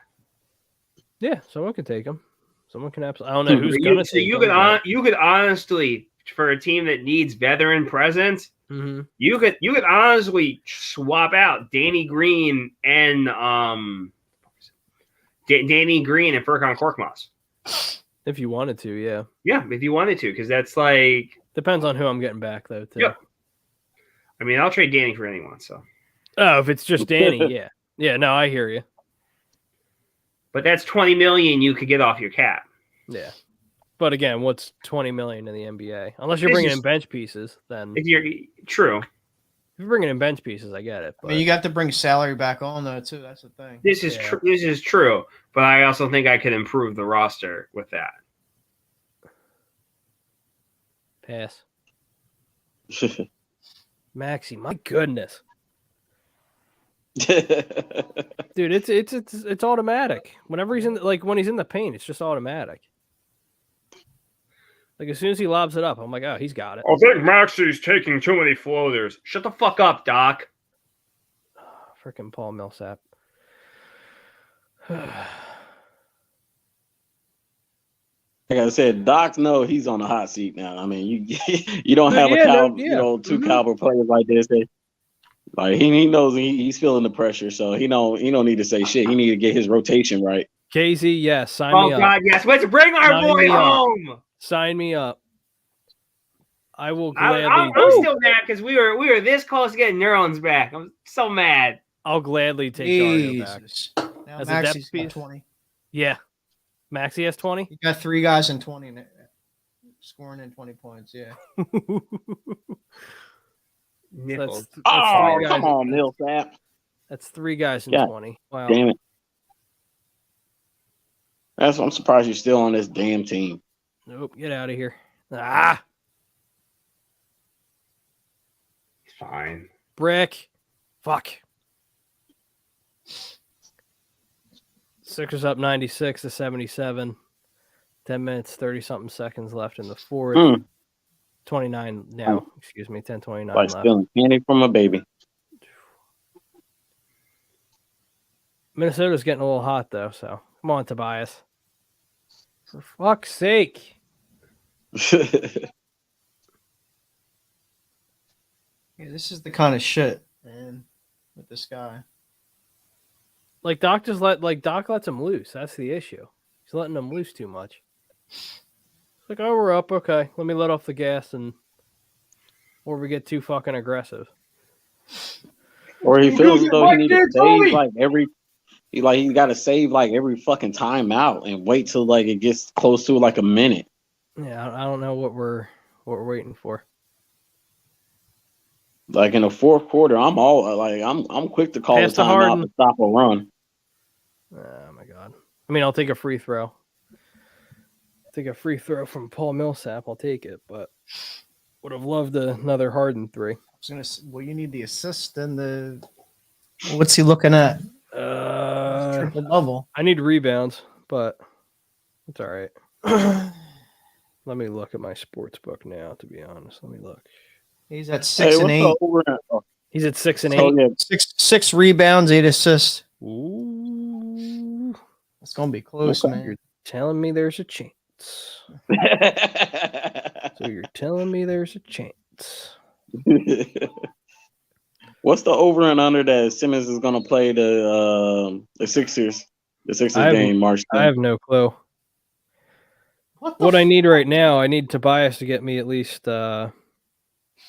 Yeah, someone can take him. Someone can absolutely. I don't know who's going to take him. You could honestly, for a team that needs veteran presence, mm-hmm. you could honestly swap out Danny Green and Furkan Korkmaz. If you wanted to, yeah. Yeah, if you wanted to, because that's like depends on who I'm getting back though. Too. Yeah. I mean, I'll trade Danny for anyone. So. Oh, if it's just Danny, yeah, yeah. No, I hear you. But that's $20 million you could get off your cap. Yeah. But again, what's $20 million in the NBA? Unless you're bringing in bench pieces, then if you're true. If you're bringing in bench pieces, I get it. But... I mean, you got to bring salary back on though too. That's the thing. This is true. This is true. But I also think I could improve the roster with that. Pass. Maxey, my goodness. Dude, it's automatic. Whenever he's in when he's in the paint, it's just automatic. Like, as soon as he lobs it up, I'm like, oh, he's got it. I think Maxi's taking too many floaters. Shut the fuck up, Doc. Freaking Paul Millsap. Like I said, Doc knows he's on the hot seat now. I mean, you don't have two caliber players like this. Like he knows he's feeling the pressure, so he don't need to say shit. He need to get his rotation right. KZ, yes, sign me up. Oh God, yes. Let's bring our boy home. Sign me up. I will gladly. I'm still mad because we were this close to getting Neurons back. I'm so mad. I'll gladly take Dario back. Now Maxi's got 20. Yeah. Maxi has 20? You got 3 guys in 20 scoring in 20 points, yeah. That's come on, Millsap. That's 3 guys in 20. Wow. Damn it. I'm surprised you're still on this damn team. Nope, get out of here. Ah. He's fine. Brick. Fuck. Sixers up 96-77. 10 minutes, 30-something seconds left in the fourth. 29 now. Excuse me, 10:29 like left. Stealing candy from a baby. Minnesota's getting a little hot, though, so come on, Tobias. For fuck's sake. Yeah, this is the kind of shit, man, with this guy. Like Doc lets him loose. That's the issue. He's letting him loose too much. It's like, oh, we're up. Okay, let me let off the gas or we get too fucking aggressive. Or he feels as though he needs to save like he got to save like every fucking timeout and wait till like it gets close to like a minute. Yeah, I don't know what we're waiting for. Like in the fourth quarter, I'm quick to call the timeout to stop a run. Oh my God! I mean, I'll take a free throw. Take a free throw from Paul Millsap. I'll take it, but would have loved another Harden 3. Well, you need the assist and the. What's he looking at? Triple double. I need rebounds, but it's all right. Let me look at my sports book now. To be honest, let me look. He's at 6 and 8. He's at 6 and 8. Six rebounds, 8 assists. Ooh, it's gonna be close, man. You're telling me there's a chance. So you're telling me there's a chance. What's the over and under that Simmons is gonna play the Sixers? The Sixers game March 10th. I have no clue. What I need right now, I need Tobias to get me at least.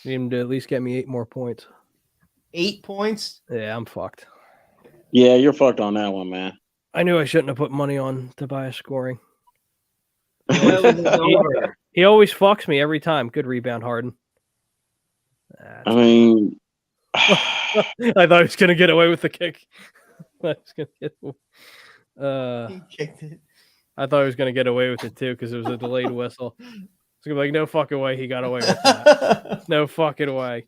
Need him to at least get me 8 more points. 8 points? Yeah, I'm fucked. Yeah, you're fucked on that one, man. I knew I shouldn't have put money on Tobias scoring. He always fucks me every time. Good rebound, Harden. I mean, I thought he was going to get away with the kick. He kicked it. I thought he was going to get away with it too because it was a delayed whistle. It's gonna be like, no fucking way he got away with that. No fucking way. I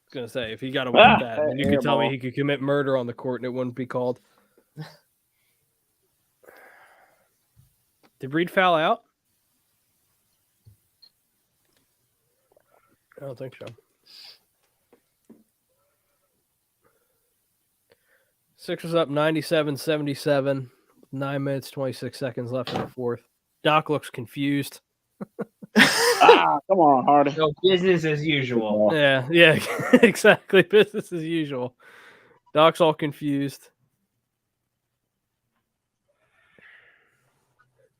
was gonna say, if he got away with that, then you could tell me he could commit murder on the court and it wouldn't be called. Did Reed foul out? I don't think so. Sixers up 97-77. 9 minutes, 26 seconds left in the fourth. Doc looks confused. Come on, Harden. No, business as usual. Yeah, exactly. Business as usual. Doc's all confused.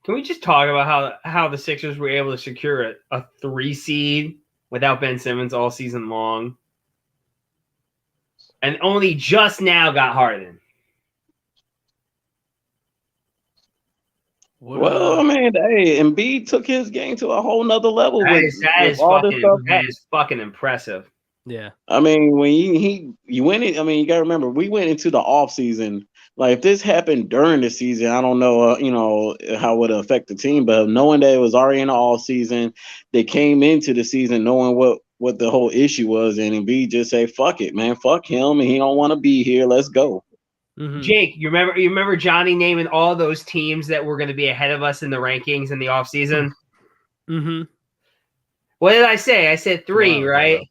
Can we just talk about how the Sixers were able to secure a 3 seed without Ben Simmons all season long, and only just now got Harden? Well, I mean, hey, Embiid took his game to a whole nother level. That is fucking impressive. Yeah. I mean, when you went in, I mean, you got to remember, we went into the off season. Like, if this happened during the season, I don't know, how it would affect the team. But knowing that it was already in the off season, they came into the season knowing what the whole issue was, and Embiid just say, "Fuck it, man, fuck him, and he don't want to be here. Let's go." Mhm. Jake, you remember Johnny naming all those teams that were going to be ahead of us in the rankings in the offseason? Mm-hmm. What did I say? I said 3, right?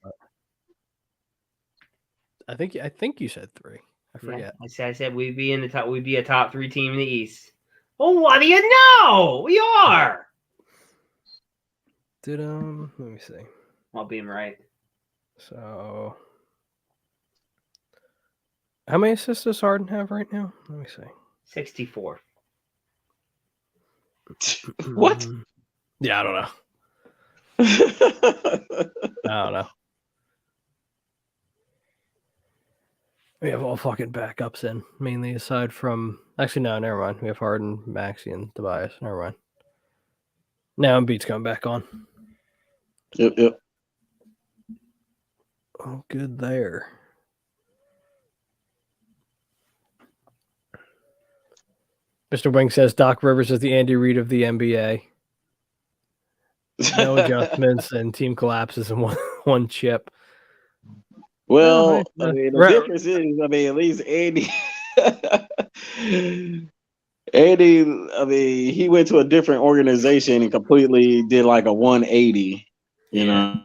I think you said 3. I forget. Yeah, I said we'd be in the top. We'd be a top 3 team in the East. Well, what do you know? We are. Let me see. I'll be right. So, how many assists does Harden have right now? Let me see. 64. What? Yeah, I don't know. I don't know. We have all fucking backups in, mainly aside from. Actually, no, never mind. We have Harden, Maxey, and Tobias. Never mind. Now Embiid's coming back on. Yep. Oh, good there. Mr. Wing says Doc Rivers is the Andy Reid of the NBA. No adjustments and team collapses in one chip. Well, No, I mean, the difference is, at least Andy, he went to a different organization and completely did like a 180. You know,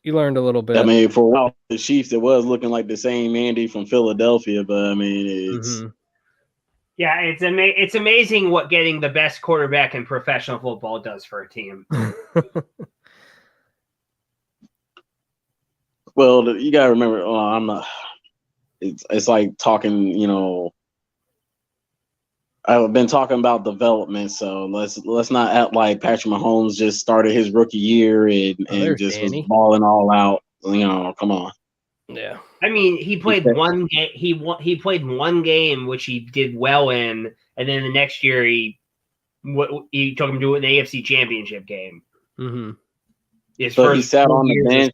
you learned a little bit. I mean, for a while, the Chiefs, it was looking like the same Andy from Philadelphia, but I mean, it's. Yeah, it's amazing what getting the best quarterback in professional football does for a team. Well, you gotta remember. I'm not. It's like talking. You know, I've been talking about development, so let's not act like Patrick Mahomes just started his rookie year and just was balling all out. You know, come on. Yeah. I mean, he played one game. He played one game, which he did well in, and then the next year he took him to an AFC Championship game. Mm-hmm. So he sat on the bench.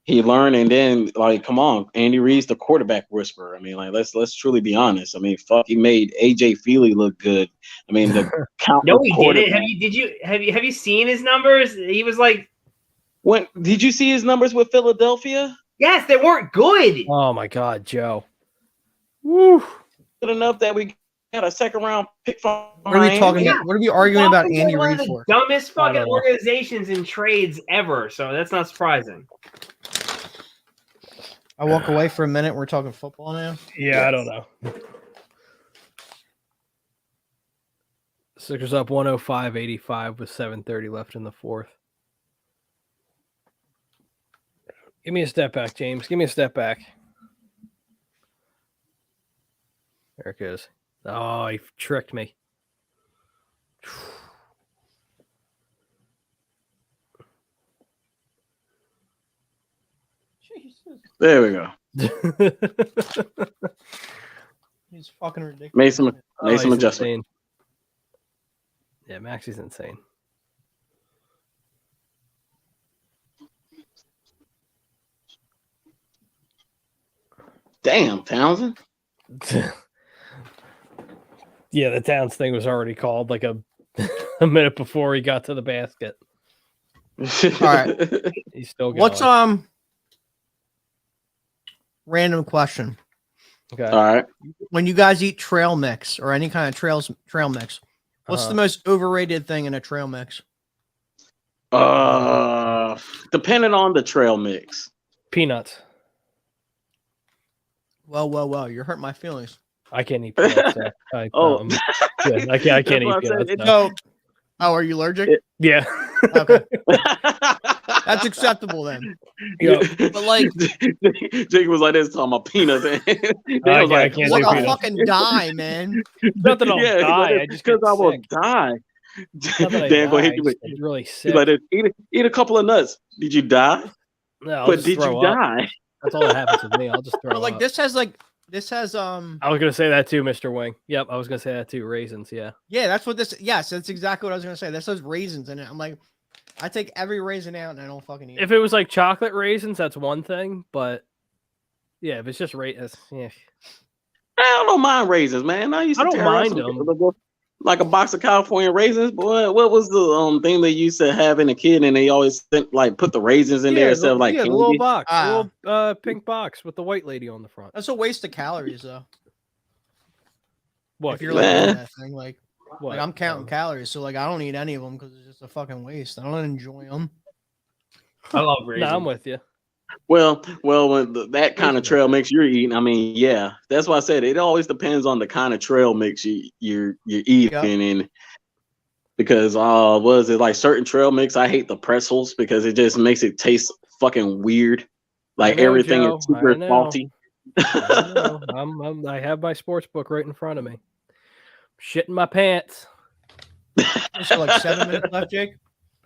He learned, and then come on, Andy Reid's the quarterback whisperer. I mean, let's truly be honest. I mean, he made AJ Feely look good. I mean, the count. No, he didn't. Have you seen his numbers? He was like, when did you see his numbers with Philadelphia? Yes, they weren't good. Oh my God, Joe. Woo. Good enough that we got a second round pick from. What are we talking about? What are we arguing about Andy Reid for? Dumbest fucking organizations in trades ever. So that's not surprising. I walk away for a minute. We're talking football now. Yeah, I don't know. Sixers up 105-85 with 7:30 left in the fourth. Give me a step back, James. Give me a step back. There it goes. Oh, he tricked me. Jesus. There we go. He's fucking ridiculous. Made some adjustment. Insane. Yeah, Maxey's insane. Damn, Townsend. Yeah, the Towns thing was already called like a minute before he got to the basket. All right. He's still going. What's random question. Okay. All right. When you guys eat trail mix or any kind of trail mix, what's the most overrated thing in a trail mix? Depending on the trail mix. Peanuts. Well, you're hurting my feelings. I can't eat peanuts. I can't eat peanuts. No. Oh, are you allergic? Yeah. Okay. That's acceptable then. Yeah. But like, Jake was like this talking about peanuts. I can't do I'll peanuts. fucking die, man. Not that I'll die. I just because I will sick. die. Not that I Dan, go die, ahead. I just get really sick. He's like, eat a couple of nuts. Did you die? No, I'll But just did you throw up. die? That's all that happens with me. I'll just throw But like up. this has I was gonna say that too, Mr. Wing. Yep, I was gonna say that too. Raisins, yeah. yeah, that's what this. Yes, that's exactly what I was gonna say. This has raisins in it. I'm like, I take every raisin out and I don't fucking eat it. If it was like chocolate raisins, that's one thing. But yeah, if it's just raisins, yeah. I don't mind raisins, man. I used to I don't tear up mind some- them. like a box of California raisins. Boy, what was the thing they used to have in a kid, and they always like put the raisins in there instead of like the candy? little box, the little pink box with the white lady on the front. That's a waste of calories, though. What? If you're like doing that thing, like I'm counting calories, so like I don't eat any of them because it's just a fucking waste. I don't enjoy them. I love raisins. No, I'm with you. Well, when that kind of trail mix you're eating, I mean, yeah, that's why I said it always depends on the kind of trail mix you're eating, and because was it like certain trail mix? I hate the pretzels because it just makes it taste fucking weird, like everything is super salty. I have my sports book right in front of me. Shitting my pants. So like 7 minutes left, Jake.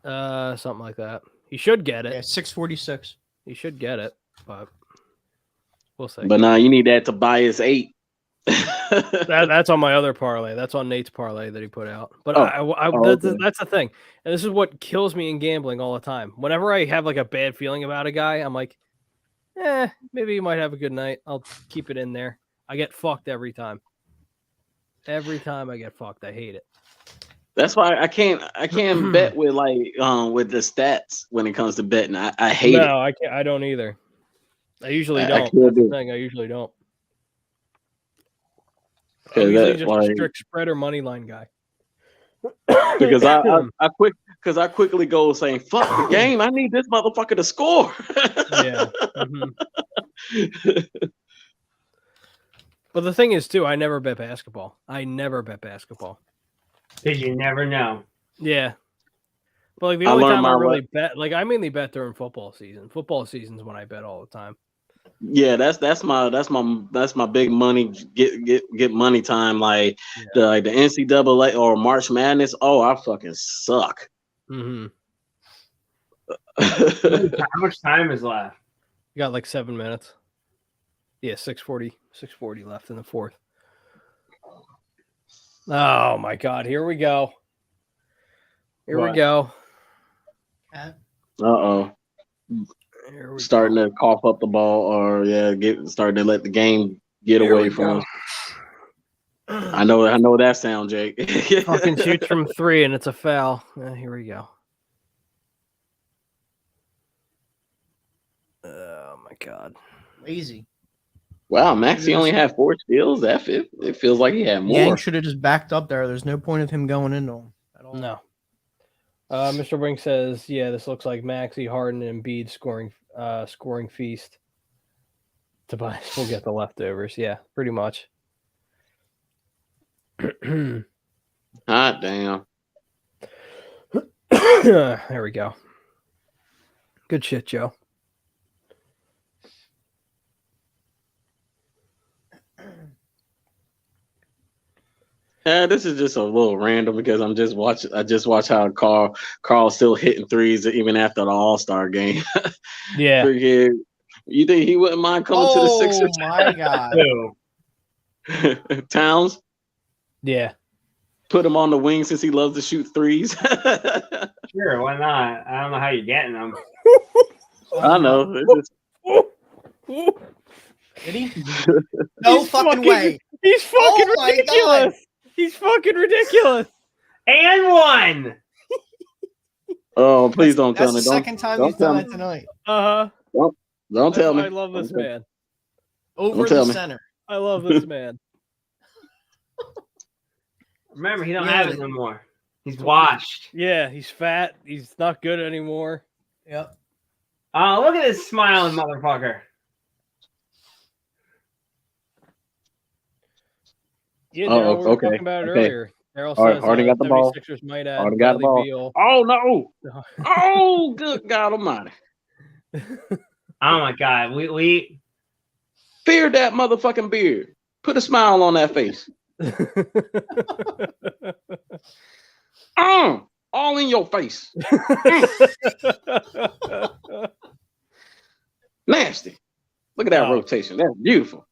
Something like that. He should get it. Yeah, 6:46. He should get it, but we'll see. But now you need that Tobias 8. That's on my other parlay. That's on Nate's parlay that he put out. But that's the thing. And this is what kills me in gambling all the time. Whenever I have like a bad feeling about a guy, I'm like, maybe he might have a good night. I'll keep it in there. I get fucked every time. Every time I get fucked. I hate it. That's why I can't bet with with the stats when it comes to betting. I hate it. No, I can't. I don't either. I usually don't. That's the thing. I usually don't. I'm usually just a strict spread or money line guy. Because I quickly go saying, "Fuck the game! I need this motherfucker to score." Yeah. But the thing is, too, I never bet basketball. Because you never know. Yeah. But like the only time I really bet, like I mainly bet during football season. Football season's when I bet all the time. Yeah, that's my big money get money time. Like the NCAA or March Madness. Oh, I fucking suck. Mm-hmm. How much time is left? You got like 7 minutes. Yeah, 6:40 left in the fourth. Oh my God! Here we go. Here we go. Starting to cough up the ball, or starting to let the game get away from us. I know that sound, Jake. Fucking shoots from 3 and it's a foul. Here we go. Oh my God! Lazy. Wow, Maxey only had 4 steals. It feels like he had more. Yang should have just backed up there. There's no point of him going into him at all. No. Mr. Brink says, "Yeah, this looks like Maxey, Harden, and Embiid scoring feast. Tobias will get the leftovers. Yeah, pretty much." Hot damn. There we go. Good shit, Joe. This is just a little random because I just watched how Carl's still hitting threes even after the All-Star game. Yeah. You think he wouldn't mind coming to the Sixers? Oh my God. Towns? Yeah. Put him on the wing since he loves to shoot threes. Sure, why not? I don't know how you're getting them. I know. Did he? No fucking way. He's fucking ridiculous. He's fucking ridiculous. And one. Oh, please don't tell me. That's the second time he's done it tonight. Uh-huh. Don't tell me. I love this man. Over the center. I love this man. Remember, he don't have it no more. He's washed. Yeah, he's fat. He's not good anymore. Yep. Oh, look at this smiling motherfucker. Yeah, Daryl, we were talking about it earlier. Daryl says Harden got the ball. Might add Harden got the ball. Beal. Oh, no. Oh, good God almighty. Oh, my God. We Fear that motherfucking beard. Put a smile on that face. All in your face. Nasty. Look at that rotation. That's beautiful.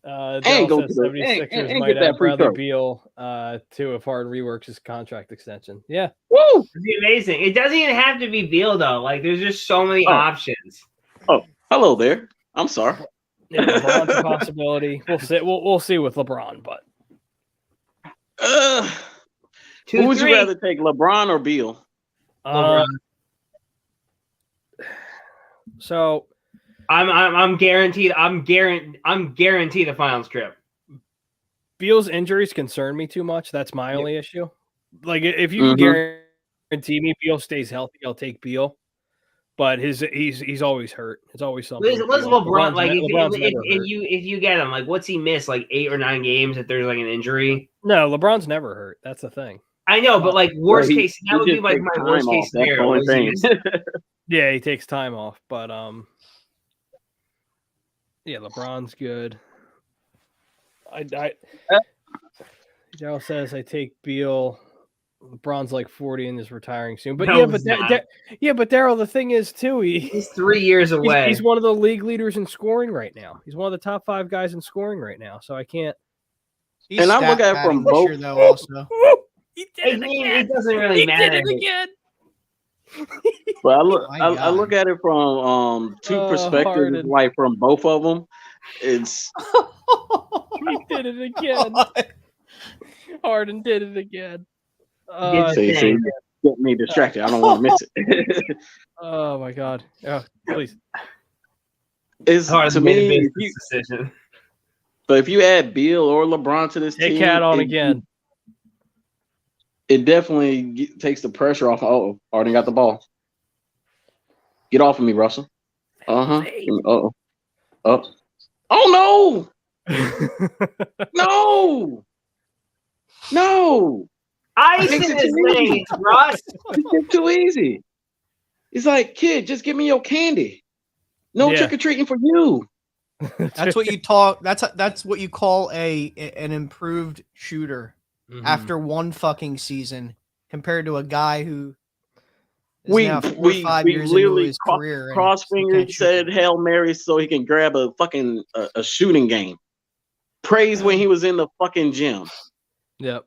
And go to the 76ers might add Bradley Beal to if Harden reworks his contract extension. Yeah. Woo! It'd be amazing. It doesn't even have to be Beal, though. Like, there's just so many options. Oh, hello there. I'm sorry. Yeah, LeBron's a possibility. We'll see. We'll see with LeBron, but who would you rather take, LeBron or Beal? So I'm guaranteed the finals trip. Beal's injuries concern me too much. That's my only issue. Like if you can guarantee me Beal stays healthy, I'll take Beal. But he's always hurt. It's always something. What's LeBron like? If you get him, like, what's he miss? Like 8 or 9 games if there's like an injury? No, LeBron's never hurt. That's the thing. I know, but like worst case, that would be like my worst case scenario. Yeah, he takes time off, but yeah, LeBron's good. Daryl says I take Beal. LeBron's like 40 and is retiring soon. But No, but Daryl, the thing is too, he's 3 years away. He's one of the league leaders in scoring right now. He's one of the top 5 guys in scoring right now. So I can't. And I look at it from both. Year, though, also. He did it again. It doesn't really matter. He did it again. But I look at it from two perspectives, Harden. like from both of them. It's He did it again. Harden did it again. see, get me distracted. I don't want to miss it. Oh my god! Oh, please. It's to me. Decision. But if you add Beal or LeBron to this team, Cat on again. It definitely takes the pressure off. Oh, Harden got the ball. Get off of me, Russell. Oh. Oh no! No! Ice in his veins, Russ. It's too easy. It's like, kid, just give me your candy. No trick or treating for you. That's what you talk. That's what you call an improved shooter after one fucking season, compared to a guy who is now 4 or 5 years into his career. Cross-fingered said Hail Mary so he can grab a fucking a shooting game. Praise when he was in the fucking gym. Yep.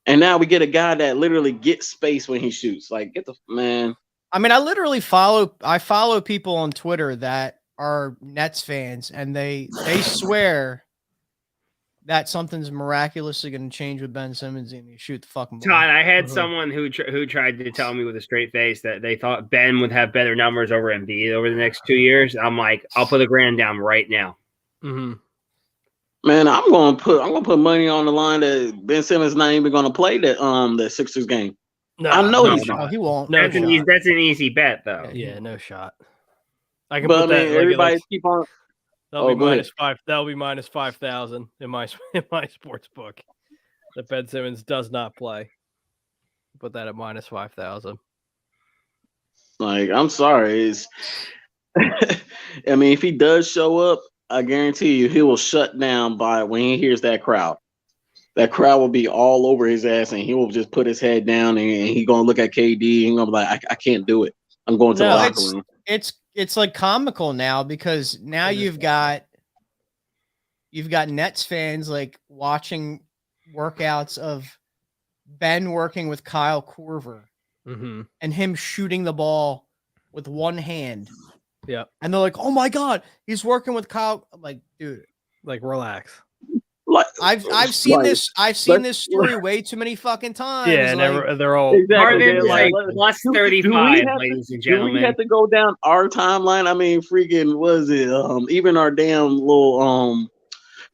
And now we get a guy that literally gets space when he shoots. Like, get the man. I mean, I follow people on Twitter that are Nets fans, and they swear that something's miraculously going to change with Ben Simmons and you shoot the fucking ball. Todd, I had someone who tried to tell me with a straight face that they thought Ben would have better numbers over Embiid over the next 2 years. I'm like, I'll put $1,000 down right now. Mm-hmm. Man, I'm gonna put money on the line that Ben Simmons not even gonna play the Sixers game. No, I know he's No, not. he won't. That's an easy bet, though. Yeah, no shot. I can But put I that. mean, everybody keep on. That'll be go ahead. -5. That'll be -5,000 in my sports book. That Ben Simmons does not play. Put that at -5,000. Like, I'm sorry. I mean, if he does show up, I guarantee you he will shut down by when he hears that crowd. That crowd will be all over his ass, and he will just put his head down, and he's gonna look at KD and gonna be like, I can't do it. I'm going to the locker room. It's like comical now because now you've got Nets fans like watching workouts of Ben working with Kyle Korver and him shooting the ball with one hand. Yeah. And they're like, oh my God, he's working with Kyle. I'm like, dude, like relax. Like, I've seen this story way too many fucking times. Yeah, like, they're all Harden's like plus 35, ladies and do we gentlemen. have to go down our timeline? I mean, freaking was it even our damn little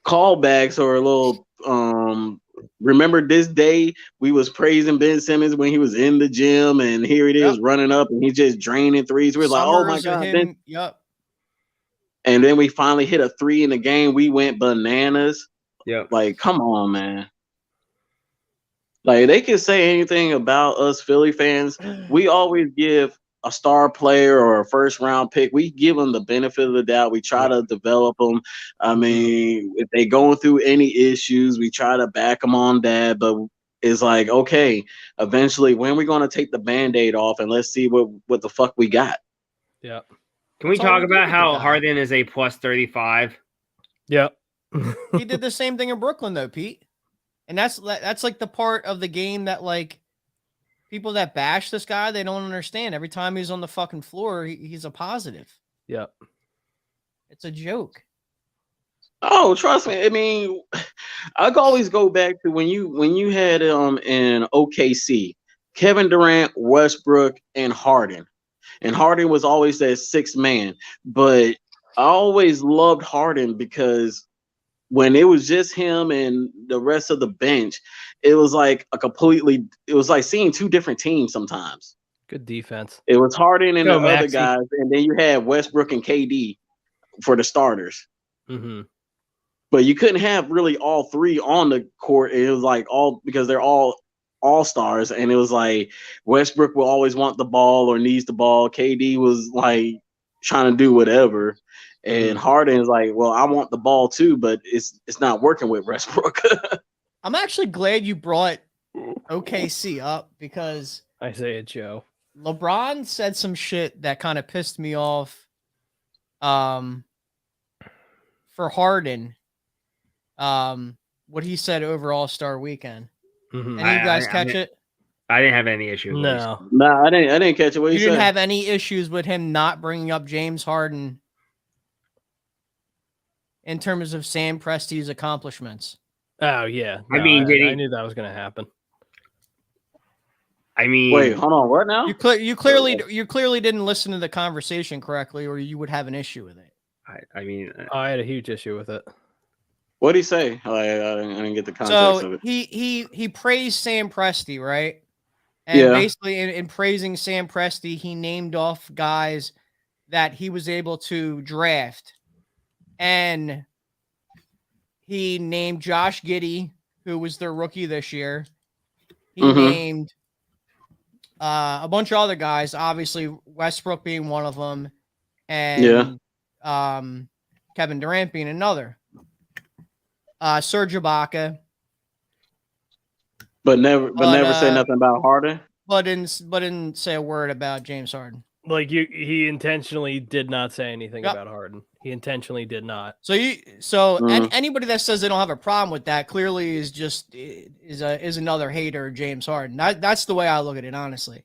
callbacks or a little remember this day we was praising Ben Simmons when he was in the gym, and here it is running up and he's just draining threes. We're like, oh my God. Yep. And then we finally hit a 3 in the game. We went bananas. Yeah. Like, come on, man. Like, they can say anything about us Philly fans. We always give a star player or a first round pick. We give them the benefit of the doubt. We try to develop them. I mean, if they going through any issues, we try to back them on that. But it's like, okay, eventually, when we're going to take the Band-Aid off and let's see what the fuck we got. Yeah. Can we talk about how Harden is a plus 35? Yep. He did the same thing in Brooklyn though, Pete. And that's like the part of the game that like people that bash this guy, they don't understand. Every time he's on the fucking floor, he's a positive. Yep. It's a joke. Oh, trust me. I mean, I can always go back to when you had in OKC, Kevin Durant, Westbrook, and Harden. And Harden was always that sixth man. But I always loved Harden because when it was just him and the rest of the bench, it was like seeing two different teams sometimes. Good defense. It was Harden and Go, the other Maxey. guys, and then you had Westbrook and KD for the starters. Mm-hmm. But you couldn't have really all three on the court. It was like because they're all stars, and it was like Westbrook will always want the ball or needs the ball. KD was like trying to do whatever, and Harden is like, well, I want the ball too, but it's not working with Westbrook. I'm actually glad you brought OKC up because Isaiah Joe. LeBron said some shit that kind of pissed me off. For Harden, what he said over All-Star Weekend. Mm-hmm. Any of you guys catch it? I didn't have any issue. No. Nah, I didn't catch it. What You he didn't said? have any issues with him not bringing up James Harden in terms of Sam Presti's accomplishments. Oh yeah. I mean, I knew that was going to happen. I mean, Wait, hold on. What now? You clearly didn't listen to the conversation correctly, or you would have an issue with it. I mean, I had a huge issue with it. What did he say? I didn't get the context of So it. he praised Sam Presti, right? And Yeah. basically in praising Sam Presti, he named off guys that he was able to draft. And he named Josh Giddey, who was their rookie this year. He named a bunch of other guys, obviously Westbrook being one of them, and Kevin Durant being another. Serge Ibaka, But never say nothing about Harden. but didn't say a word about James Harden. Like he intentionally did not say anything Yep. about Harden. He intentionally did not. So anybody that says they don't have a problem with that clearly is another hater of James Harden. That's the way I look at it, honestly.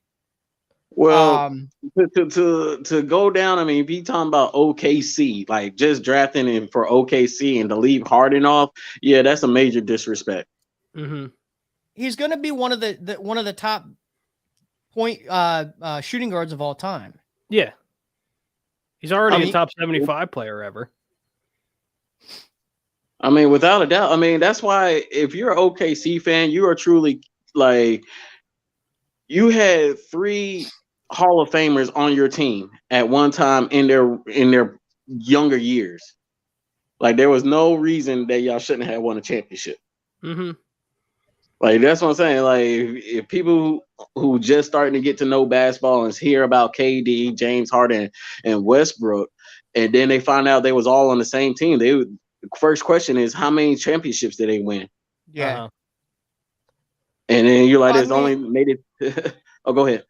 Well, to go down, I mean, if you talking about OKC, like just drafting him for OKC and to leave Harden off, yeah, that's a major disrespect. Mm-hmm. He's going to be one of the top point shooting guards of all time. Yeah. He's already a top 75 player ever. I mean, without a doubt. I mean, that's why if you're an OKC fan, you are truly like you had 3 Hall of Famers on your team at one time in their younger years. Like there was no reason that y'all shouldn't have won a championship. Mm-hmm. Like that's what I'm saying. Like if people who just starting to get to know basketball and hear about KD, James Harden, and Westbrook, and then they find out they was all on the same team, the first question is how many championships did they win? Yeah. Uh-huh. And then you're like, it's only made it. Oh, go ahead.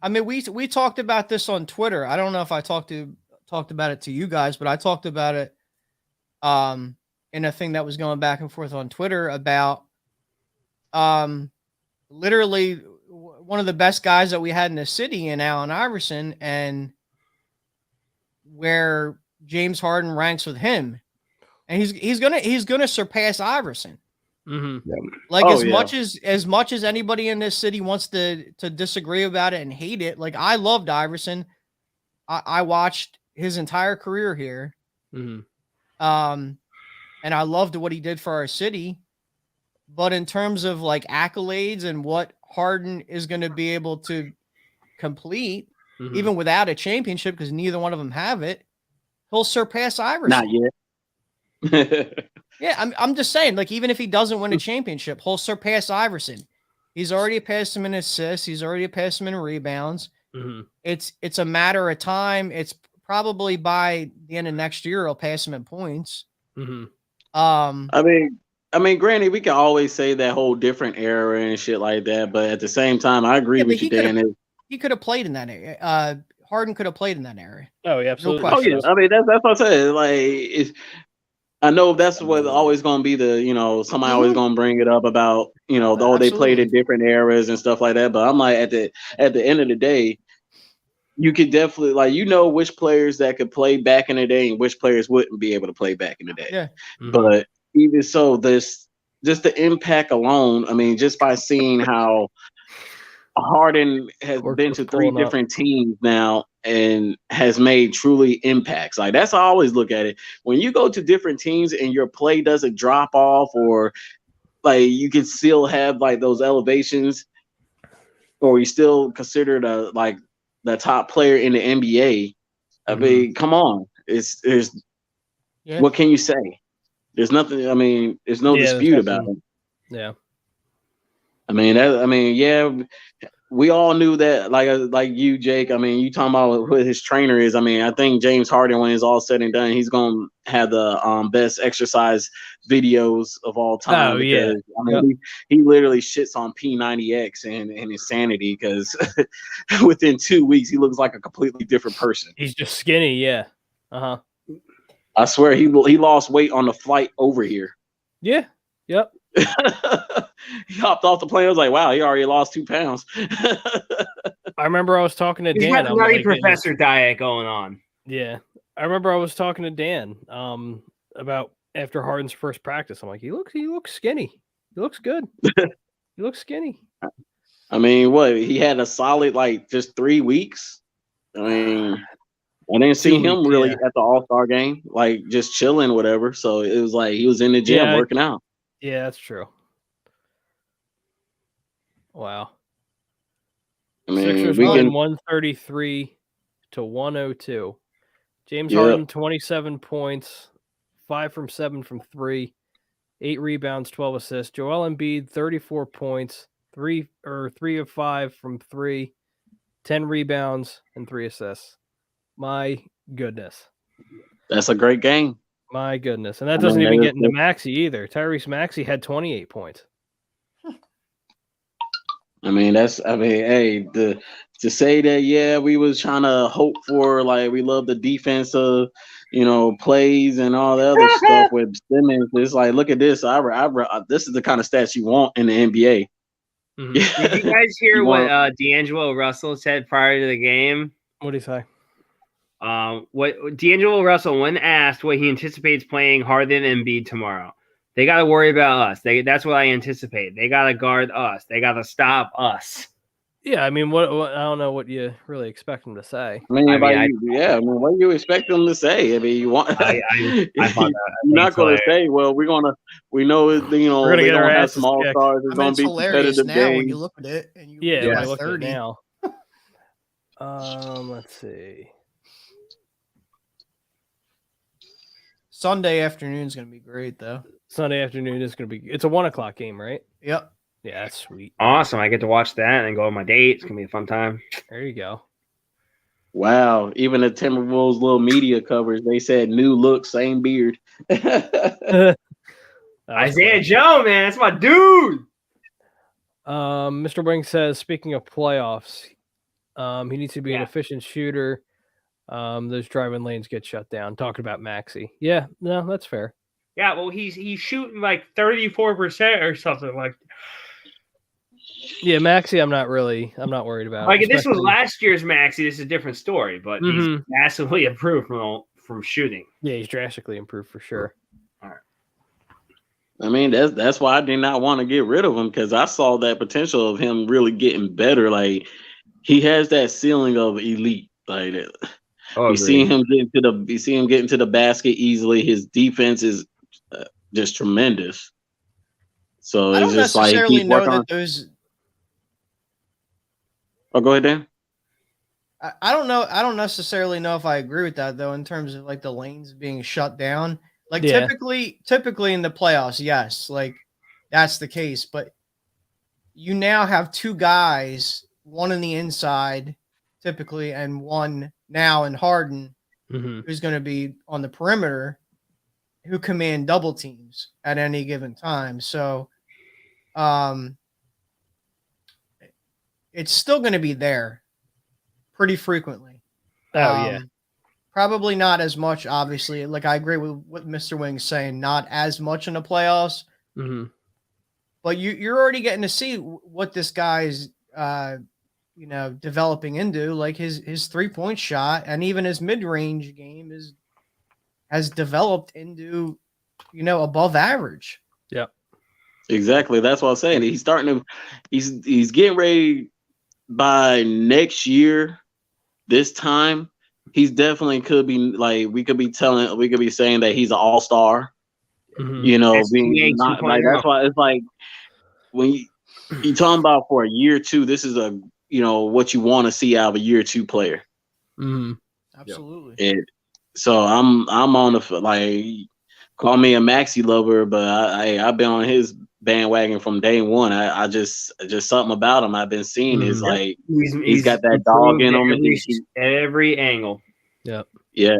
I mean, we talked about this on Twitter. I don't know if I talked about it to you guys, but I talked about it in a thing that was going back and forth on Twitter about literally one of the best guys that we had in the city in Allen Iverson, and where James Harden ranks with him. And he's gonna surpass Iverson. Mm-hmm. Like as much as anybody in this city wants to disagree about it and hate it, like I loved Iverson. I watched his entire career here. Mm-hmm. And I loved what he did for our city. But in terms of like accolades and what Harden is going to be able to complete, even without a championship, because neither one of them have it, he'll surpass Iverson. Not yet. Yeah, I'm just saying, like, even if he doesn't win a championship, he'll surpass Iverson. He's already passed him in assists. He's already passed him in rebounds. Mm-hmm. It's a matter of time. It's probably by the end of next year, he'll pass him in points. Mm-hmm. I mean, granted, we can always say that whole different era and shit like that, but at the same time, I agree with you, Dan. He could have played in that area. Harden could have played in that area. Oh, yeah, absolutely. No question. I mean, that's what I'm saying. Like, I know that's what always going to be somebody always going to bring it up about, though they played in different eras and stuff like that. But I'm like, at the end of the day, you could definitely which players that could play back in the day and which players wouldn't be able to play back in the day. Yeah. But even so, just the impact alone, I mean, just by seeing how Harden has been to 3 different teams now and has made truly impacts. Like, that's how I always look at it. When you go to different teams and your play doesn't drop off, or like you can still have like those elevations, or you still considered the top player in the NBA. I mean, come on. What can you say? There's nothing. I mean, there's no dispute about it. Yeah. I mean, we all knew that, like you, Jake. I mean, you talking about who his trainer is. I mean, I think James Harden, when it's all said and done, he's going to have the best exercise videos of all time. Oh, because, yeah. I mean, he literally shits on P90X and Insanity, because within 2 weeks, he looks like a completely different person. He's just skinny, yeah. I swear he lost weight on the flight over here. Yeah. Yep. He hopped off the plane. I was like, wow, he already lost 2 pounds. I remember I was talking to Dan. He's got the Nutty Professor diet going on. Yeah. I remember I was talking to Dan about after Harden's first practice. I'm like, he looks skinny. He looks good. He looks skinny. I mean, what? He had a solid, just 3 weeks. I mean, I didn't see him really at the All-Star game, just chilling, whatever. So it was like he was in the gym working out. Yeah, that's true. Wow. I mean, Sixers won 133 to 102. James Harden, 27 points, 5 from 7 from 3, 8 rebounds, 12 assists. Joel Embiid, 34 points, 3 of 5 from 3, 10 rebounds, and 3 assists. My goodness. That's a great game. My goodness. And that doesn't even get into Maxey either. Tyrese Maxey had 28 points. I mean, hey, to say that, we was trying to hope for, we love the defensive, plays and all the other stuff with Simmons. It's like, look at this. This is the kind of stats you want in the NBA. Did you guys hear what D'Angelo Russell said prior to the game? What did he say? What D'Angelo Russell, when asked what he anticipates playing Harden and Embiid tomorrow, they got to worry about us. That's what I anticipate. They got to guard us. They got to stop us. Yeah, I mean, what I don't know what you really expect them to say. what do you expect them to say? I mean, you want you're not going to say, well, we know we're going to have some all-stars. It's going to be competitive now game. when you look at it and you look 30 at it now. Let's see. Sunday afternoon is going to be great, though. Sunday afternoon is going to be. It's a 1:00 game, right? Yep. Yeah, that's sweet. Awesome. I get to watch that and go on my date. It's going to be a fun time. There you go. Wow. Even the Timberwolves little media covers, they said new look, same beard. Isaiah Joe, man. That's my dude. Mr. Wing says, speaking of playoffs, he needs to be an efficient shooter. Those driving lanes get shut down. Talking about Maxey. Yeah, no, that's fair. Yeah, well, he's shooting 34% or something like. Yeah, Maxey, I'm not worried about. If this was last year's Maxey, this is a different story. But he's massively improved from shooting. Yeah, he's drastically improved for sure. All right. I mean, that's why I did not want to get rid of him, because I saw that potential of him really getting better. Like, he has that ceiling of elite. Like, you see him get into the basket easily. His defense is just tremendous. So it's just like he keeps working on those. Oh, go ahead, Dan. I don't know. I don't necessarily know if I agree with that, though, in terms of the lanes being shut down. Typically in the playoffs, yes, that's the case. But you now have 2 guys, one in the inside, typically, and one now in Harden, who's going to be on the perimeter, who command double teams at any given time. So, it's still going to be there pretty frequently. Probably not as much, obviously. I agree with what Mr. Wing's saying, not as much in the playoffs. But you're already getting to see what this guy's developing into. Like his 3-point shot and even his mid-range game has developed into, above average. Yeah. Exactly. That's what I'm saying. He's getting ready by next year. This time, he's definitely could be like we could be saying that he's an all-star. Mm-hmm. Being not like that's why it's like when you talking about for a year or two, this is what you want to see out of a year or two player. Mm-hmm. Absolutely. And so I'm on the call me a Maxi lover, but I've been on his bandwagon from day one. I just something about him I've been seeing is like he's got that dog in him every angle. Yeah. Yeah,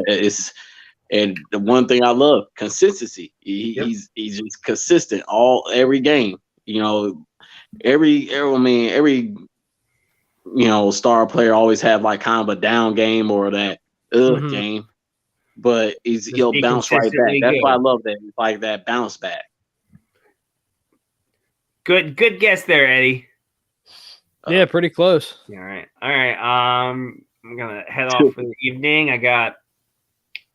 and the one thing I love, consistency. He's just consistent every game. Every star player always have like kind of a down game or that game, but he'll bounce right back. That's why I love that. It's like that bounce back. Good guess there, Eddie. Yeah, pretty close. All right. I'm gonna head off for the evening. I got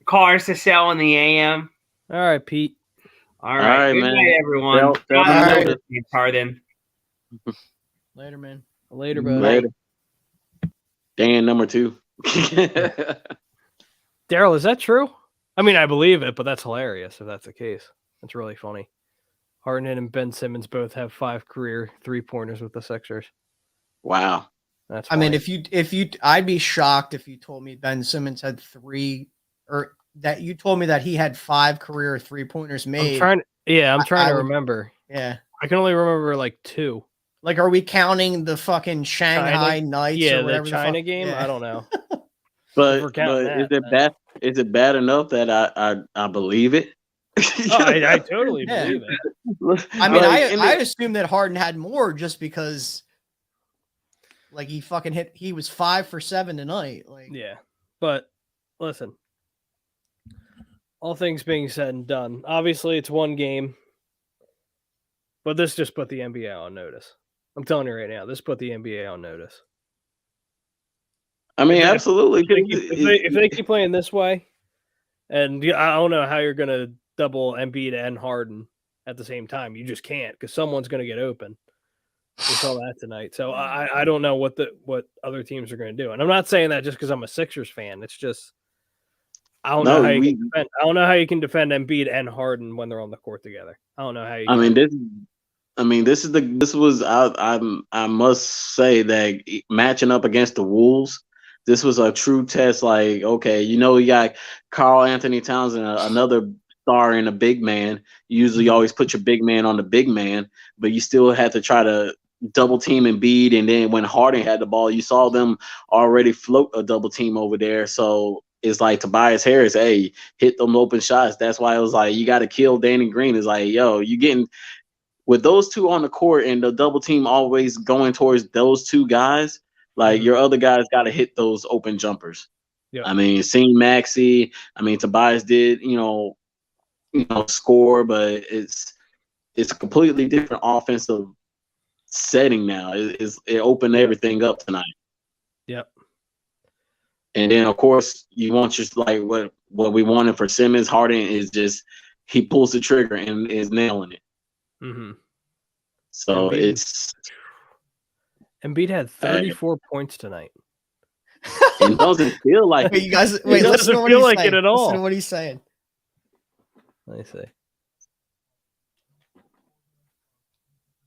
cars to sell in the AM. All right, Pete. All right, good man. night, everyone. James Harden. Later, man. Later, bud. Later. Dan number 2. Daryl, is that true? I mean, I believe it, but that's hilarious if that's the case. That's really funny. Harden and Ben Simmons both have 5 career 3-pointers with the Sixers. Wow. That's funny. I mean, I'd be shocked if you told me Ben Simmons had 3, or that you told me that he had 5 career 3-pointers made. I'm trying to remember. Yeah. I can only remember like 2. Like, are we counting the fucking Shanghai Knights? Yeah, or whatever the China game. Yeah. I don't know. But is it bad? Is it bad enough that I believe it? I totally believe it. I mean, I assume that Harden had more just because, like, he was 5 for 7 tonight. Like, yeah, but listen, all things being said and done, obviously it's one game, but this just put the NBA on notice. I'm telling you right now, this put the NBA on notice. I mean, absolutely. If they keep playing this way, and I don't know how you're going to double Embiid and Harden at the same time. You just can't, because someone's going to get open. We saw that tonight. So I don't know what other teams are going to do. And I'm not saying that just because I'm a Sixers fan. It's just I don't know how you can defend Embiid and Harden when they're on the court together. I don't know how you. I must say that matching up against the Wolves, this was a true test. Like, okay, you got Karl-Anthony Towns and another star and a big man. You usually always put your big man on the big man, but you still had to try to double team Embiid. And then when Harden had the ball, you saw them already float a double team over there. So it's like Tobias Harris, hey, hit them open shots. That's why it was like you got to kill Danny Green. It's like, yo, you getting with those two on the court and the double team always going towards those two guys. Like your other guys got to hit those open jumpers. Yep. I mean, seeing Maxey, Tobias did, score, but it's a completely different offensive setting now. It opened everything up tonight. Yep. And then of course you want just like what we wanted for Simmons. Harden is just he pulls the trigger and is nailing it. Mm-hmm. So Embiid had 34 points tonight. It doesn't feel like it. You guys, it doesn't feel like it at all. Listen to what he's saying. Let me see.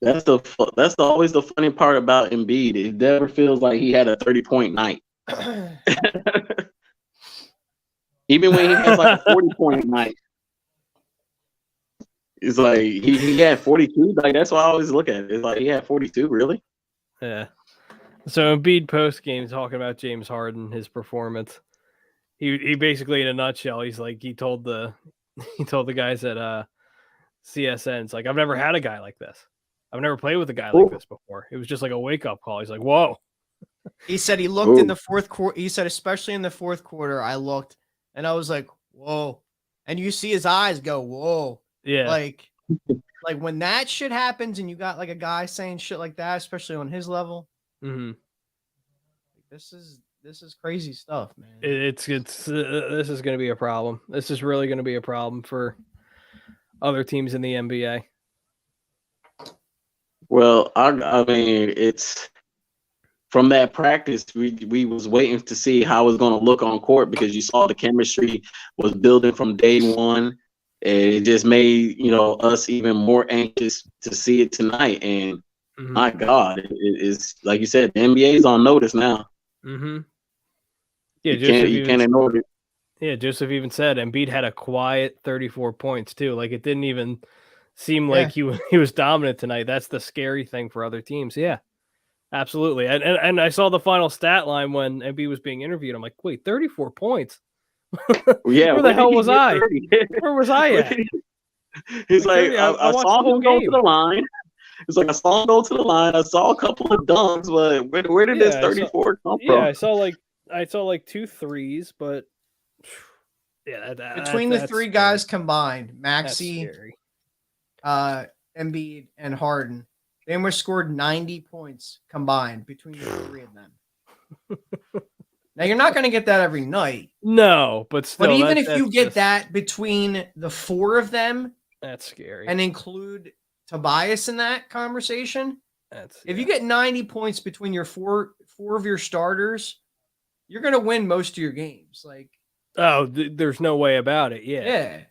That's always the funny part about Embiid. It never feels like he had a 30-point night. Even when he has like a 40-point night. It's like he had 42. Like that's why I always look at it. It's like he had 42, really? Yeah. So Embiid post game talking about James Harden, his performance. He basically, in a nutshell, he's like he told the guys at CSN, it's like, I've never had a guy like this. I've never played with a guy like this before. It was just like a wake up call. He's like, whoa. He said he looked in the fourth quarter. He said, especially in the fourth quarter, I looked and I was like, whoa. And you see his eyes go, whoa. Yeah. Like when that shit happens and you got like a guy saying shit like that, especially on his level. Mm-hmm. This is crazy stuff, man. It's this is going to be a problem. This is really going to be a problem for other teams in the NBA. Well, I mean, it's from that practice. We was waiting to see how it was going to look on court because you saw the chemistry was building from day one, and it just made us even more anxious to see it tonight. And my God, it's like you said, the NBA is on notice now. Mm-hmm. Yeah, you can't ignore it. Yeah, Joseph even said Embiid had a quiet 34 points too. Like it didn't even seem like he was dominant tonight. That's the scary thing for other teams. Yeah, absolutely. And I saw the final stat line when Embiid was being interviewed. I'm like, wait, 34 points? Yeah, where the hell was I? Where was I at? He's like, I saw him go to the line. It's like I saw him go to the line. I saw a couple of dunks, but where did this 34 come from? Yeah, I saw like 2 threes, but yeah, between the three guys combined, Maxey, Embiid, and Harden, they almost scored 90 points combined between the three of them. Now you're not going to get that every night. No, but still. But even if you get that between the 4 of them, that's scary. And include Tobias in that conversation, if you get 90 points between your four of your starters, you're going to win most of your games. Like, there's no way about it. Yeah.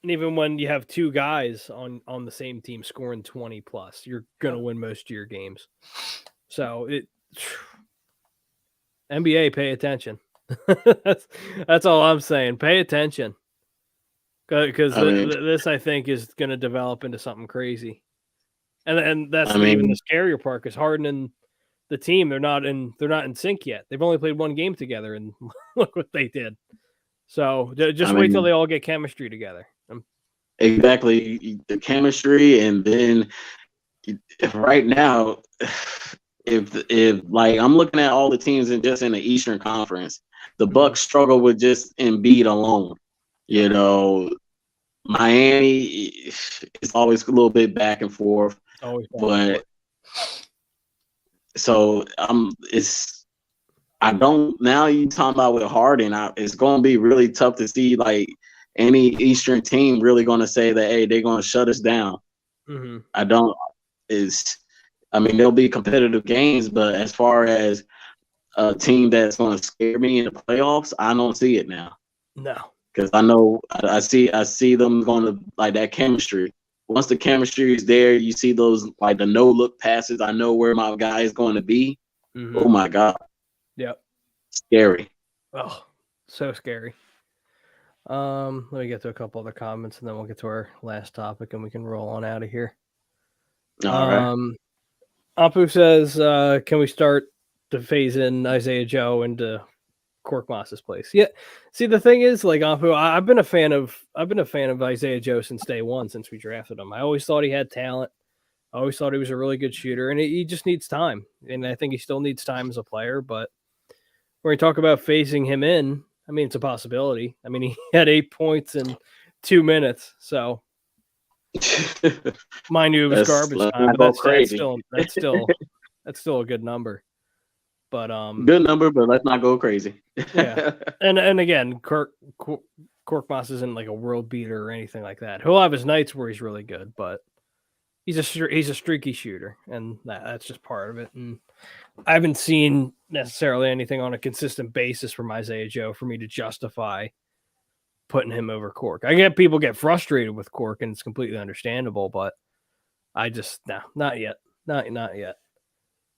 And even when you have 2 guys on the same team scoring 20 plus, you're going to win most of your games. So NBA, pay attention. that's all I'm saying. Pay attention. Because this, I think, is going to develop into something crazy. And that's even the scarier part, because Harden and the team, they're not in sync yet. They've only played one game together, and look what they did. So just wait till they all get chemistry together. Exactly, the chemistry, and then right now, if like I'm looking at all the teams in the Eastern Conference, the Bucks struggle with just Embiid alone. Miami is always a little bit back and forth, but so now you talking about with Harden, it's going to be really tough to see like any Eastern team really going to say that, hey, they're going to shut us down. Mm-hmm. There'll be competitive games, but as far as a team that's going to scare me in the playoffs, I don't see it now. No. Because I know I see them going to like that chemistry. Once the chemistry is there, you see those like the no look passes. I know where my guy is going to be. Mm-hmm. Oh my God. Yep. Scary. Oh, so scary. Let me get to a couple other comments and then we'll get to our last topic and we can roll on out of here. All right. Apu says, can we start to phase in Isaiah Joe into Korkmaz's place? Yeah. See, the thing is, like Apu, I've been a fan of Isaiah Joe since day one, since we drafted him. I always thought he had talent. I always thought he was a really good shooter, and he just needs time. And I think he still needs time as a player. But when we talk about phasing him in, I mean, it's a possibility. I mean, he had 8 points in 2 minutes. So, mind you, it was garbage time. But that's still a good number. But good number, but let's not go crazy. Yeah, and again, Korkmaz isn't like a world beater or anything like that. He'll have his nights where he's really good, but he's a streaky shooter, and that's just part of it. And I haven't seen necessarily anything on a consistent basis from Isaiah Joe for me to justify putting him over Cork. I get people get frustrated with Cork, and it's completely understandable, but I just not yet.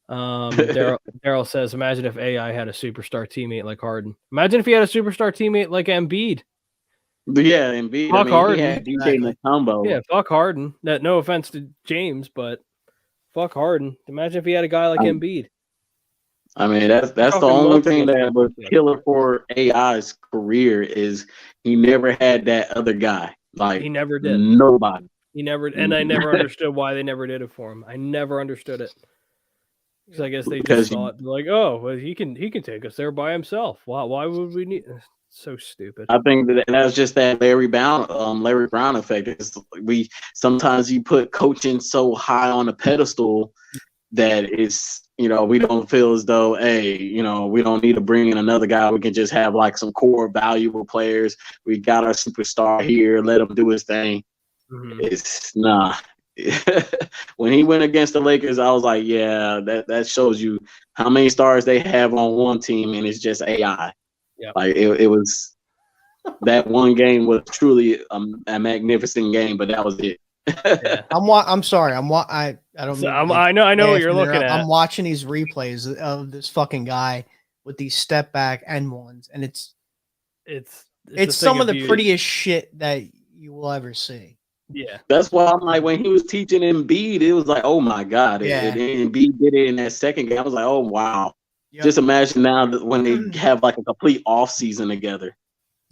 Daryl says, imagine if AI had a superstar teammate like Harden. Imagine if he had a superstar teammate like Embiid. Yeah, Embiid. Fuck Harden. Combo. Yeah, fuck Harden. No offense to James, but fuck Harden. Imagine if he had a guy like Embiid. I mean, that's the only thing that was killer for AI's career is he never had that other guy. Like he never did. Nobody. He never, and I never understood why they never did it for him. I never understood it. Because I guess they just thought like, oh, well, he can take us there by himself. Why would we need? So stupid. I think that's just that Larry Brown effect. Sometimes you put coaching so high on a pedestal, that it's, we don't feel as though, hey, we don't need to bring in another guy. We can just have like some core valuable players. We got our superstar here. Let him do his thing. Mhm. It's nah. When he went against the Lakers, I was like, yeah, that shows you how many stars they have on one team, and it's just AI. Yep. Like it was that one game was truly a magnificent game, but that was it. Yeah. I'm sorry. I don't. So mean to I know what you're interrupt. looking at. I'm watching these replays of this fucking guy with these step back end ones, and it's some of the beauty. prettiest shit that you will ever see. Yeah. That's why I'm like, when he was teaching Embiid, it was like, oh my God. Yeah. And Embiid did it in that second game. I was like, oh wow. Yep. Just imagine now that when they have like a complete off season together.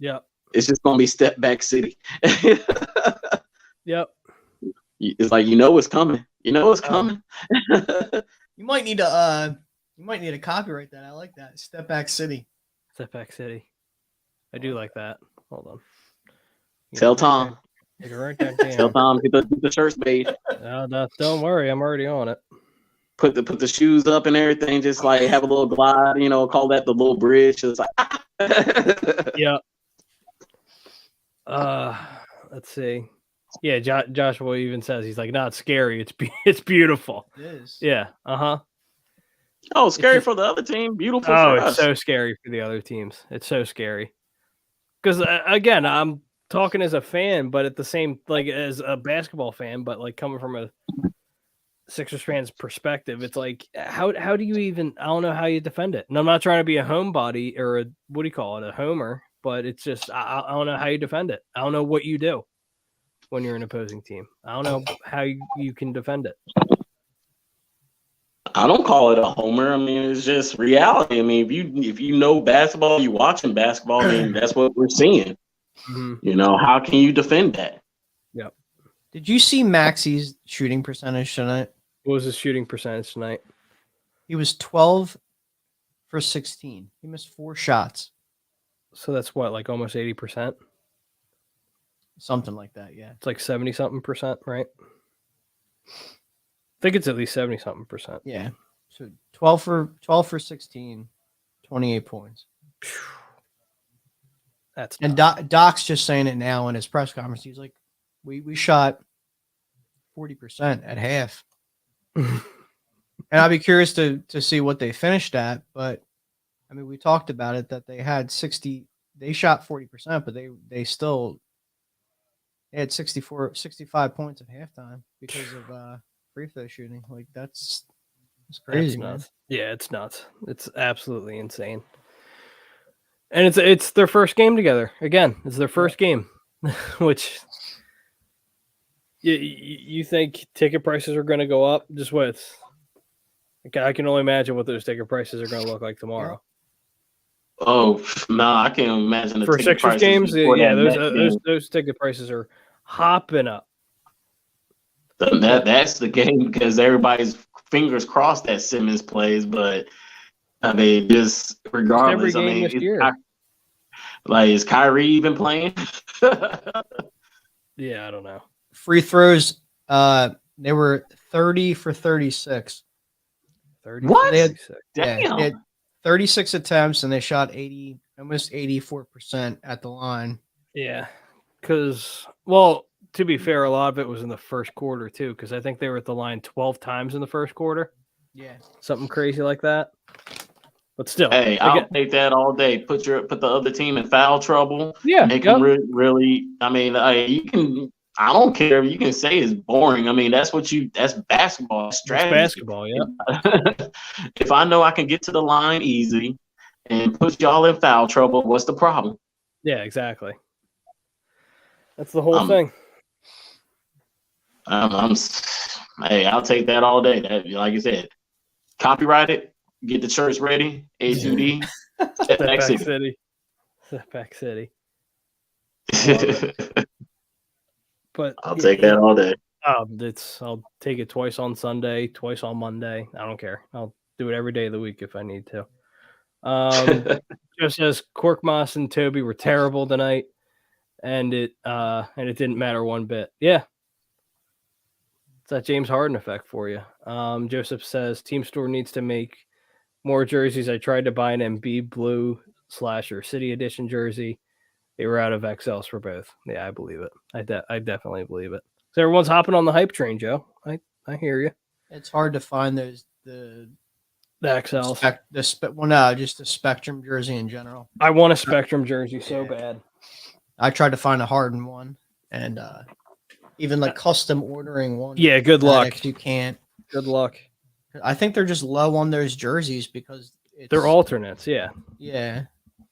Yep. It's just gonna be step back city. Yep. It's like it's coming. It's coming. You might need to copyright that. I like that. Step back city. Step back city. I do like that. Hold on. Tell Tom. You can write that down. Tell Tom get the shirts made. No, don't worry, I'm already on it. Put the shoes up and everything. Just like have a little glide. Call that the little bridge. It's like Yeah. Let's see. Yeah, Joshua even says he's like, not scary. It's beautiful. It is. Yeah. Uh-huh. Oh, scary for the other team. Beautiful for us. It's so scary for the other teams. It's so scary. Because again, I'm talking as a fan, but at the same, like as a basketball fan, but like coming from a Sixers fan's perspective, it's like, how do you even, I don't know how you defend it. And I'm not trying to be a homebody or a homer, but it's just, I don't know how you defend it. I don't know what you do when you're an opposing team. I don't know how you can defend it. I don't call it a homer. I mean, it's just reality. I mean, if you know basketball, you watching basketball, then that's what we're seeing. Mm-hmm. How can you defend that? Yep. Did you see Maxi's shooting percentage tonight? What was his shooting percentage tonight? He was 12 for 16. He missed 4 shots. So that's what, like almost 80%? Something like that, yeah. It's like 70-something%, right? I think it's at least 70-something%. Yeah. So 12 for 16, 28 points. That's and Doc's just saying it now in his press conference. He's like, we shot 40% at half. And I'll be curious to see what they finished at. But I mean, we talked about it that they had 60. They shot 40%, but they still had 65 points at halftime because of free throw shooting. Like that's crazy, man. Yeah, it's nuts. It's absolutely insane. And it's their first game together. Again, it's their first game, which you think ticket prices are going to go up? Just what? I can only imagine what those ticket prices are going to look like tomorrow. Oh no, I can't imagine for Sixers games. Yeah, those ticket prices are hopping up. That's the game because everybody's fingers crossed that Simmons plays, but I mean, just regardless. Every game this year. Is Kyrie even playing? Yeah, I don't know. Free throws, they were 30 for 36. 30 what? They had, Damn. They had 36 attempts and they shot almost 84% at the line. Yeah, because to be fair, a lot of it was in the first quarter too, because I think they were at the line 12 times in the first quarter. Yeah, something crazy like that. But still, hey, I'll take that all day. Put the other team in foul trouble. Yeah, make them really. I mean, you can. I don't care if you can say it's boring. I mean, that's basketball strategy. It's basketball, yeah. If I know I can get to the line easy and put y'all in foul trouble, what's the problem? Yeah, exactly. That's the whole thing. Hey, I'll take that all day. That, like you said, copyright it. Get the shirts ready. A2D. Step back city. Step back city. But I'll take that all day. I'll take it twice on Sunday, twice on Monday. I don't care. I'll do it every day of the week if I need to. Just as Korkmaz and Toby were terrible tonight, and it didn't matter one bit. Yeah. It's that James Harden effect for you. Joseph says Team Store needs to make more jerseys. I tried to buy an Embiid blue / or City Edition jersey. They were out of XLs for both. Yeah, I believe it. I definitely believe it. So everyone's hopping on the hype train, Joe. I hear you. It's hard to find the XLs. Just the Spectrum jersey in general. I want a Spectrum jersey so bad. I tried to find a Harden one, and even like custom ordering one. Yeah, good luck. You can't. Good luck. I think they're just low on those jerseys because they're alternates. Yeah. Yeah.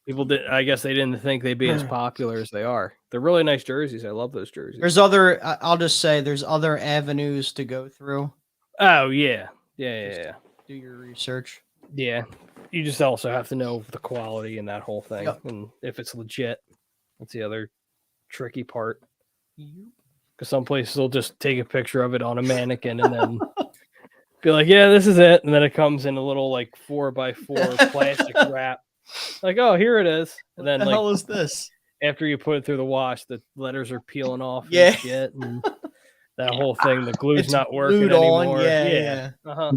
People did. I guess they didn't think they'd be as popular as they are. They're really nice jerseys. I love those jerseys. I'll just say there's other avenues to go through. Oh yeah. Yeah. Do your research. Yeah. You just also have to know the quality and that whole thing, Yep. and if it's legit. That's the other tricky part. Because some places will just take a picture of it on a mannequin and then be like, "Yeah, this is it," and then it comes in a little like 4x4 plastic wrap. Like, oh, here it is. And then What the hell is this? After you put it through the wash, the letters are peeling off. Yeah. And shit, and that whole thing, the glue's It's not working glued anymore. on. Yeah. Uh-huh.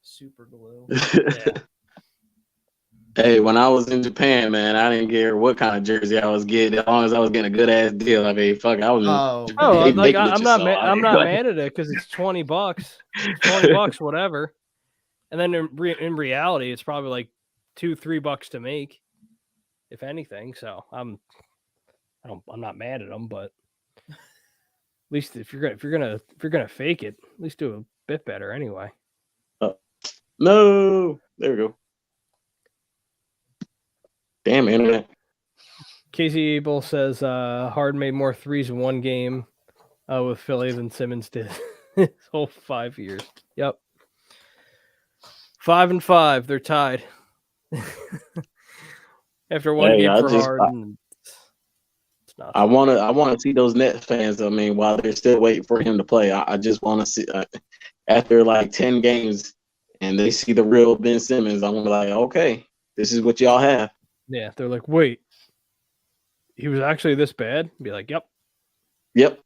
Super glue. Yeah. Hey, when I was in Japan, man, I didn't care what kind of jersey I was getting, as long as I was getting a good ass deal. I mean, fuck, I was. Oh, they like make I'm bitches, not so I'm not mad at it because it's $20. $20, whatever. And then in reality, it's probably like $2-3 to make, if anything. So I'm not mad at them, but at least if you're gonna fake it, at least do a bit better anyway. No, there we go. Damn internet. Casey Abel says Harden made more threes in one game with Philly than Simmons did his whole 5 years. Yep. 5-5, they're tied. After one game for Harden. It's not. I want to see those Nets fans. I mean, while they're still waiting for him to play, I just want to see after like 10 games and they see the real Ben Simmons. I'm like, okay, this is what y'all have. Yeah, they're like, wait, he was actually this bad? Be like, yep. But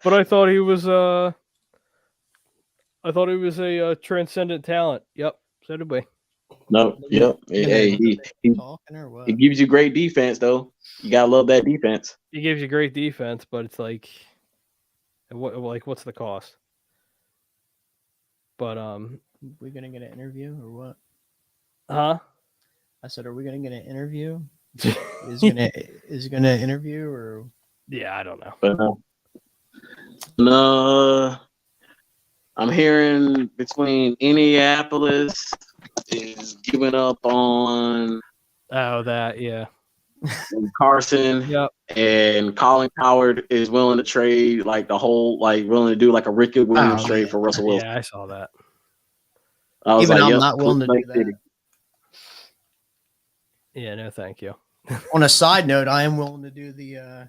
I thought he was a transcendent talent. Yep, so did we. No, yep. Hey, he gives you great defense though. You gotta love that defense. He gives you great defense, but it's like, what's the cost? But we gonna get an interview or what? Huh? I said, are we gonna get an interview? Is he gonna interview or? Yeah, I don't know. But no, I'm hearing between Indianapolis is giving up on yeah. Carson. Yep. And Colin Howard is willing to trade like the whole, like willing to do like a Ricky Williams trade for Russell Wilson. Yeah, I saw that. I was Even like, I'm not willing to do that. Yeah, no, thank you. On a side note, I am willing to do the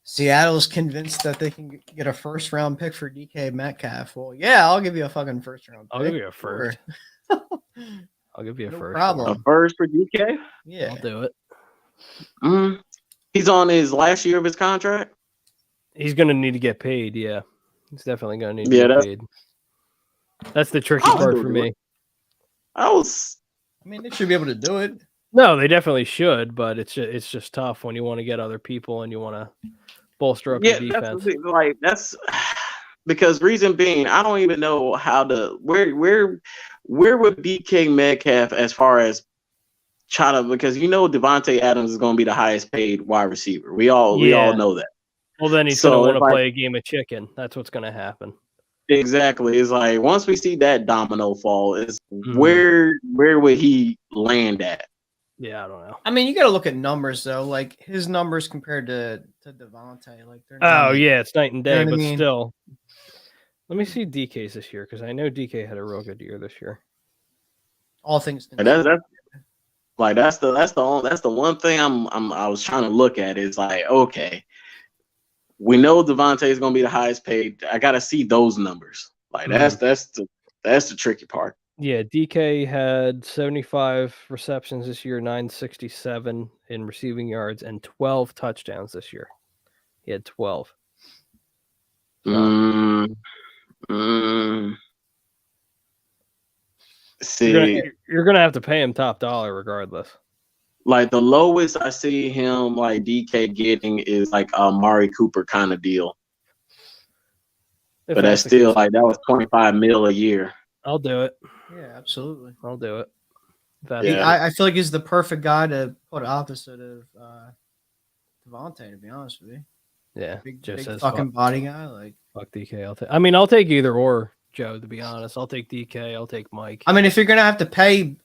Seattle's convinced that they can get a first round pick for DK Metcalf. Well, yeah, I'll give you a fucking first round pick. I'll give you a first. I'll give you a No first. problem. A first for DK? Yeah. I'll do it. He's on his last year of his contract. He's going to need to get paid. Yeah, he's definitely going to need to get paid. That's the tricky part for me. I mean, they should be able to do it. No, they definitely should, but it's just tough when you want to get other people and you want to bolster up your defense. That's because reason being, I don't even know how to where would DK Metcalf as far as try to, because Devontae Adams is going to be the highest paid wide receiver. We all know that. Well, then he's going to want to play a game of chicken. That's what's going to happen. Exactly. It's like once we see that domino fall, is where would he land at? Yeah, I don't know. I mean, you got to look at numbers though. Like his numbers compared to Devontae, like they're it's night and day. You know what But I mean? still, let me see DK's this year because I know DK had a real good year this year. All things considered. That's the one thing I was trying to look at is like, okay, we know Devontae is going to be the highest paid. I got to see those numbers. Like that's the tricky part. Yeah, DK had 75 receptions this year, 967 in receiving yards, and 12 touchdowns this year. He had 12. Mm, mm. See, You're gonna have to pay him top dollar regardless. like the lowest I see him like DK getting is like a Mari Cooper kind of deal. If But that's the still case, like that was 25 mil a year. I'll do it. Yeah, absolutely. I'll do it. Yeah. I feel like he's the perfect guy to put opposite of Devontae, to be honest with you. Yeah, Big just as fucking body guy. Like, fuck DK. I'll take either or, Joe. To be honest, I'll take DK. I'll take Mike. I mean, if you're gonna have to pay,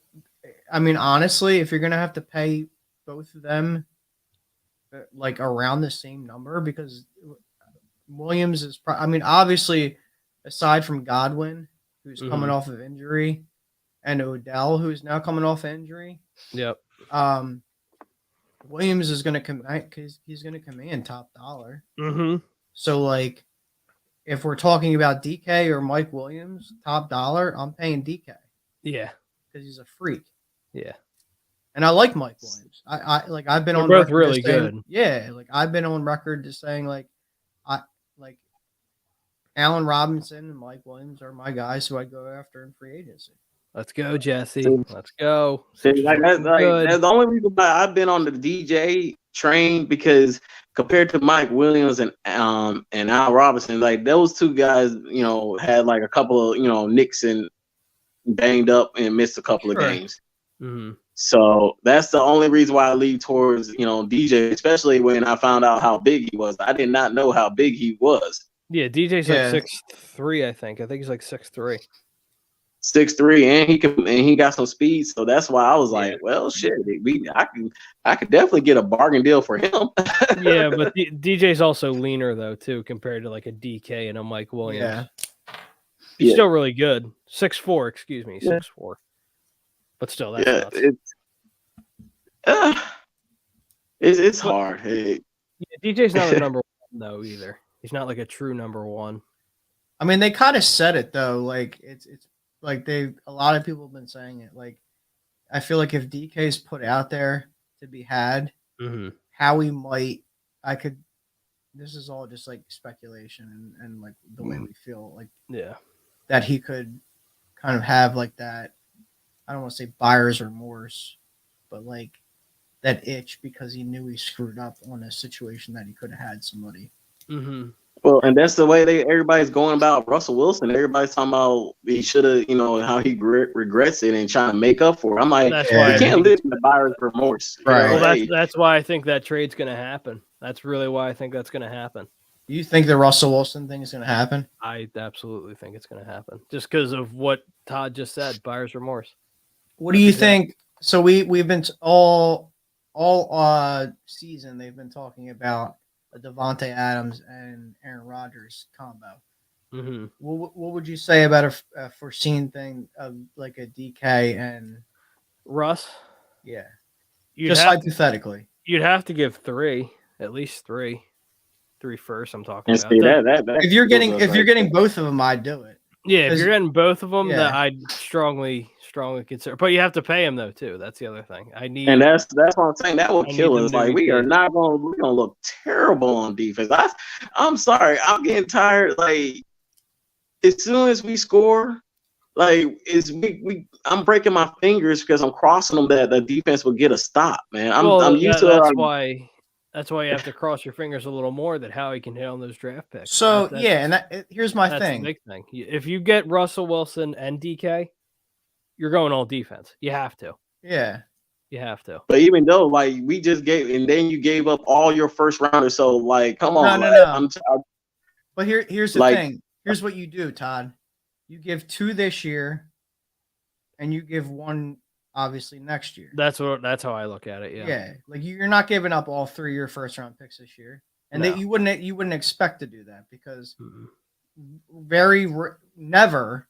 honestly, if you're gonna have to pay both of them, like around the same number, because Williams is, obviously, aside from Godwin, who's coming off of injury, and Odell, who's now coming off injury. Yep. Williams is going to come because he's going to command top dollar. Mm-hmm. So, like, if we're talking about DK or Mike Williams, top dollar, I'm paying DK. Yeah. Because he's a freak. Yeah. And I like Mike Williams. I've been They're on both record really saying, good. Yeah, I've been on record to saying Allen Robinson and Mike Williams are my guys who I go after in free agency. Let's go, Jesse. Let's go. See, that's the only reason why I've been on the DJ train, because compared to Mike Williams and Al Robinson, like those two guys, had like a couple of nicks and banged up and missed a couple of games. Mm-hmm. So that's the only reason why I lean towards DJ, especially when I found out how big he was. I did not know how big he was. Yeah, DJ's like 6'3", I think. I think he's like 6'3". 6'3", and he got some speed, so that's why I was like, well, shit, I could definitely get a bargain deal for him. Yeah, but DJ's also leaner though too, compared to like a DK and a Mike Williams. Yeah, he's still really good. 6'4", excuse me, 6'4". But still, that's nuts. It's hard. Hey. Yeah, DJ's not a number one though either. He's not like a true number one. I mean, they kind of said it though. Like it's like a lot of people have been saying it. Like, I feel like if DK's put out there to be had, how he might, this is all just like speculation and like the way we feel like, that he could kind of have like that. I don't want to say buyer's remorse, but like that itch because he knew he screwed up on a situation that he could have had somebody. Mm-hmm. Well, and that's the way everybody's going about Russell Wilson. Everybody's talking about he should have, how he regrets it and trying to make up for it. I'm like, that's why you can't live in the buyer's remorse. Right. Well, that's why I think that trade's going to happen. That's really why I think that's going to happen. You think the Russell Wilson thing is going to happen? I absolutely think it's going to happen. Just because of what Todd just said, buyer's remorse. What do you think? So we've been all season they've been talking about a Devontae Adams and Aaron Rodgers combo. Mm-hmm. What would you say about a foreseen thing of like a DK and Russ? Yeah, Just hypothetically, you'd have to give at least three first. I'm talking and about see, that if you're getting both of them, I'd do it. Yeah, if you're getting both of them, Yeah. that I'd strongly consider. But you have to pay them though too. That's the other thing. And that's what I'm saying. That will kill us. Like we're gonna look terrible on defense. I'm sorry. I'm getting tired. Like as soon as we score, like I'm breaking my fingers because I'm crossing them that the defense will get a stop. Man, I'm used to that. That's why you have to cross your fingers a little more that Howie can hit on those draft picks. So here's my thing. The big thing. If you get Russell Wilson and DK, you're going all defense. You have to. Yeah. You have to. But even though, like, we just then you gave up all your first rounders. So, like, come on. No. But here's the thing. Here's what you do, Todd. You give 2 this year, and you give 1, obviously, next year. That's how I look at it. Yeah. Yeah. Like you're not giving up all 3 of your first round picks this year, and that you wouldn't expect to do that because never,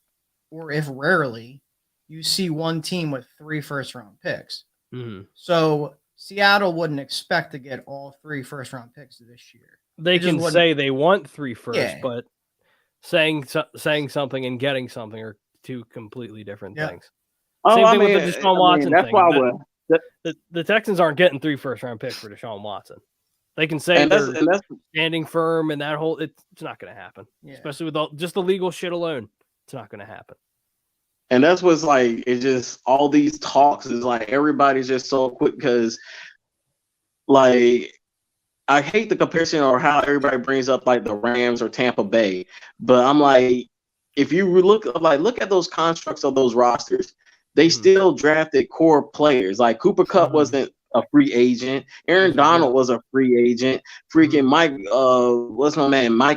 or if rarely, you see one team with 3 first round picks. Mm-hmm. So Seattle wouldn't expect to get all 3 first round picks this year. They can say they want 3 first, but saying something and getting something are 2 completely different things. Same thing with the Deshaun Watson that's thing. Why the Texans aren't getting 3 first round picks for Deshaun Watson. They can say that's they're standing firm and that whole it's not going to happen. Yeah. Especially with just the legal shit alone. It's not going to happen. And that's what's like, it's just all these talks is like everybody's just so quick because like I hate the comparison or how everybody brings up like the Rams or Tampa Bay, but I'm like, if you look at those constructs of those rosters, they still drafted core players. Like Cooper Kupp wasn't a free agent. Aaron Donald was a free agent. Freaking Mike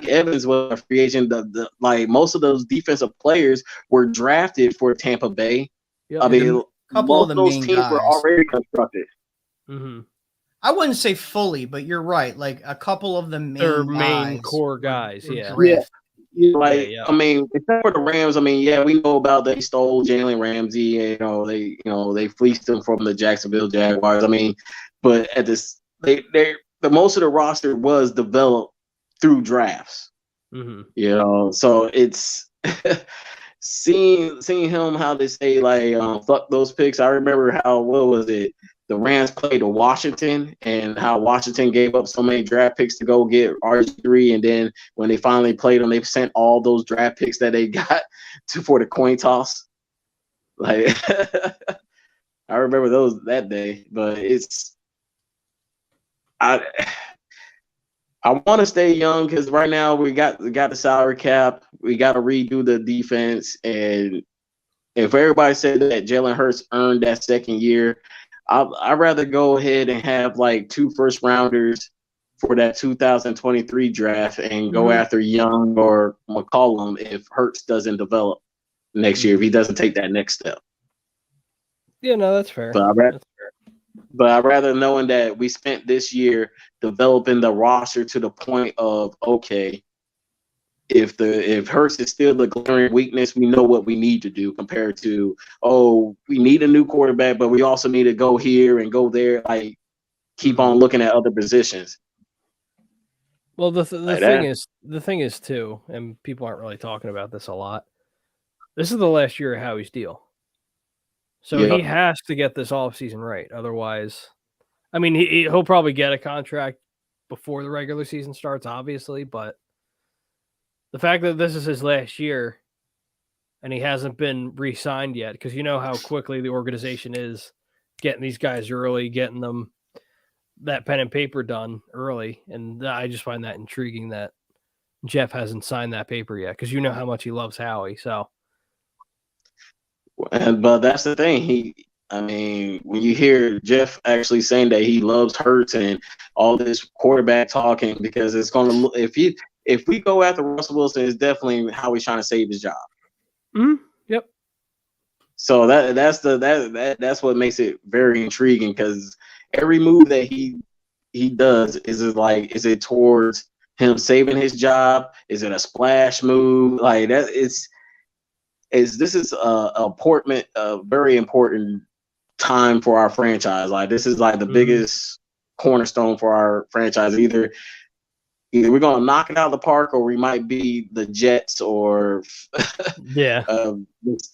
Evans was a free agent. Like most of those defensive players were drafted for Tampa Bay. Yep. I mean, a couple of the those main teams guys were already constructed. Mm-hmm. I wouldn't say fully, but you're right. Like a couple of the main core guys. Yeah. I mean, except for the Rams, I mean, yeah, we know about they stole Jalen Ramsey. They fleeced him from the Jacksonville Jaguars. I mean, but at this, the most of the roster was developed through drafts. Mm-hmm. So it's seeing him how they say like fuck those picks. I remember how the Rams played to Washington and how Washington gave up so many draft picks to go get RG3. And then when they finally played them, they sent all those draft picks that they got for the coin toss. Like, I remember those that day, but I want to stay young because right now we got the salary cap. We got to redo the defense. And if everybody said that Jalen Hurts earned that second year, I'd rather go ahead and have like 2 first rounders for that 2023 draft and go after Young or McCollum if Hurts doesn't develop next year, if he doesn't take that next step. Yeah, no, that's fair. But I'd rather knowing that we spent this year developing the roster to the point of, okay, if Hurts is still the glaring weakness, we know what we need to do compared to, we need a new quarterback, but we also need to go here and go there, like keep on looking at other positions. Well, the thing is too, and people aren't really talking about this a lot. This is the last year of Howie's deal. So he has to get this offseason right. Otherwise, I mean, he'll probably get a contract before the regular season starts, obviously, but the fact that this is his last year and he hasn't been re-signed yet, because you know how quickly the organization is getting these guys early, getting them that pen and paper done early. And I just find that intriguing that Jeff hasn't signed that paper yet, because you know how much he loves Howie. So, but that's the thing. When you hear Jeff actually saying that he loves Hurts and all this quarterback talking, because it's going to if we go after Russell Wilson, it's definitely how he's trying to save his job. Mm-hmm. Yep. So that's what makes it very intriguing, because every move that he does is it towards him saving his job? Is it a splash move? Like that? This is a very important time for our franchise. Like this is like the biggest cornerstone for our franchise. Either we're gonna knock it out of the park, or we might be the Jets, or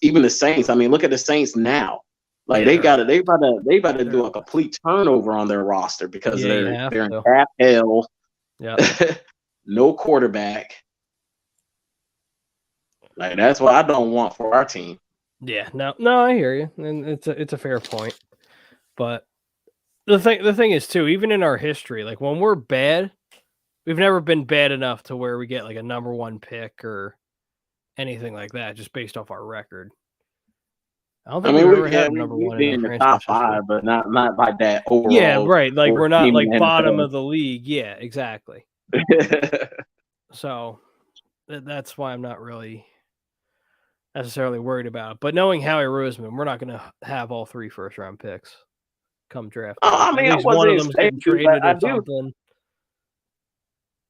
even the Saints. I mean, look at the Saints now. Like they about to do a complete turnover on their roster because they're in cap hell. Yeah, no quarterback. Like that's what I don't want for our team. Yeah, no, I hear you, and it's a fair point. But the thing is too, even in our history, like when we're bad, we've never been bad enough to where we get like a number 1 pick or anything like that, just based off our record. I don't think we've ever had number 1 in the top 5, but not like that overall. Yeah, right. Like we're not like bottom of the league. Yeah, exactly. So that's why I'm not really necessarily worried about it. But knowing Howie Roseman, we're not going to have all 3 first-round picks come draft. I mean, at least one of them's getting traded or something.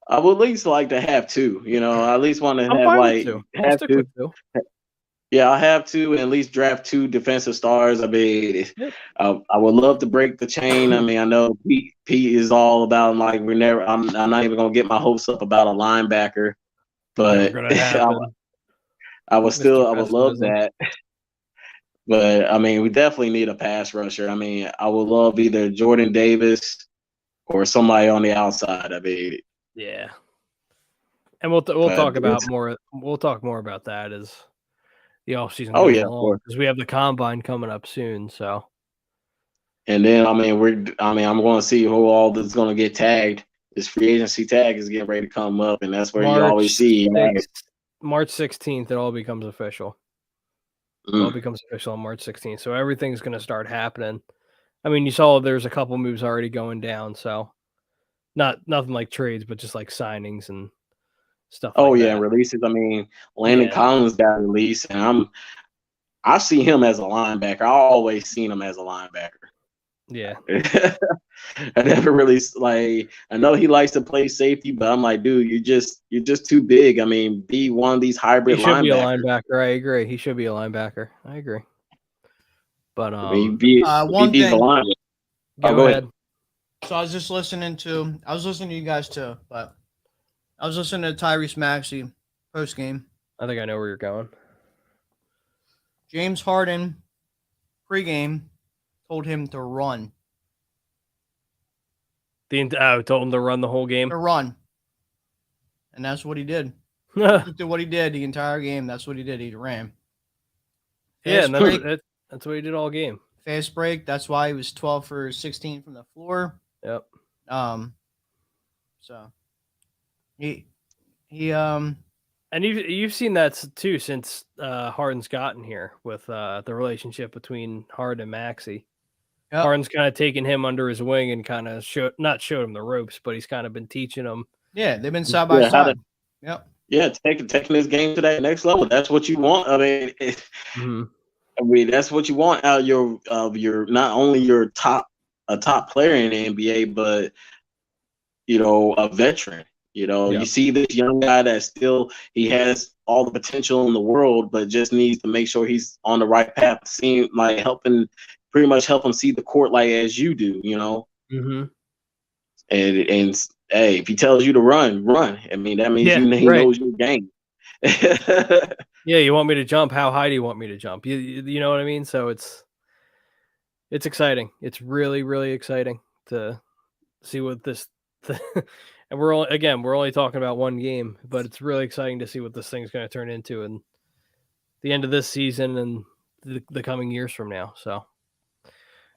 I would at least like to have 2. I at least want to have 2. Yeah, I'll have 2 and at least draft 2 defensive stars. I mean, I would love to break the chain. I mean, I know Pete is all about like I'm not even gonna get my hopes up about a linebacker, but I would love that. But I mean, we definitely need a pass rusher. I mean, I would love either Jordan Davis or somebody on the outside. I mean, Yeah. And we'll talk about more. We'll talk more about that as the offseason goes along, because we have the combine coming up soon. So, and then I'm going to see who all is going to get tagged. This free agency tag is getting ready to come up, and that's where you always see March 16th. It all becomes official. It all becomes official on March 16th. So everything's going to start happening. I mean, you saw there's a couple moves already going down. So nothing like trades, but just like signings and stuff. Releases. I mean, Landon Collins got released, and I see him as a linebacker. I always seen him as a linebacker. Yeah. I never really I know he likes to play safety, but I'm like, dude, you're just too big. I mean, be one of these hybrid linebackers. He should be a linebacker. I agree. He should be a linebacker. I agree. But one thing. Go ahead. So I was listening to you guys too, but I was listening to Tyrese Maxey postgame. I think I know where you're going. James Harden pregame told him to run. Told him to run the whole game. To run. And that's what he did. Looked at what he did the entire game. That's what he did. He ran. And that's what he did all game. Fast break. That's why he was 12 for 16 from the floor. Yep. So he and you've seen that too since Harden's gotten here with the relationship between Harden and Maxey. Yep. Harden's kind of taken him under his wing and kind of showed him the ropes, but he's kind of been teaching him. Yeah, they've been side by side. Yep. Yeah, taking this game to that next level. That's what you want. I mean, that's what you want out of your not only a top player in the NBA, but a veteran. You see this young guy that he has all the potential in the world, but just needs to make sure he's on the right path. Pretty much help him see the court like as you do, Mm-hmm. And hey, if he tells you to run. I mean, that means he knows your game. Yeah, you want me to jump? How high do you want me to jump? You know what I mean? So it's exciting. It's really, really exciting to see what this. And we're only talking about one game, but it's really exciting to see what this thing's going to turn into in the end of this season and the coming years from now. So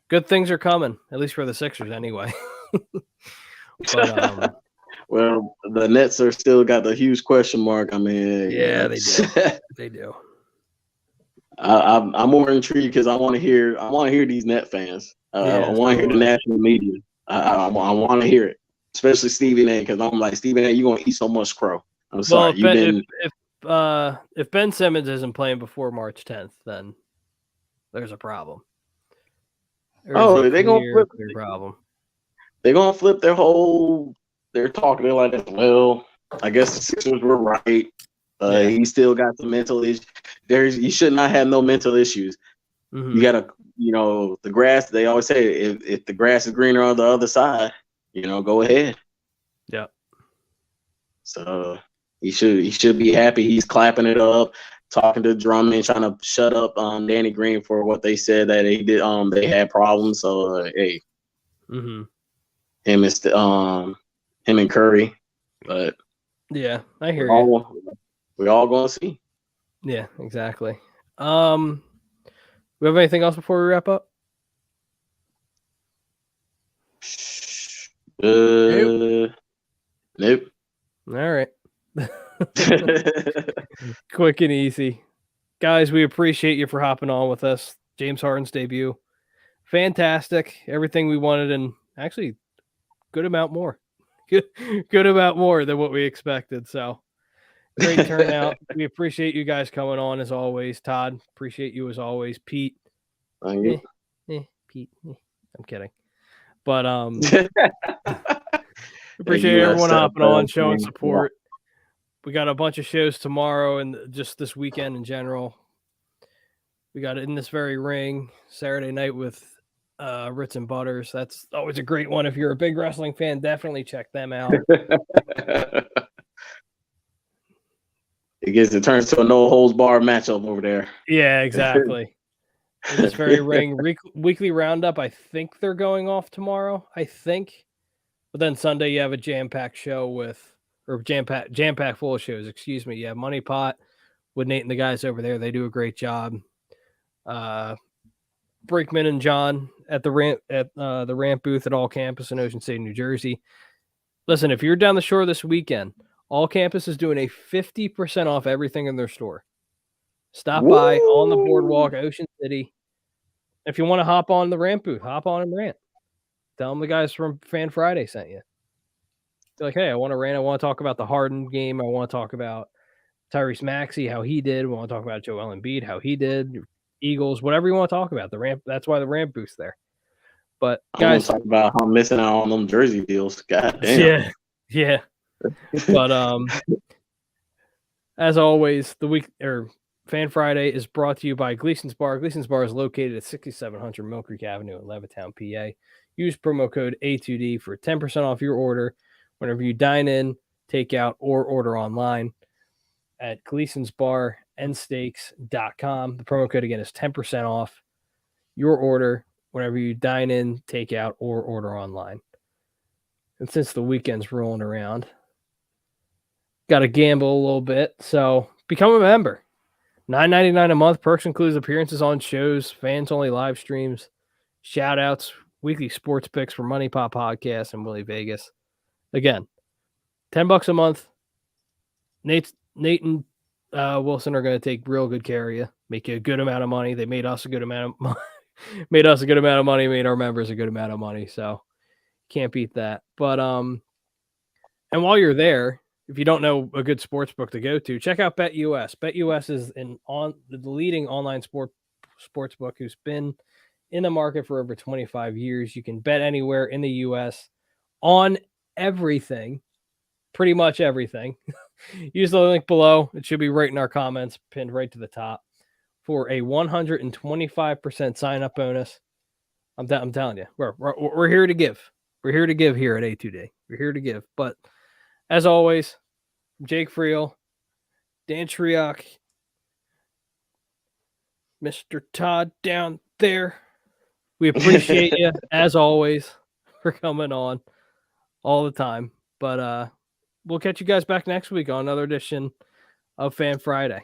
good things are coming, at least for the Sixers anyway. But, well, the Nets are still got the huge question mark. I mean, yeah, they do. They do. I'm more intrigued because I want to hear these Net fans. I want to hear the national media. I want to hear it. Especially Stephen A, because I'm like, Stephen A, you're gonna eat so much crow. I'm sorry. If Ben Simmons isn't playing before March 10th, then there's a problem. They're gonna flip their problem. They're gonna flip their whole. They're talking like, well, I guess the Sixers were right. He still got some mental issues. You should not have no mental issues. Mm-hmm. You gotta, the grass. They always say if the grass is greener on the other side. Go ahead. Yeah. So he should be happy. He's clapping it up, talking to Drummond, trying to shut up Danny Green for what they said that he did. They had problems. So hey, mm-hmm. him and Curry, but yeah, I hear you. We're all gonna see. Yeah, exactly. We have anything else before we wrap up? Nope. All right. Quick and easy. Guys, we appreciate you for hopping on with us. James Harden's debut. Fantastic. Everything we wanted, and actually good amount more. Good amount more than what we expected. So great turnout. We appreciate you guys coming on as always. Todd, appreciate you as always. Pete. Thank you. Pete. I'm kidding. But appreciate everyone hopping on, showing support. We got a bunch of shows tomorrow and just this weekend in general. We got In This Very Ring Saturday night with Ritz and Butters. That's always a great one. If you're a big wrestling fan, definitely check them out. It turns to a no holds barred matchup over there. Yeah, exactly. In This Very Ring weekly roundup. I think they're going off tomorrow. I think But then Sunday you have a jam-packed show jam-packed full of shows, excuse me. You have Money Pot with Nate and the guys over there. They do a great job. Brinkman and John at the ramp booth at All Campus in Ocean City, New Jersey. Listen, if you're down the shore this weekend, All Campus is doing a 50% off everything in their store. Stop by on the boardwalk, Ocean City. If you want to hop on the ramp booth, hop on and rant. Tell them the guys from Fan Friday sent you. Be like, hey, I want to rant. I want to talk about the Harden game. I want to talk about Tyrese Maxey, how he did. We want to talk about Joel Embiid, how he did. Eagles, whatever you want to talk about. The ramp. That's why the ramp booth's there. But guys, I want to talk about how I'm missing out on them jersey deals. God damn. Yeah. But as always, Fan Friday is brought to you by Gleason's Bar. Gleason's Bar is located at 6700 Mill Creek Avenue in Levittown, PA. Use promo code A2D for 10% off your order whenever you dine in, take out, or order online at Gleason's Bar and Steaks.com. The promo code again is 10% off your order whenever you dine in, take out, or order online. And since the weekend's rolling around, got to gamble a little bit. So become a member. $9.99 a month. Perks includes appearances on shows, fans-only live streams, shout-outs, weekly sports picks for Money Pop Podcast and Willie Vegas. Again, $10 a month. Nate and Wilson are going to take real good care of you, make you a good amount of money. They made us a good amount of money. Made our members a good amount of money. So can't beat that. But and while you're there, if you don't know a good sports book to go to, check out BetUS. BetUS is the leading online sports book who's been in the market for over 25 years. You can bet anywhere in the U.S. on everything, pretty much everything. Use the link below. It should be right in our comments, pinned right to the top, for a 125% sign-up bonus. I'm telling you, we're here to give. We're here to give here at A2D. We're here to give. But as always, Jake Friel, Dan Triok, Mr. Todd down there, we appreciate you, as always, for coming on all the time. But we'll catch you guys back next week on another edition of Fan Friday.